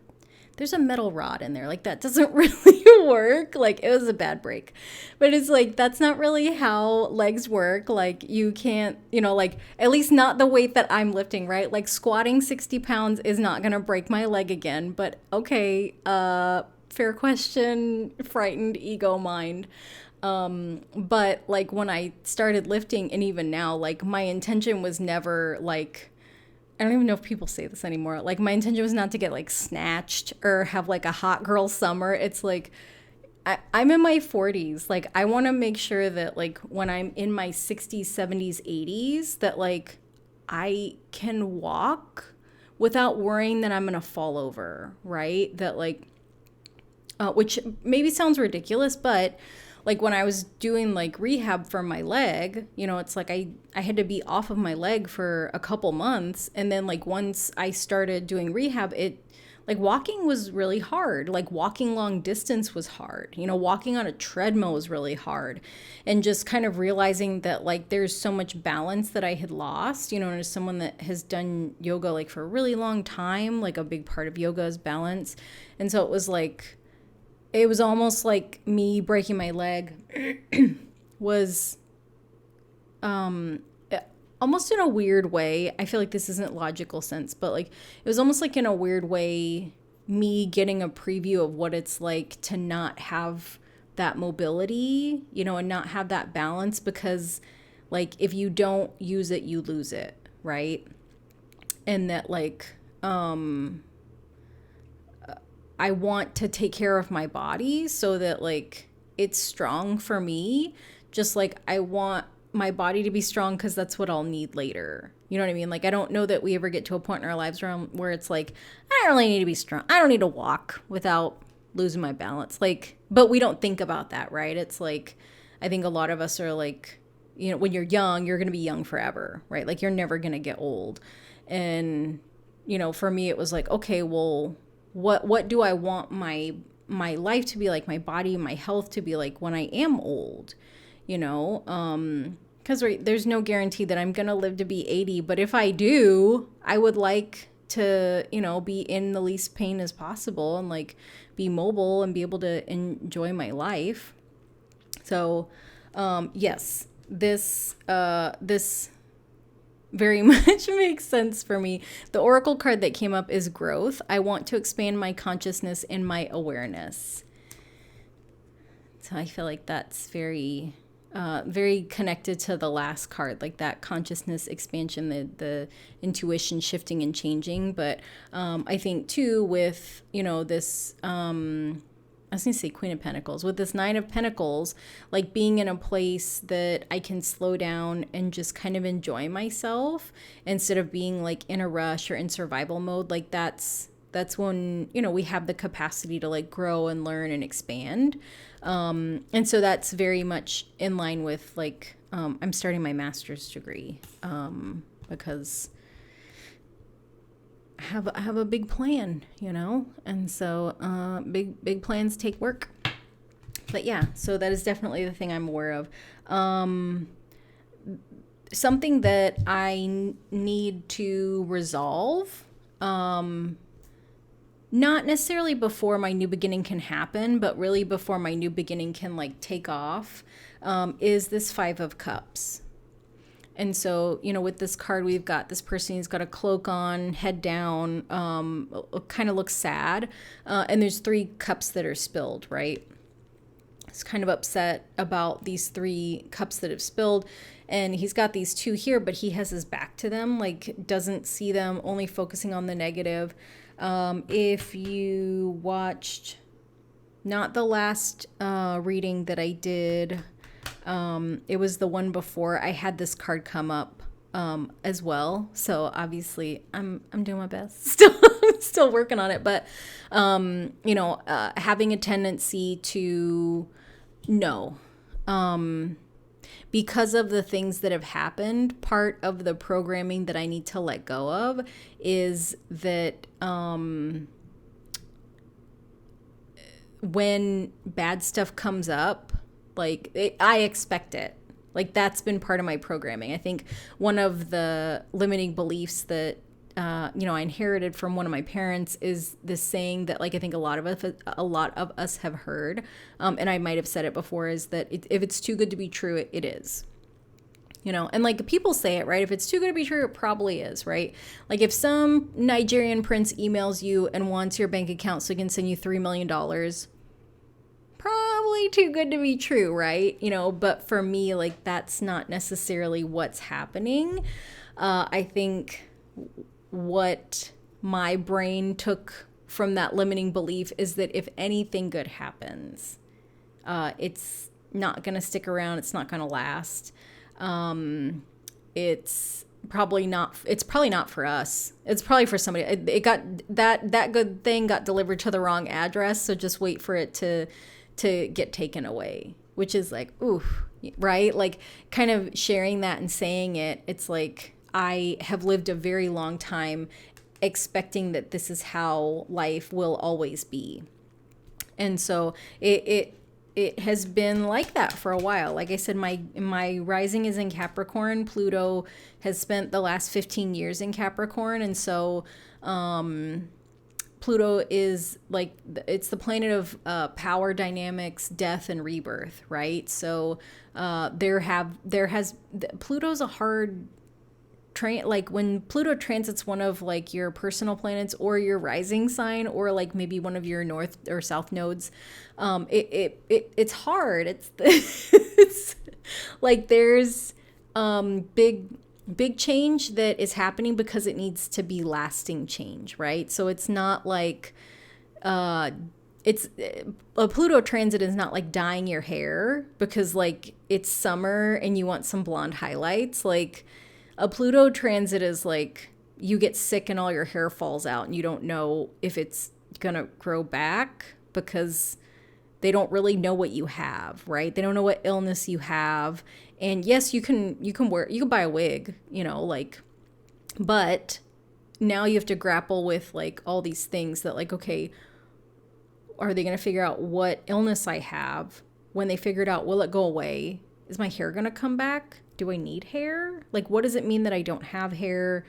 A: there's a metal rod in there, like that doesn't really work. Like, it was a bad break, but it's like, that's not really how legs work. Like, you can't, you know, like, at least not the weight that I'm lifting, right? Like, squatting 60 pounds is not gonna break my leg again. But okay, fair question, frightened ego mind. But like, when I started lifting, and even now, like, my intention was never like, I don't even know if people say this anymore. Like, my intention was not to get like snatched or have like a hot girl summer. It's like, I'm in my 40s. Like, I want to make sure that like when I'm in my 60s, 70s, 80s, that like I can walk without worrying that I'm going to fall over, right? That like, which maybe sounds ridiculous, but like when I was doing like rehab for my leg, you know, it's like I had to be off of my leg for a couple months. And then like once I started doing rehab, it like walking was really hard. Like walking long distance was hard. You know, walking on a treadmill was really hard. And just kind of realizing that like there's so much balance that I had lost, you know, and as someone that has done yoga like for a really long time, like a big part of yoga is balance. And so it was like, it was almost like me breaking my leg was almost in a weird way. I feel like this isn't logical sense, but like it was almost like in a weird way me getting a preview of what it's like to not have that mobility, you know, and not have that balance, because like if you don't use it, you lose it, right? And that like I want to take care of my body so that like it's strong for me, just like I want my body to be strong because that's what I'll need later. You know what I mean? Like, I don't know that we ever get to a point in our lives where it's like, I don't really need to be strong. I don't need to walk without losing my balance. Like, but we don't think about that, right? It's like, I think a lot of us are like, you know, when you're young, you're going to be young forever, right? Like, you're never going to get old. And, you know, for me, it was like, okay, well, what do I want my life to be like, my body, my health to be like when I am old, you know? Because right, there's no guarantee that I'm gonna live to be 80, but if I do, I would like to, you know, be in the least pain as possible and like be mobile and be able to enjoy my life. So yes, this very much makes sense for me. The oracle card that came up is growth. I want to expand my consciousness and my awareness. So I feel like that's very very connected to the last card, like that consciousness expansion, the intuition shifting and changing. But I think too with, you know, this I was going to say Queen of Pentacles. With this Nine of Pentacles, like being in a place that I can slow down and just kind of enjoy myself instead of being like in a rush or in survival mode. Like that's when, you know, we have the capacity to like grow and learn and expand. And so that's very much in line with like, I'm starting my master's degree because I have a big plan, you know, and so big plans take work. But yeah, so that is definitely the thing I'm aware of. Something that I need to resolve, not necessarily before my new beginning can happen, but really before my new beginning can like take off, is this Five of Cups. And so, you know, with this card, we've got this person who's got a cloak on, head down, kind of looks sad. And there's 3 cups that are spilled, right? He's kind of upset about these 3 cups that have spilled. And he's got these 2 here, but he has his back to them, like doesn't see them, only focusing on the negative. If you watched Not the last reading that I did. It was the one before. I had this card come up as well. So obviously, I'm doing my best. Still working on it, but having a tendency to know. Because of the things that have happened, part of the programming that I need to let go of is that when bad stuff comes up, I expect it. Like, that's been part of my programming. I think one of the limiting beliefs that I inherited from one of my parents is this saying that, like, I think a lot of us have heard, and I might have said it before, is that if it's too good to be true, it is. And like people say it, right? If it's too good to be true, it probably is, right? Like, if some Nigerian prince emails you and wants your bank account so he can send you $3 million, probably too good to be true, right? But for me, like, that's not necessarily what's happening. I think what my brain took from that limiting belief is that if anything good happens, it's not going to stick around. It's not going to last. It's probably not for us. It's probably for somebody. It got that good thing got delivered to the wrong address. So just wait for it to get taken away, which is like, oof, right? Like, kind of sharing that and saying it. It's like, I have lived a very long time expecting that this is how life will always be. And so it has been like that for a while. Like I said, my rising is in Capricorn. Pluto has spent the last 15 years in Capricorn. And so Pluto is like, it's the planet of power dynamics, death, and rebirth, right? So Pluto's a hard like, when Pluto transits one of like your personal planets or your rising sign, or like maybe one of your north or south nodes, it's hard. It's like, there's big change that is happening because it needs to be lasting change, right? So it's not like it's a Pluto transit is not like dyeing your hair because like it's summer and you want some blonde highlights. Like, a Pluto transit is like, you get sick and all your hair falls out and you don't know if it's gonna grow back because they don't really know what you have, right? They don't know what illness you have. And yes, you can buy a wig, but now you have to grapple with like all these things that, like, okay, are they gonna figure out what illness I have? When they figure it out, will it go away? Is my hair gonna come back? Do I need hair? Like, what does it mean that I don't have hair?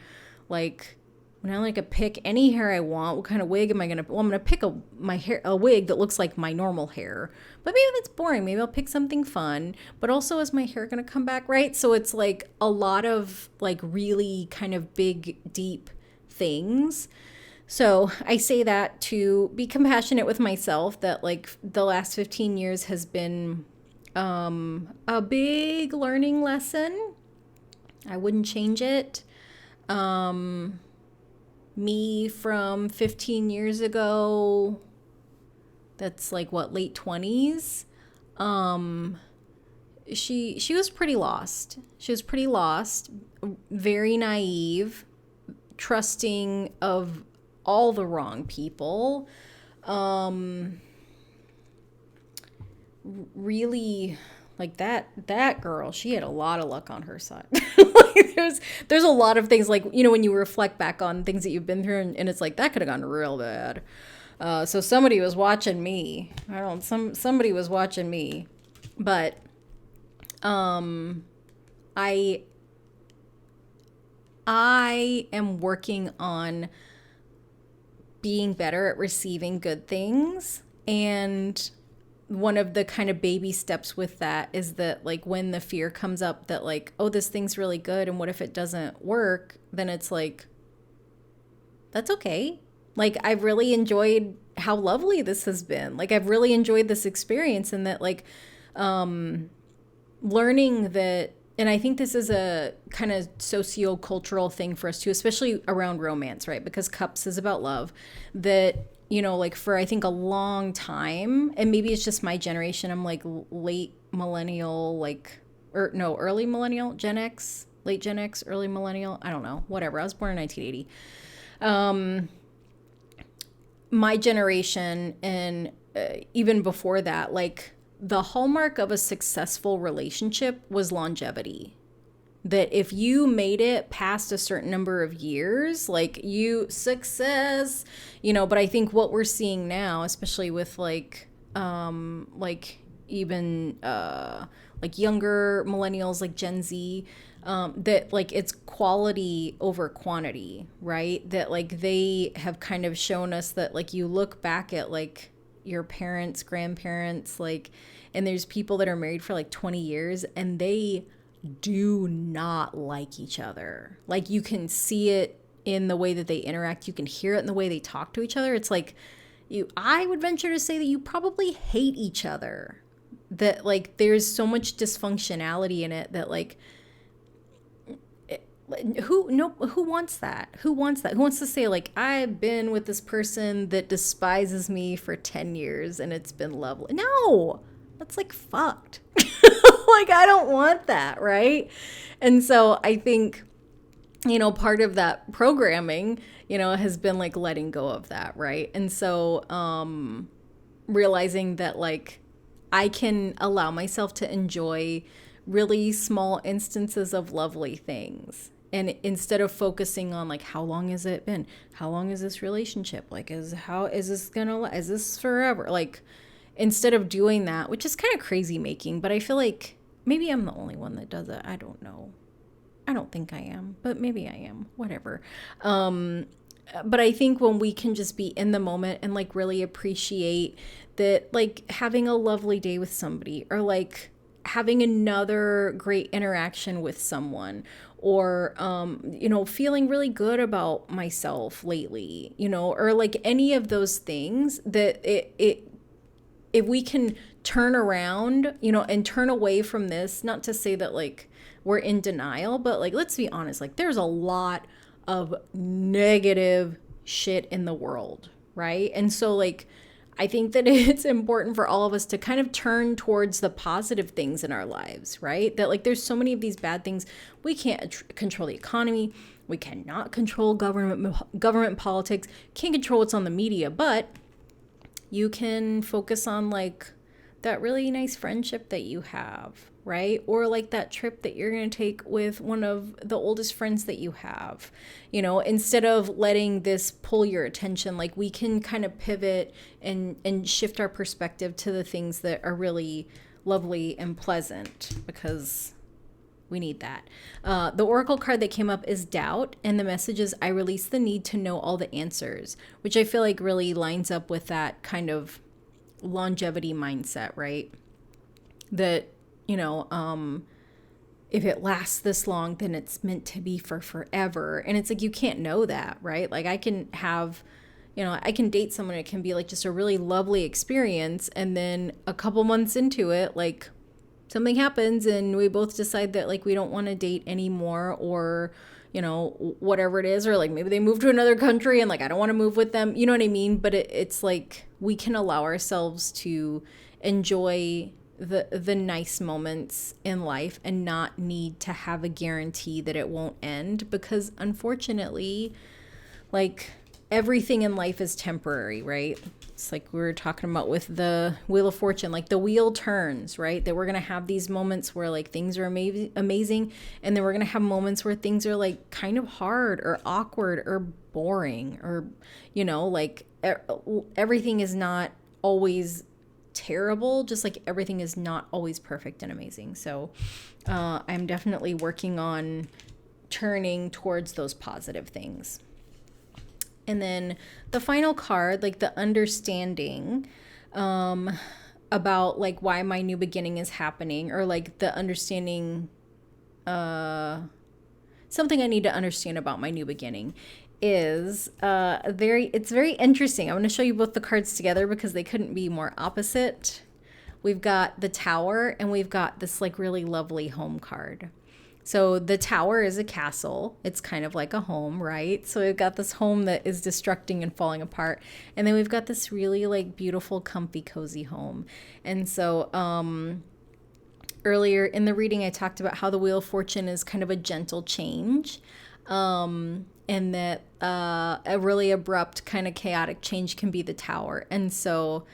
A: Like, when I like to pick any hair I want, what kind of wig am I gonna? Well, I'm gonna pick a wig that looks like my normal hair. But maybe that's boring. Maybe I'll pick something fun. But also, is my hair gonna come back, right? So it's like a lot of like really kind of big, deep things. So I say that to be compassionate with myself, that like the last 15 years has been a big learning lesson. I wouldn't change it. Me from 15 years ago, that's like what, late 20s. She was pretty lost. She was pretty lost, very naive, trusting of all the wrong people. Really, like that girl, she had a lot of luck on her side. Like, there's a lot of things, like, when you reflect back on things that you've been through, and it's like, that could have gone real bad. So somebody was watching me. Somebody was watching me. But I am working on being better at receiving good things. And one of the kind of baby steps with that is that, like, when the fear comes up that, like, oh, this thing's really good, and what if it doesn't work? Then it's like, that's okay. Like, I've really enjoyed how lovely this has been. Like, I've really enjoyed this experience, and that, like, learning that, and I think this is a kind of socio-cultural thing for us too, especially around romance, right? Because Cups is about love, that like for I think a long time, and maybe it's just my generation, I'm like late millennial, like, or no, early millennial, Gen X, late Gen X, early millennial, I don't know, whatever. I was born in 1980. My generation, and even before that, like the hallmark of a successful relationship was longevity. That if you made it past a certain number of years, like you success, but I think what we're seeing now, especially with like even like younger millennials, like Gen Z, that like it's quality over quantity, right? That like they have kind of shown us that like you look back at like your parents, grandparents, like, and there's people that are married for like 20 years and they do not like each other. Like you can see it in the way that they interact. You can hear it in the way they talk to each other. It's like I would venture to say that you probably hate each other. That like there's so much dysfunctionality in it that like who wants that? Who wants that? Who wants to say like I've been with this person that despises me for 10 years and it's been lovely? No. That's like fucked. Like I don't want that, right? And so I think part of that programming, has been like letting go of that, right? And so realizing that like I can allow myself to enjoy really small instances of lovely things. And instead of focusing on like how long has it been? How long is this relationship? Like is this forever? Like instead of doing that, which is kind of crazy making, but I feel like maybe I'm the only one that does it. I don't know. I don't think I am, but maybe I am. Whatever. But I think when we can just be in the moment and like really appreciate that, like having a lovely day with somebody or like having another great interaction with someone or, feeling really good about myself lately, or like any of those things that if we can turn around, and turn away from this, not to say that like we're in denial, but like, let's be honest, like there's a lot of negative shit in the world, right? And so like, I think that it's important for all of us to kind of turn towards the positive things in our lives, right? That like, there's so many of these bad things. We can't control the economy. We cannot control government politics, can't control what's on the media, but you can focus on like that really nice friendship that you have, right? Or like that trip that you're going to take with one of the oldest friends that you have, instead of letting this pull your attention, like we can kind of pivot and shift our perspective to the things that are really lovely and pleasant because we need that. The oracle card that came up is doubt, and the message is I release the need to know all the answers, which I feel like really lines up with that kind of longevity mindset, right? That, if it lasts this long, then it's meant to be for forever. And it's like, you can't know that, right? Like I can have, I can date someone, it can be like just a really lovely experience. And then a couple months into it, like something happens and we both decide that like we don't want to date anymore, or whatever it is, or like maybe they move to another country and like I don't want to move with them, you know what I mean? But it's like we can allow ourselves to enjoy the nice moments in life and not need to have a guarantee that it won't end, because unfortunately like everything in life is temporary, right? It's like we were talking about with the Wheel of Fortune, like the wheel turns, right? That we're going to have these moments where like things are amazing. And then we're going to have moments where things are like kind of hard or awkward or boring or, like everything is not always terrible, just like everything is not always perfect and amazing. So I'm definitely working on turning towards those positive things. And then the final card, like the understanding about like why my new beginning is happening, or like the understanding, something I need to understand about my new beginning is it's very interesting. I'm going to show you both the cards together because they couldn't be more opposite. We've got the Tower and we've got this like really lovely home card. So the tower is a castle. It's kind of like a home, right? So we've got this home that is destructing and falling apart. And then we've got this really like beautiful, comfy, cozy home. And so earlier in the reading, I talked about how the Wheel of Fortune is kind of a gentle change. And that a really abrupt, kind of chaotic change can be the tower. And so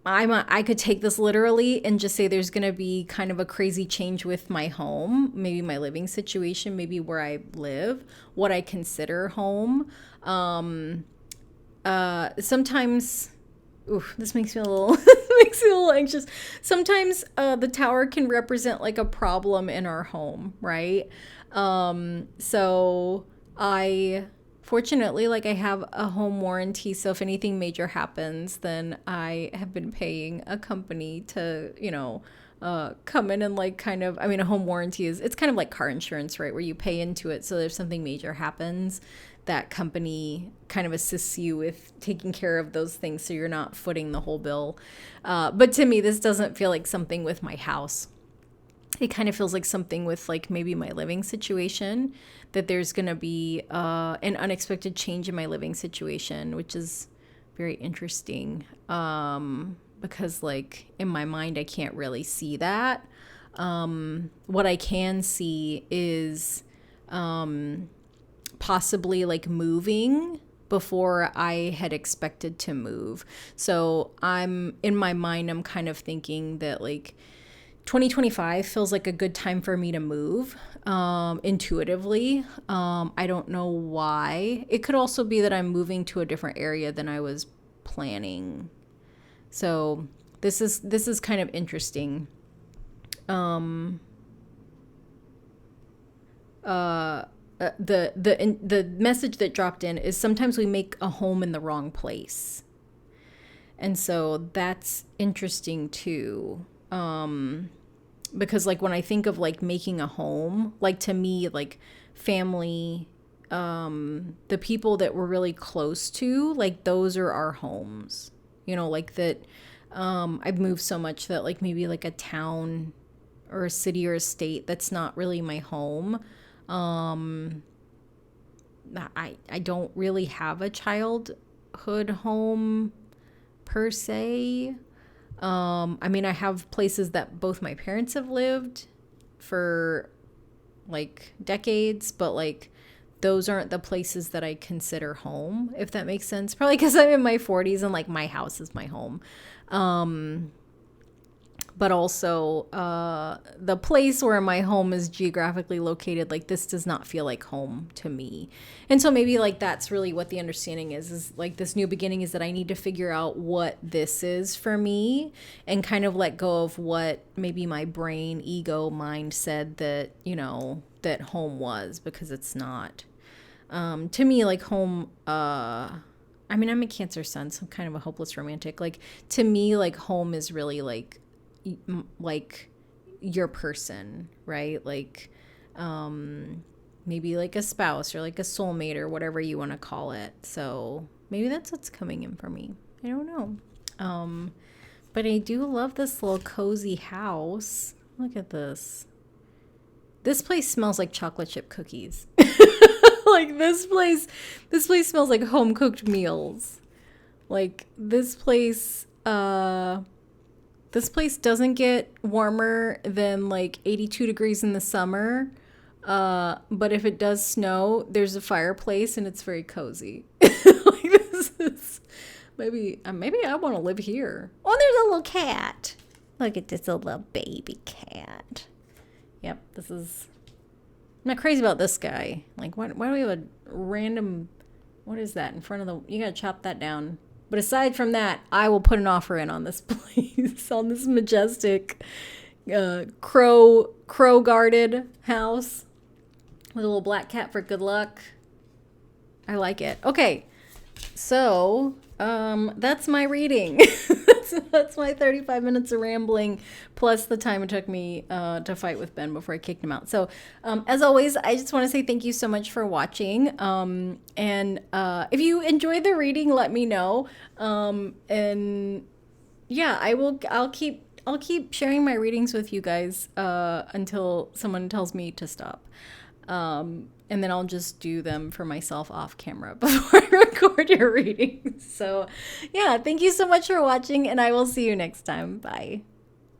A: I could take this literally and just say there's going to be kind of a crazy change with my home, maybe my living situation, maybe where I live, what I consider home. Sometimes, this makes me a little makes me a little anxious. Sometimes the tower can represent like a problem in our home, right? So fortunately, like I have a home warranty, so if anything major happens, then I have been paying a company to, come in and like kind of, a home warranty it's kind of like car insurance, right? Where you pay into it. So if something major happens, that company kind of assists you with taking care of those things. So you're not footing the whole bill. But to me, this doesn't feel like something with my house. It kind of feels like something with like maybe my living situation, that there's going to be an unexpected change in my living situation, which is very interesting because like in my mind, I can't really see that. What I can see is possibly like moving before I had expected to move. So in my mind, I'm kind of thinking that like 2025 feels like a good time for me to move intuitively. I don't know why. It could also be that I'm moving to a different area than I was planning. So this is kind of interesting. The message that dropped in is sometimes we make a home in the wrong place. And so that's interesting too. Because like when I think of like making a home, like to me, like family, the people that we're really close to, like those are our homes, like that. I've moved so much that like maybe like a town or a city or a state, that's not really my home. I don't really have a childhood home per se. I have places that both my parents have lived for like decades, but like those aren't the places that I consider home, if that makes sense. Probably because I'm in my 40s and like my house is my home. But also the place where my home is geographically located, like this does not feel like home to me. And so maybe like that's really what the understanding is like this new beginning is that I need to figure out what this is for me and kind of let go of what maybe my brain, ego, mind said that, that home was, because it's not. To me, like home, I'm a Cancer sun, so I'm kind of a hopeless romantic. Like to me, like home is really like your person, right? Like maybe like a spouse or like a soulmate or whatever you want to call it. So maybe that's what's coming in for me. I don't know. But I do love this little cozy house. Look at this. This place smells like chocolate chip cookies. Like this place smells like home cooked meals. Like this place doesn't get warmer than like 82 degrees in the summer. But if it does snow, there's a fireplace and it's very cozy. Like this is maybe I want to live here. Oh, there's a little cat. Look at this little baby cat. Yep, I'm not crazy about this guy. Like, why do we have a random, what is that in front of you gotta chop that down. But aside from that, I will put an offer in on this place, on this majestic crow guarded house with a little black cat for good luck. I like it. Okay, so that's my reading. That's my 35 minutes of rambling, plus the time it took me to fight with Ben before I kicked him out. So as always, I just want to say thank you so much for watching. And if you enjoyed the reading, let me know. And yeah, I'll keep I'll keep sharing my readings with you guys until someone tells me to stop. And then I'll just do them for myself off camera before I record your readings. So, yeah, thank you so much for watching, and I will see you next time. Bye.